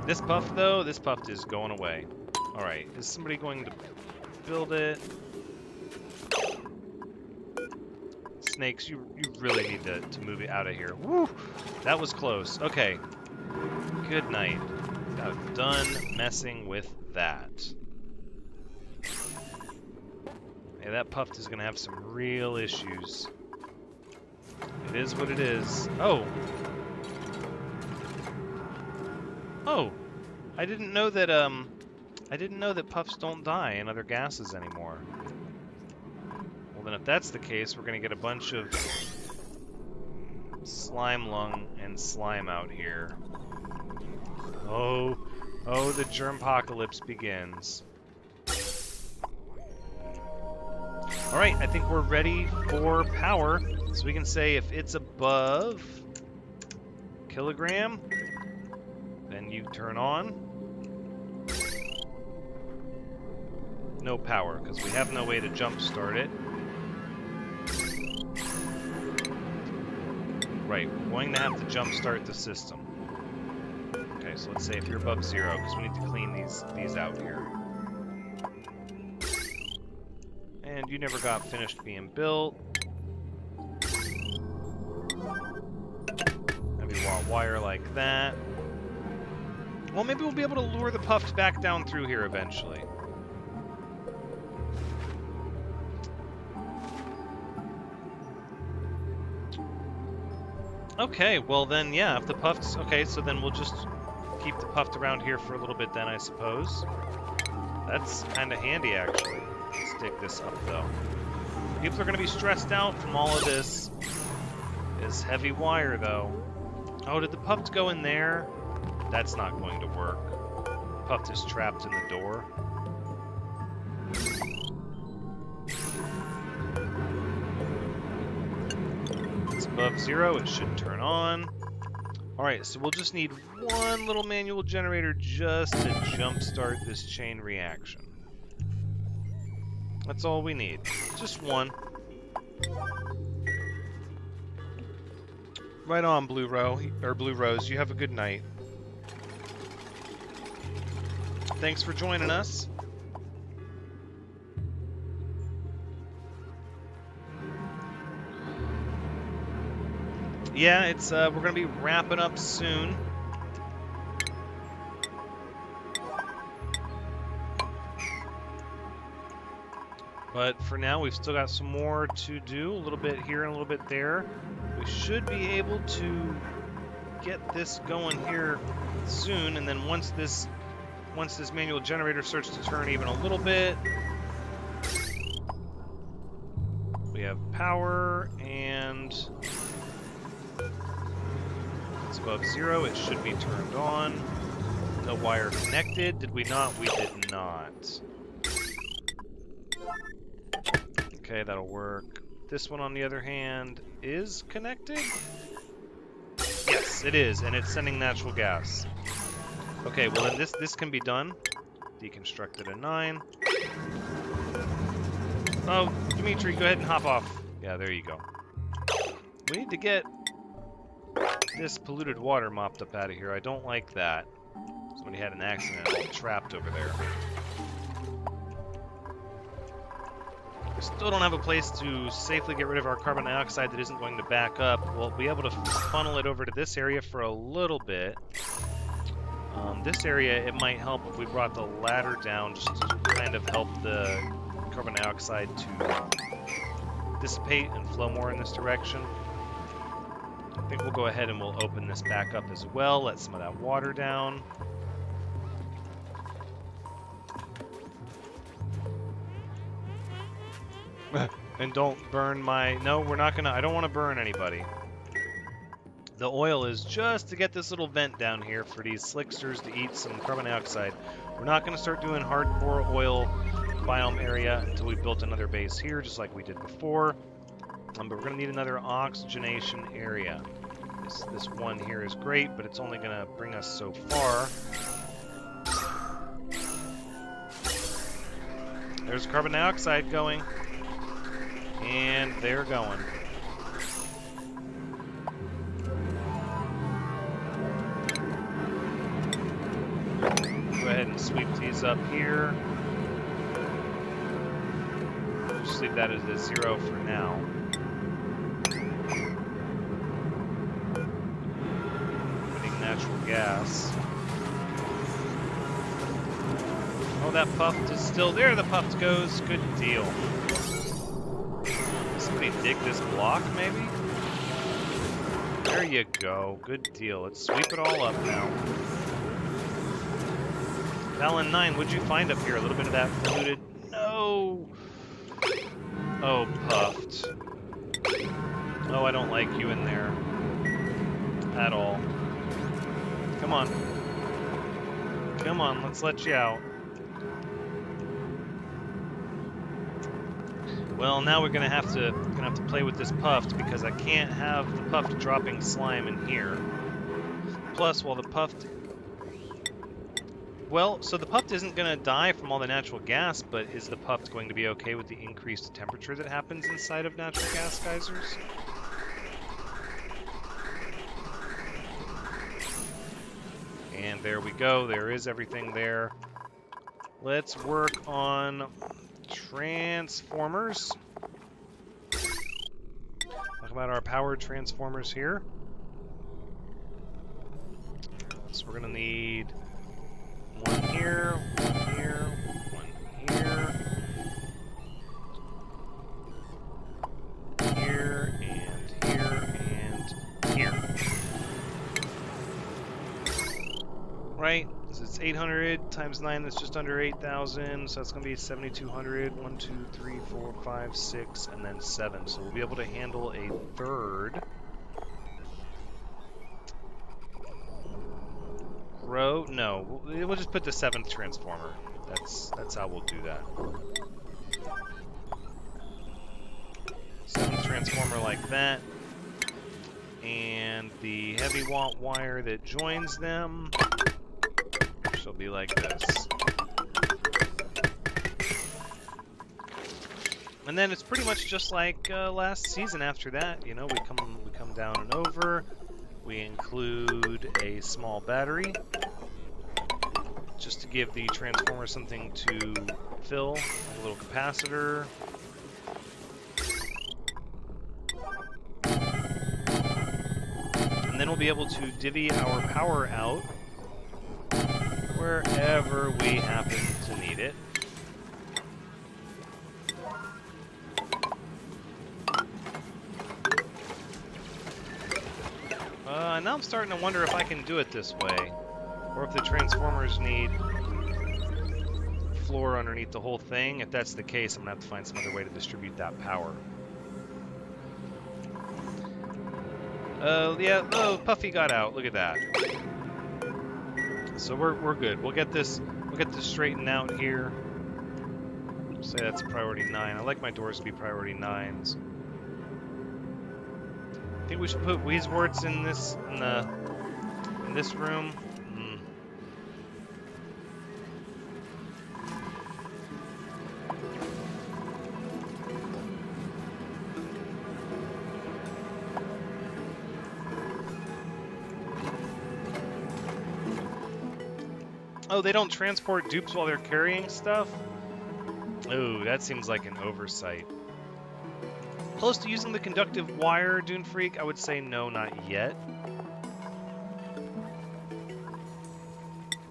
This Puff though, this Puff is going away. All right, is somebody going to build it? Snakes, you really need to move it out of here. Woo! That was close. Okay. Good night. Got done messing with that. Yeah, that Puffed is gonna have some real issues. It is what it is. Oh! Oh! I didn't know that Puffs don't die in other gases anymore. Well then if that's the case, we're gonna get a bunch of slime lung and slime out here. Oh, the germpocalypse begins. Alright, I think we're ready for power. So we can say if it's above kilogram, then you turn on. No power, because we have no way to jumpstart it. Right, we're going to have to jumpstart the system. Okay, so let's say if you're above 0, because we need to clean these out here. And you never got finished being built. Maybe we want wire like that. Well, maybe we'll be able to lure the Puffed back down through here eventually. Okay, well then, yeah, if the Puffed's... Okay, so then we'll just keep the Puffed around here for a little bit then, I suppose. That's kind of handy, actually. Let's dig this up, though. People are going to be stressed out from all of this heavy wire, though. Oh, did the Puffed go in there? That's not going to work. Puffed is trapped in the door. It's above 0. It should turn on. Alright, so we'll just need one little manual generator just to jumpstart this chain reaction. That's all we need. Just one. Right on, Blue Rose. You have a good night. Thanks for joining us. Yeah, it's we're gonna be wrapping up soon. But for now, we've still got some more to do. A little bit here and a little bit there. We should be able to get this going here soon, and then once this manual generator starts to turn even a little bit, we have power, and it's above 0. It should be turned on. No wire connected. Did we not? We did not. Okay, that'll work. This one, on the other hand, is connected. Yes. Yes, it is, and it's sending natural gas. Okay, well then this can be done. Deconstructed a 9. Oh, Dimitri, go ahead and hop off. Yeah, there you go. We need to get this polluted water mopped up out of here. I don't like that. Somebody had an accident all trapped over there. We still don't have a place to safely get rid of our carbon dioxide that isn't going to back up. We'll be able to funnel it over to this area for a little bit. This area, it might help if we brought the ladder down just to kind of help the carbon dioxide to dissipate and flow more in this direction. I think we'll go ahead and we'll open this back up as well, let some of that water down. And don't burn my... No, we're not gonna... I don't want to burn anybody. The oil is just to get this little vent down here for these slicksters to eat some carbon dioxide. We're not going to start doing hardcore oil biome area until we've built another base here, just like we did before. But we're going to need another oxygenation area. This one here is great, but it's only going to bring us so far. There's carbon dioxide going. And they're going. Go ahead and sweep these up here. Just leave that as a 0 for now. Putting natural gas. Oh, that puft is still there. The puft goes. Good deal. Somebody dig this block, maybe? There you go. Good deal. Let's sweep it all up now. Valen 9, what'd you find up here? A little bit of that polluted... No! Oh, puffed. Oh, I don't like you in there. At all. Come on. Come on, let's let you out. Well, now we're gonna have to play with this puffed because I can't have the puffed dropping slime in here. Plus, while the puffed... Well, so the puffed isn't going to die from all the natural gas, but is the puffed going to be okay with the increased temperature that happens inside of natural gas geysers? And there we go. There is everything there. Let's work on transformers. Talk about our powered transformers here. So we're going to need... one here, one here, one here. Here, and here, and here. Right, so it's 800 times 9, that's just under 8,000, so that's going to be 7,200. 1, 2, 3, 4, 5, 6, and then 7. So we'll be able to handle a third. Row? No, we'll just put the 7th transformer. That's how we'll do that. 7th transformer like that. And the heavy watt wire that joins them shall be like this. And then it's pretty much just like last season after that. You know, we come down and over. We include a small battery just to give the transformer something to fill, a little capacitor. And then we'll be able to divvy our power out wherever we happen to need it. Now I'm starting to wonder if I can do it this way, or if the transformers need floor underneath the whole thing. If that's the case, I'm going to have to find some other way to distribute that power. Yeah, oh, Puffy got out. Look at that. So we're good. We'll get this straightened out here. Say that's priority 9. I like my doors to be priority 9s. I think we should put Weezeworts in the in this room. Oh, they don't transport dupes while they're carrying stuff? Oh, that seems like an oversight. Close to using the conductive wire, Dune Freak? I would say no, not yet.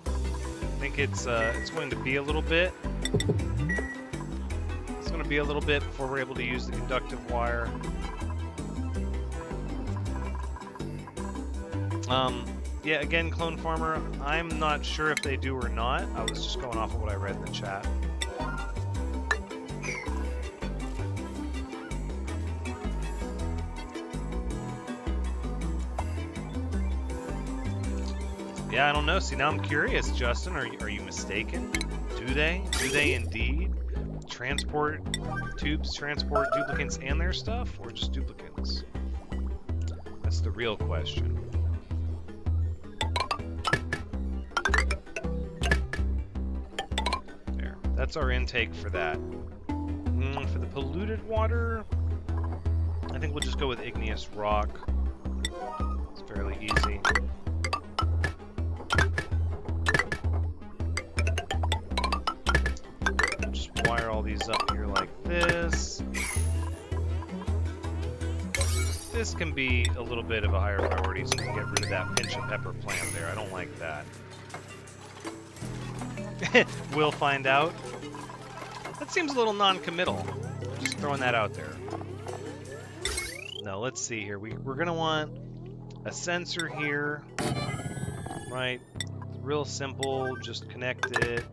I think it's going to be a little bit. It's going to be a little bit before we're able to use the conductive wire. Yeah, again, Clone Farmer, I'm not sure if they do or not. I was just going off of what I read in the chat. Yeah, I don't know. See, now I'm curious, Justin. Are you mistaken? Do they? Do they indeed transport tubes, transport duplicants and their stuff, or just duplicants? That's the real question. There. That's our intake for that. For the polluted water, I think we'll just go with igneous rock. It's fairly easy. Wire all these up here like this. This can be a little bit of a higher priority, so we can get rid of that pinch of pepper plant there. I don't like that. We'll find out. That seems a little non-committal. Just throwing that out there. No, let's see here. We're gonna want a sensor here, right? Real simple. Just connect it.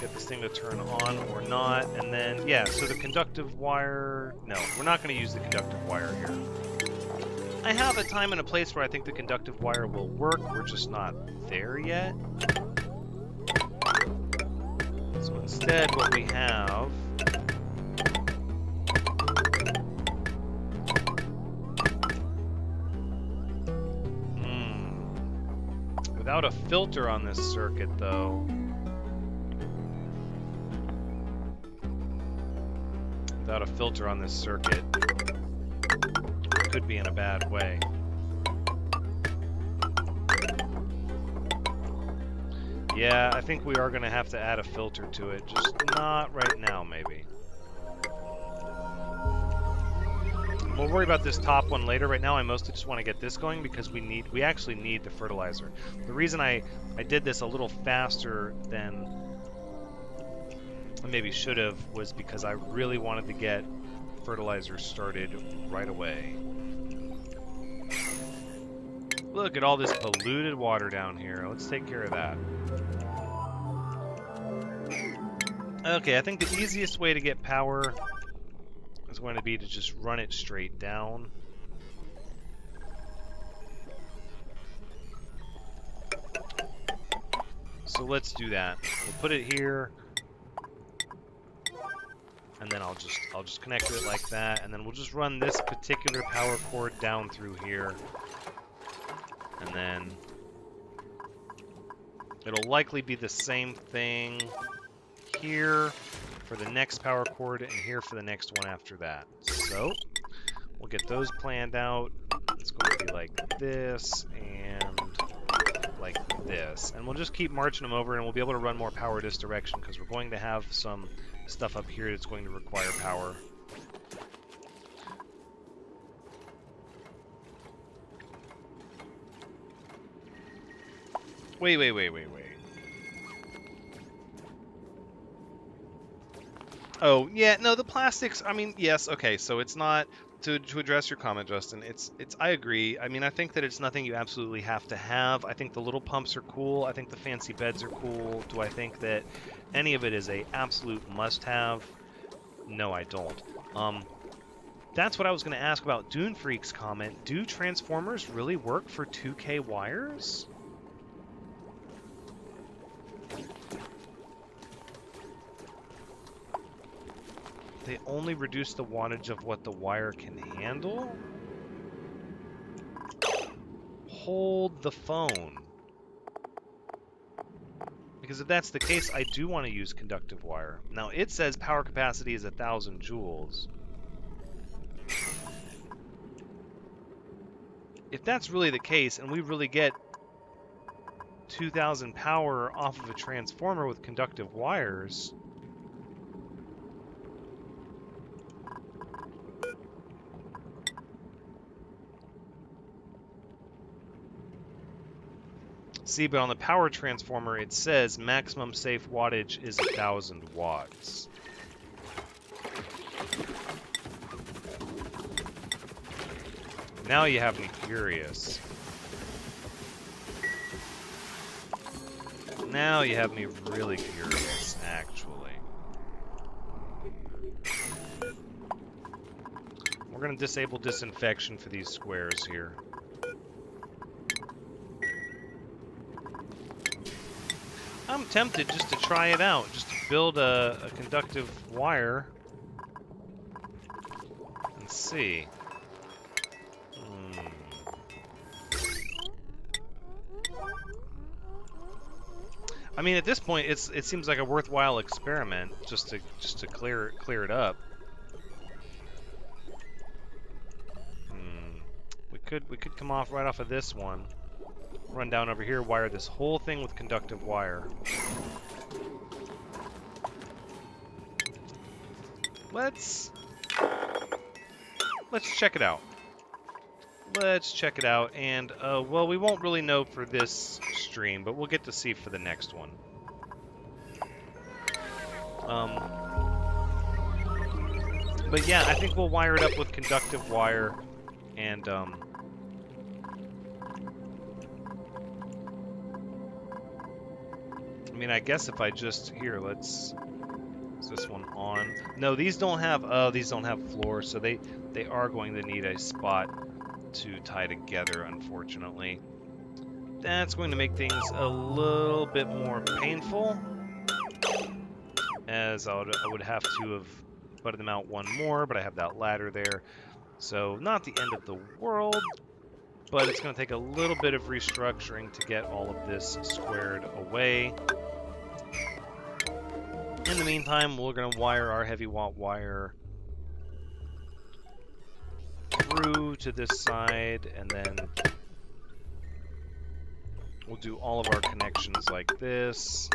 Get this thing to turn on or not, and then, yeah, so the conductive wire, no, we're not going to use the conductive wire here. I have a time and a place where I think the conductive wire will work, we're just not there yet. So instead, what we have without a filter on this circuit, though, without a filter on this circuit, could be in a bad way. Yeah, I think we are going to have to add a filter to it, just not right now, maybe. We'll worry about this top one later. Right now, I mostly just want to get this going because we actually need the fertilizer. The reason I did this a little faster than I maybe should have was because I really wanted to get fertilizer started right away. Look at all this polluted water down here. Let's take care of that. Okay, I think the easiest way to get power is going to be to just run it straight down. So let's do that. We'll put it here. And then I'll just connect it like that, and then we'll just run this particular power cord down through here. And then it'll likely be the same thing here for the next power cord and here for the next one after that. So we'll get those planned out. It's going to be like this and like this. And we'll just keep marching them over, and we'll be able to run more power this direction because we're going to have some stuff up here that's going to require power. Wait. Oh, yeah, no, the plastics, I mean, yes, okay, so it's not, to address your comment, Justin, it's I agree. I mean, I think that it's nothing you absolutely have to have. I think the little pumps are cool. I think the fancy beds are cool. Do I think that any of it is a absolute must-have? No, I don't. That's what I was going to ask about Dune Freak's comment. Do transformers really work for 2K wires? They only reduce the wattage of what the wire can handle? hold the phone. Because if that's the case, I do want to use conductive wire. Now, it says power capacity is 1,000 joules. If that's really the case, and we really get 2,000 power off of a transformer with conductive wires... See, but on the power transformer, it says maximum safe wattage is 1,000 watts. Now you have me curious. Now you have me really curious, actually. We're going to disable disinfection for these squares here. I'm tempted just to try it out, just to build a conductive wire and see. I mean, at this point, it seems like a worthwhile experiment just to clear it up. We could come off right off of this one. Run down over here, wire this whole thing with conductive wire. Let's check it out. Let's check it out, and well, we won't really know for this stream, but we'll get to see for the next one. But yeah, I think we'll wire it up with conductive wire, and I mean, I guess if I just here, is this one on? No, these don't have these don't have floor, so they are going to need a spot to tie together, unfortunately. That's going to make things a little bit more painful, as I would have to have butted them out one more, but I have that ladder there. So not the end of the world, but it's going to take a little bit of restructuring to get all of this squared away. In the meantime, we're going to wire our heavy watt wire through to this side, and then we'll do all of our connections like this.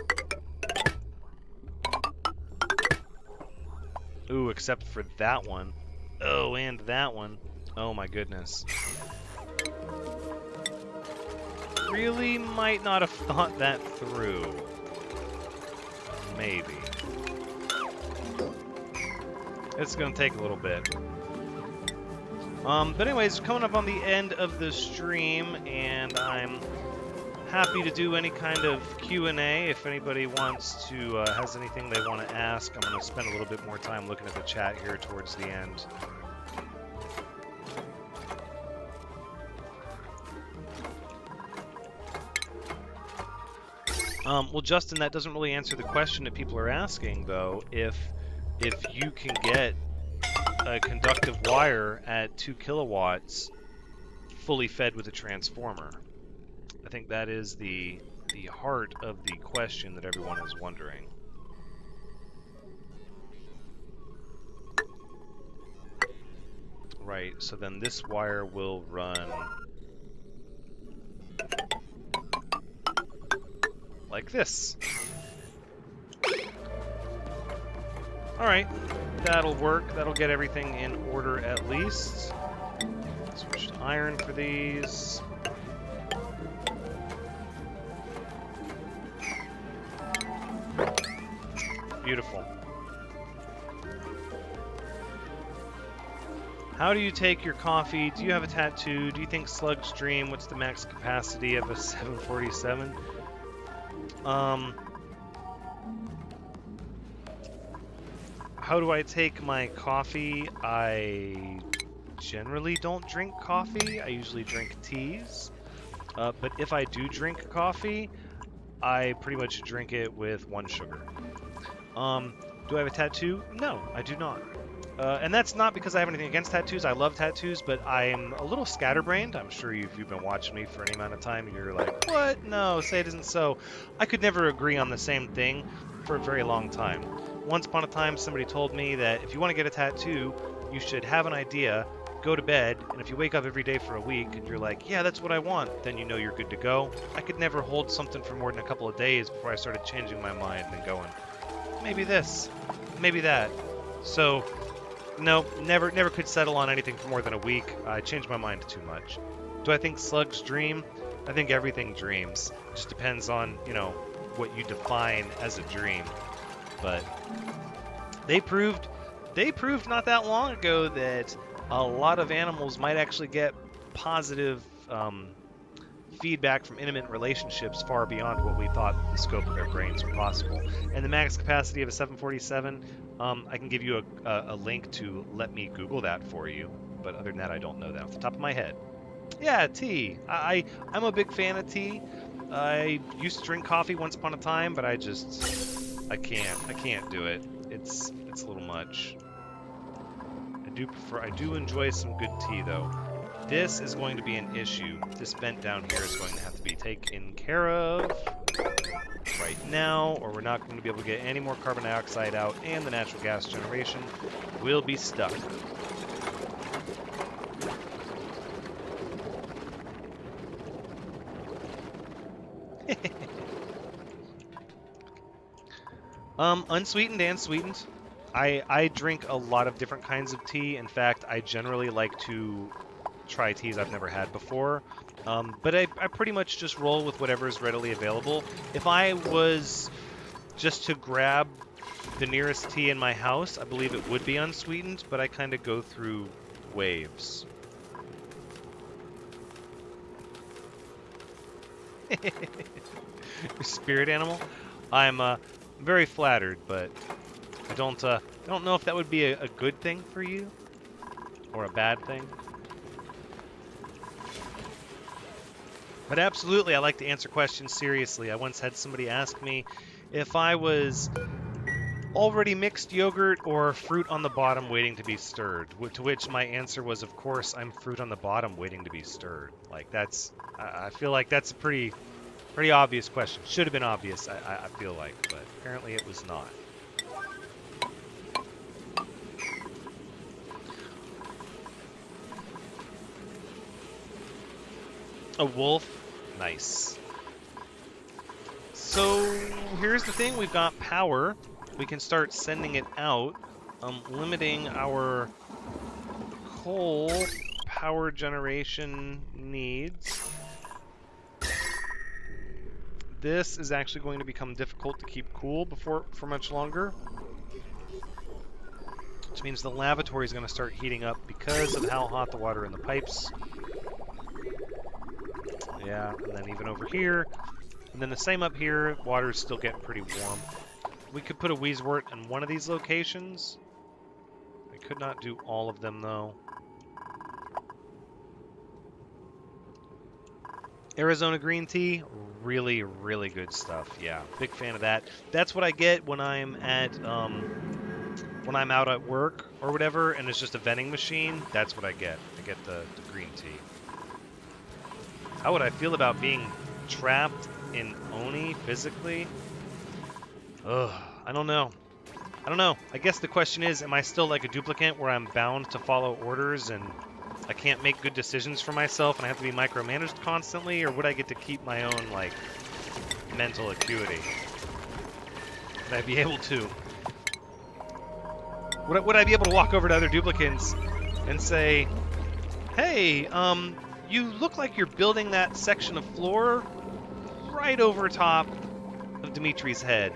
Ooh, except for that one. Oh, and that one. Oh my goodness. Really might not have thought that through. Maybe. It's gonna take a little bit. But anyways, coming up on the end of the stream, and I'm happy to do any kind of Q&A. If anybody wants to, has anything they want to ask, I'm going to spend a little bit more time looking at the chat here towards the end. Well, Justin, that doesn't really answer the question that people are asking, though. If you can get a conductive wire at 2 kilowatts fully fed with a transformer. I think that is the heart of the question that everyone is wondering. Right, so then this wire will run like this. Alright, that'll work. That'll get everything in order at least. Switch to iron for these. Beautiful. How do you take your coffee? Do you have a tattoo? Do you think slugs dream? What's the max capacity of a 747? How do I take my coffee? I generally don't drink coffee. I usually drink teas. But if I do drink coffee, I pretty much drink it with 1 sugar. Do I have a tattoo? No, I do not. And that's not because I have anything against tattoos. I love tattoos, but I am a little scatterbrained. I'm sure if you've been watching me for any amount of time, you're like, what? No, say it isn't so. I could never agree on the same thing for a very long time. Once upon a time, somebody told me that if you want to get a tattoo, you should have an idea, go to bed, and if you wake up every day for a week and you're like, yeah, that's what I want, then you know you're good to go. I could never hold something for more than a couple of days before I started changing my mind and going, maybe this, maybe that. So, no, never could settle on anything for more than a week. I changed my mind too much. Do I think slugs dream? I think everything dreams. It just depends on, you know, what you define as a dream. But they proved not that long ago that a lot of animals might actually get positive feedback from intimate relationships far beyond what we thought the scope of their brains were possible. And the max capacity of a 747, I can give you a link to let me Google that for you. But other than that, I don't know that off the top of my head. Yeah, tea. I'm a big fan of tea. I used to drink coffee once upon a time, but I can't do it. It's a little much. I do enjoy some good tea though. This is going to be an issue. This vent down here is going to have to be taken care of right now, or we're not going to be able to get any more carbon dioxide out, and the natural gas generation will be stuck. Unsweetened and sweetened. I drink a lot of different kinds of tea. In fact, I generally like to try teas I've never had before. But I pretty much just roll with whatever is readily available. If I was just to grab the nearest tea in my house, I believe it would be unsweetened, but I kind of go through waves. Spirit animal? I'm very flattered, but I don't know if that would be a good thing for you or a bad thing. But absolutely, I like to answer questions seriously. I once had somebody ask me if I was already mixed yogurt or fruit on the bottom waiting to be stirred, to which my answer was, of course, I'm fruit on the bottom waiting to be stirred. Like, I feel like that's a pretty obvious question. Should have been obvious, I feel like, but apparently it was not. A wolf? Nice. So here's the thing, we've got power. We can start sending it out, limiting our coal power generation needs. This is actually going to become difficult to keep cool for much longer. Which means the lavatory is going to start heating up because of how hot the water in the pipes. Yeah, and then even over here. And then the same up here, water is still getting pretty warm. We could put a Wheezewort in one of these locations. I could not do all of them, though. Arizona green tea, really, really good stuff. Yeah, big fan of that. That's what I get when I'm at, when I'm out at work or whatever, and it's just a vending machine. That's what I get. I get the green tea. How would I feel about being trapped in Oni physically? Ugh, I don't know. I guess the question is, am I still like a duplicant where I'm bound to follow orders and I can't make good decisions for myself and I have to be micromanaged constantly, or would I get to keep my own, like, mental acuity? Would I be able to? Would I be able to walk over to other duplicants and say, hey, you look like you're building that section of floor right over top of Dimitri's head.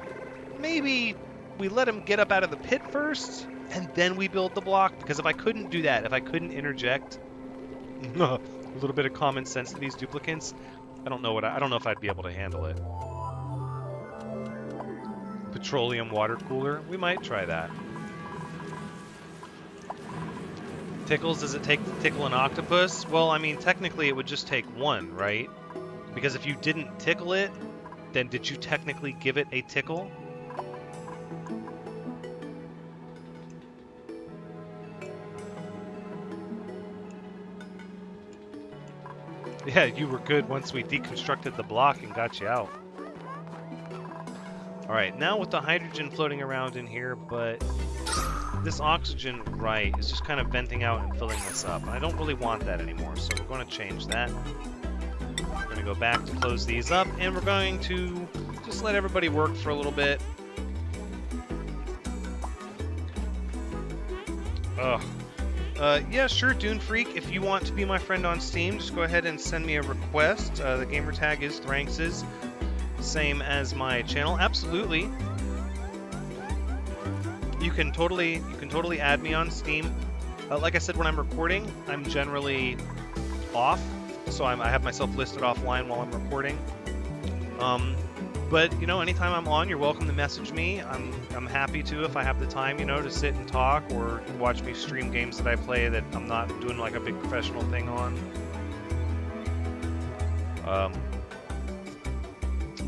Maybe we let him get up out of the pit first, and then we build the block? Because if I couldn't do that, if I couldn't interject a little bit of common sense to these duplicants, I don't know if I'd be able to handle it. Petroleum water cooler, we might try that. Tickles, does it take to tickle an octopus? Well, I mean, technically it would just take one, right? Because if you didn't tickle it, then did you technically give it a tickle? Yeah, you were good once we deconstructed the block and got you out. All right, now with the hydrogen floating around in here, but this oxygen, right, is just kind of venting out and filling this up. And I don't really want that anymore, so we're going to change that. We're going to go back to close these up, and we're going to just let everybody work for a little bit. Ugh. Yeah, sure, Dune Freak. If you want to be my friend on Steam, just go ahead and send me a request. The gamer tag is Thranxes, same as my channel. Absolutely. You can totally add me on Steam. Like I said, when I'm recording, I'm generally off, so I have myself listed offline while I'm recording. But you know, anytime I'm on, you're welcome to message me. I'm happy to, if I have the time, you know, to sit and talk or watch me stream games that I play that I'm not doing like a big professional thing on.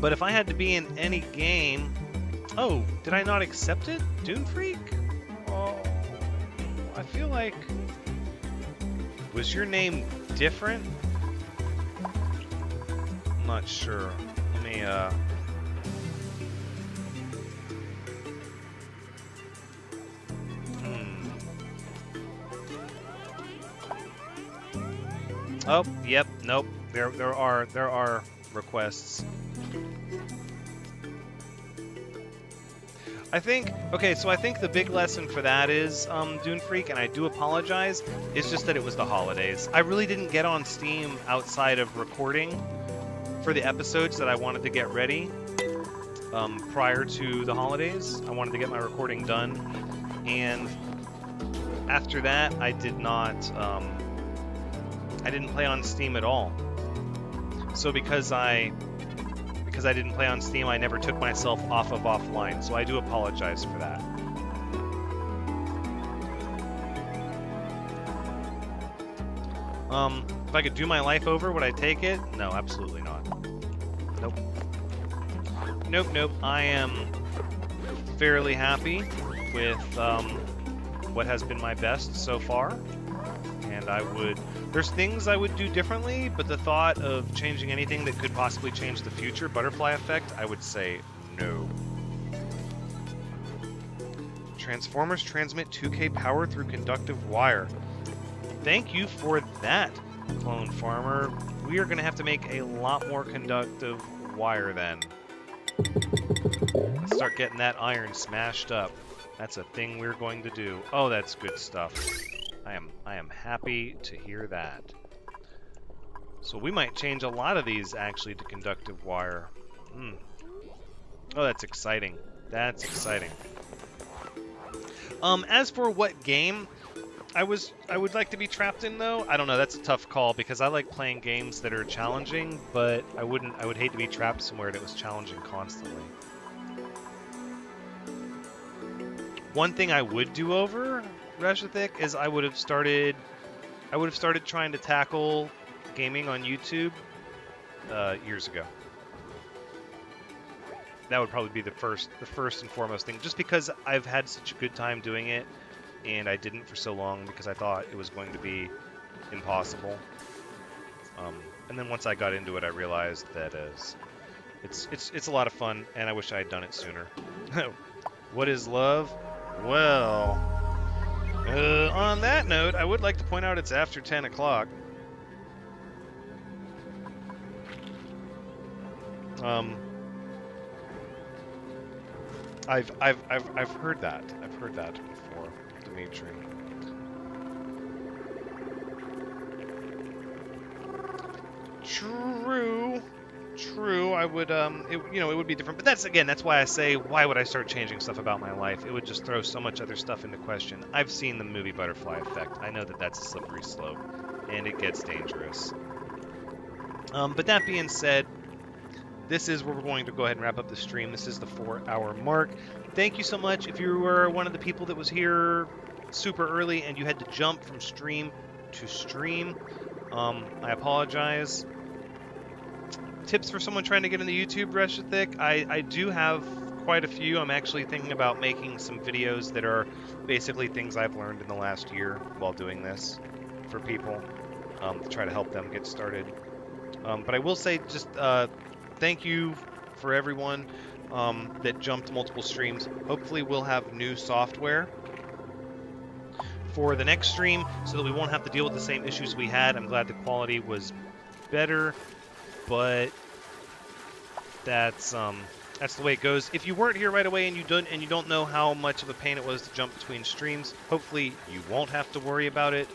But if I had to be in any game, oh, did I not accept it, Dune Freak? Oh, I feel like, was your name different? I'm not sure. Let me Oh, yep, nope. There are requests. I think, okay, so I think the big lesson for that is, Dune Freak, and I do apologize, is just that it was the holidays. I really didn't get on Steam outside of recording for the episodes that I wanted to get ready prior to the holidays. I wanted to get my recording done, and after that, I didn't play on Steam at all. So because I didn't play on Steam, I never took myself off of offline, so I do apologize for that. If I could do my life over, would I take it? No, absolutely not. Nope. Nope. I am fairly happy with what has been my best so far, and there's things I would do differently, but the thought of changing anything that could possibly change the future butterfly effect, I would say no. Transformers transmit 2K power through conductive wire. Thank you for that, Clone Farmer. We are going to have to make a lot more conductive wire then. Let's start getting that iron smashed up. That's a thing we're going to do. Oh, that's good stuff. I am happy to hear that. So we might change a lot of these actually to conductive wire. Oh, that's exciting. That's exciting. As for what game I would like to be trapped in, though, I don't know. That's a tough call because I like playing games that are challenging, but I would hate to be trapped somewhere that was challenging constantly. One thing I would do over Reshethic is I would have started trying to tackle gaming on YouTube years ago. That would probably be the first and foremost thing, just because I've had such a good time doing it, and I didn't for so long because I thought it was going to be impossible. And then once I got into it, I realized that it's a lot of fun, and I wish I had done it sooner. What is love? Well, on that note, I would like to point out it's after 10 o'clock. I've heard that. I've heard that before, Dimitri. True. I would, it would be different. But that's why I say, why would I start changing stuff about my life? It would just throw so much other stuff into question. I've seen the movie Butterfly Effect. I know that that's a slippery slope, and it gets dangerous. But that being said, this is where we're going to go ahead and wrap up the stream. This is the 4-hour mark. Thank you so much. If you were one of the people that was here super early and you had to jump from stream to stream, I apologize. Tips for someone trying to get into YouTube, Reshethic. I do have quite a few. I'm actually thinking about making some videos that are basically things I've learned in the last year while doing this for people, to try to help them get started But I will say just thank you for everyone that jumped multiple streams. Hopefully we'll have new software for the next stream so that we won't have to deal with the same issues we had. I'm glad the quality was better, but that's the way it goes. If you weren't here right away and you don't know how much of a pain it was to jump between streams, hopefully you won't have to worry about it.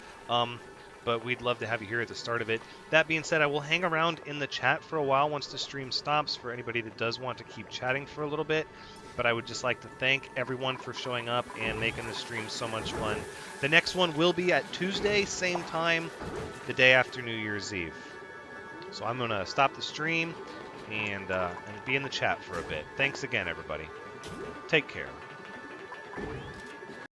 But we'd love to have you here at the start of it. That being said, I will hang around in the chat for a while once the stream stops for anybody that does want to keep chatting for a little bit. But I would just like to thank everyone for showing up and making the stream so much fun. The next one will be at Tuesday, same time, the day after New Year's Eve. So I'm going to stop the stream and be in the chat for a bit. Thanks again, everybody. Take care.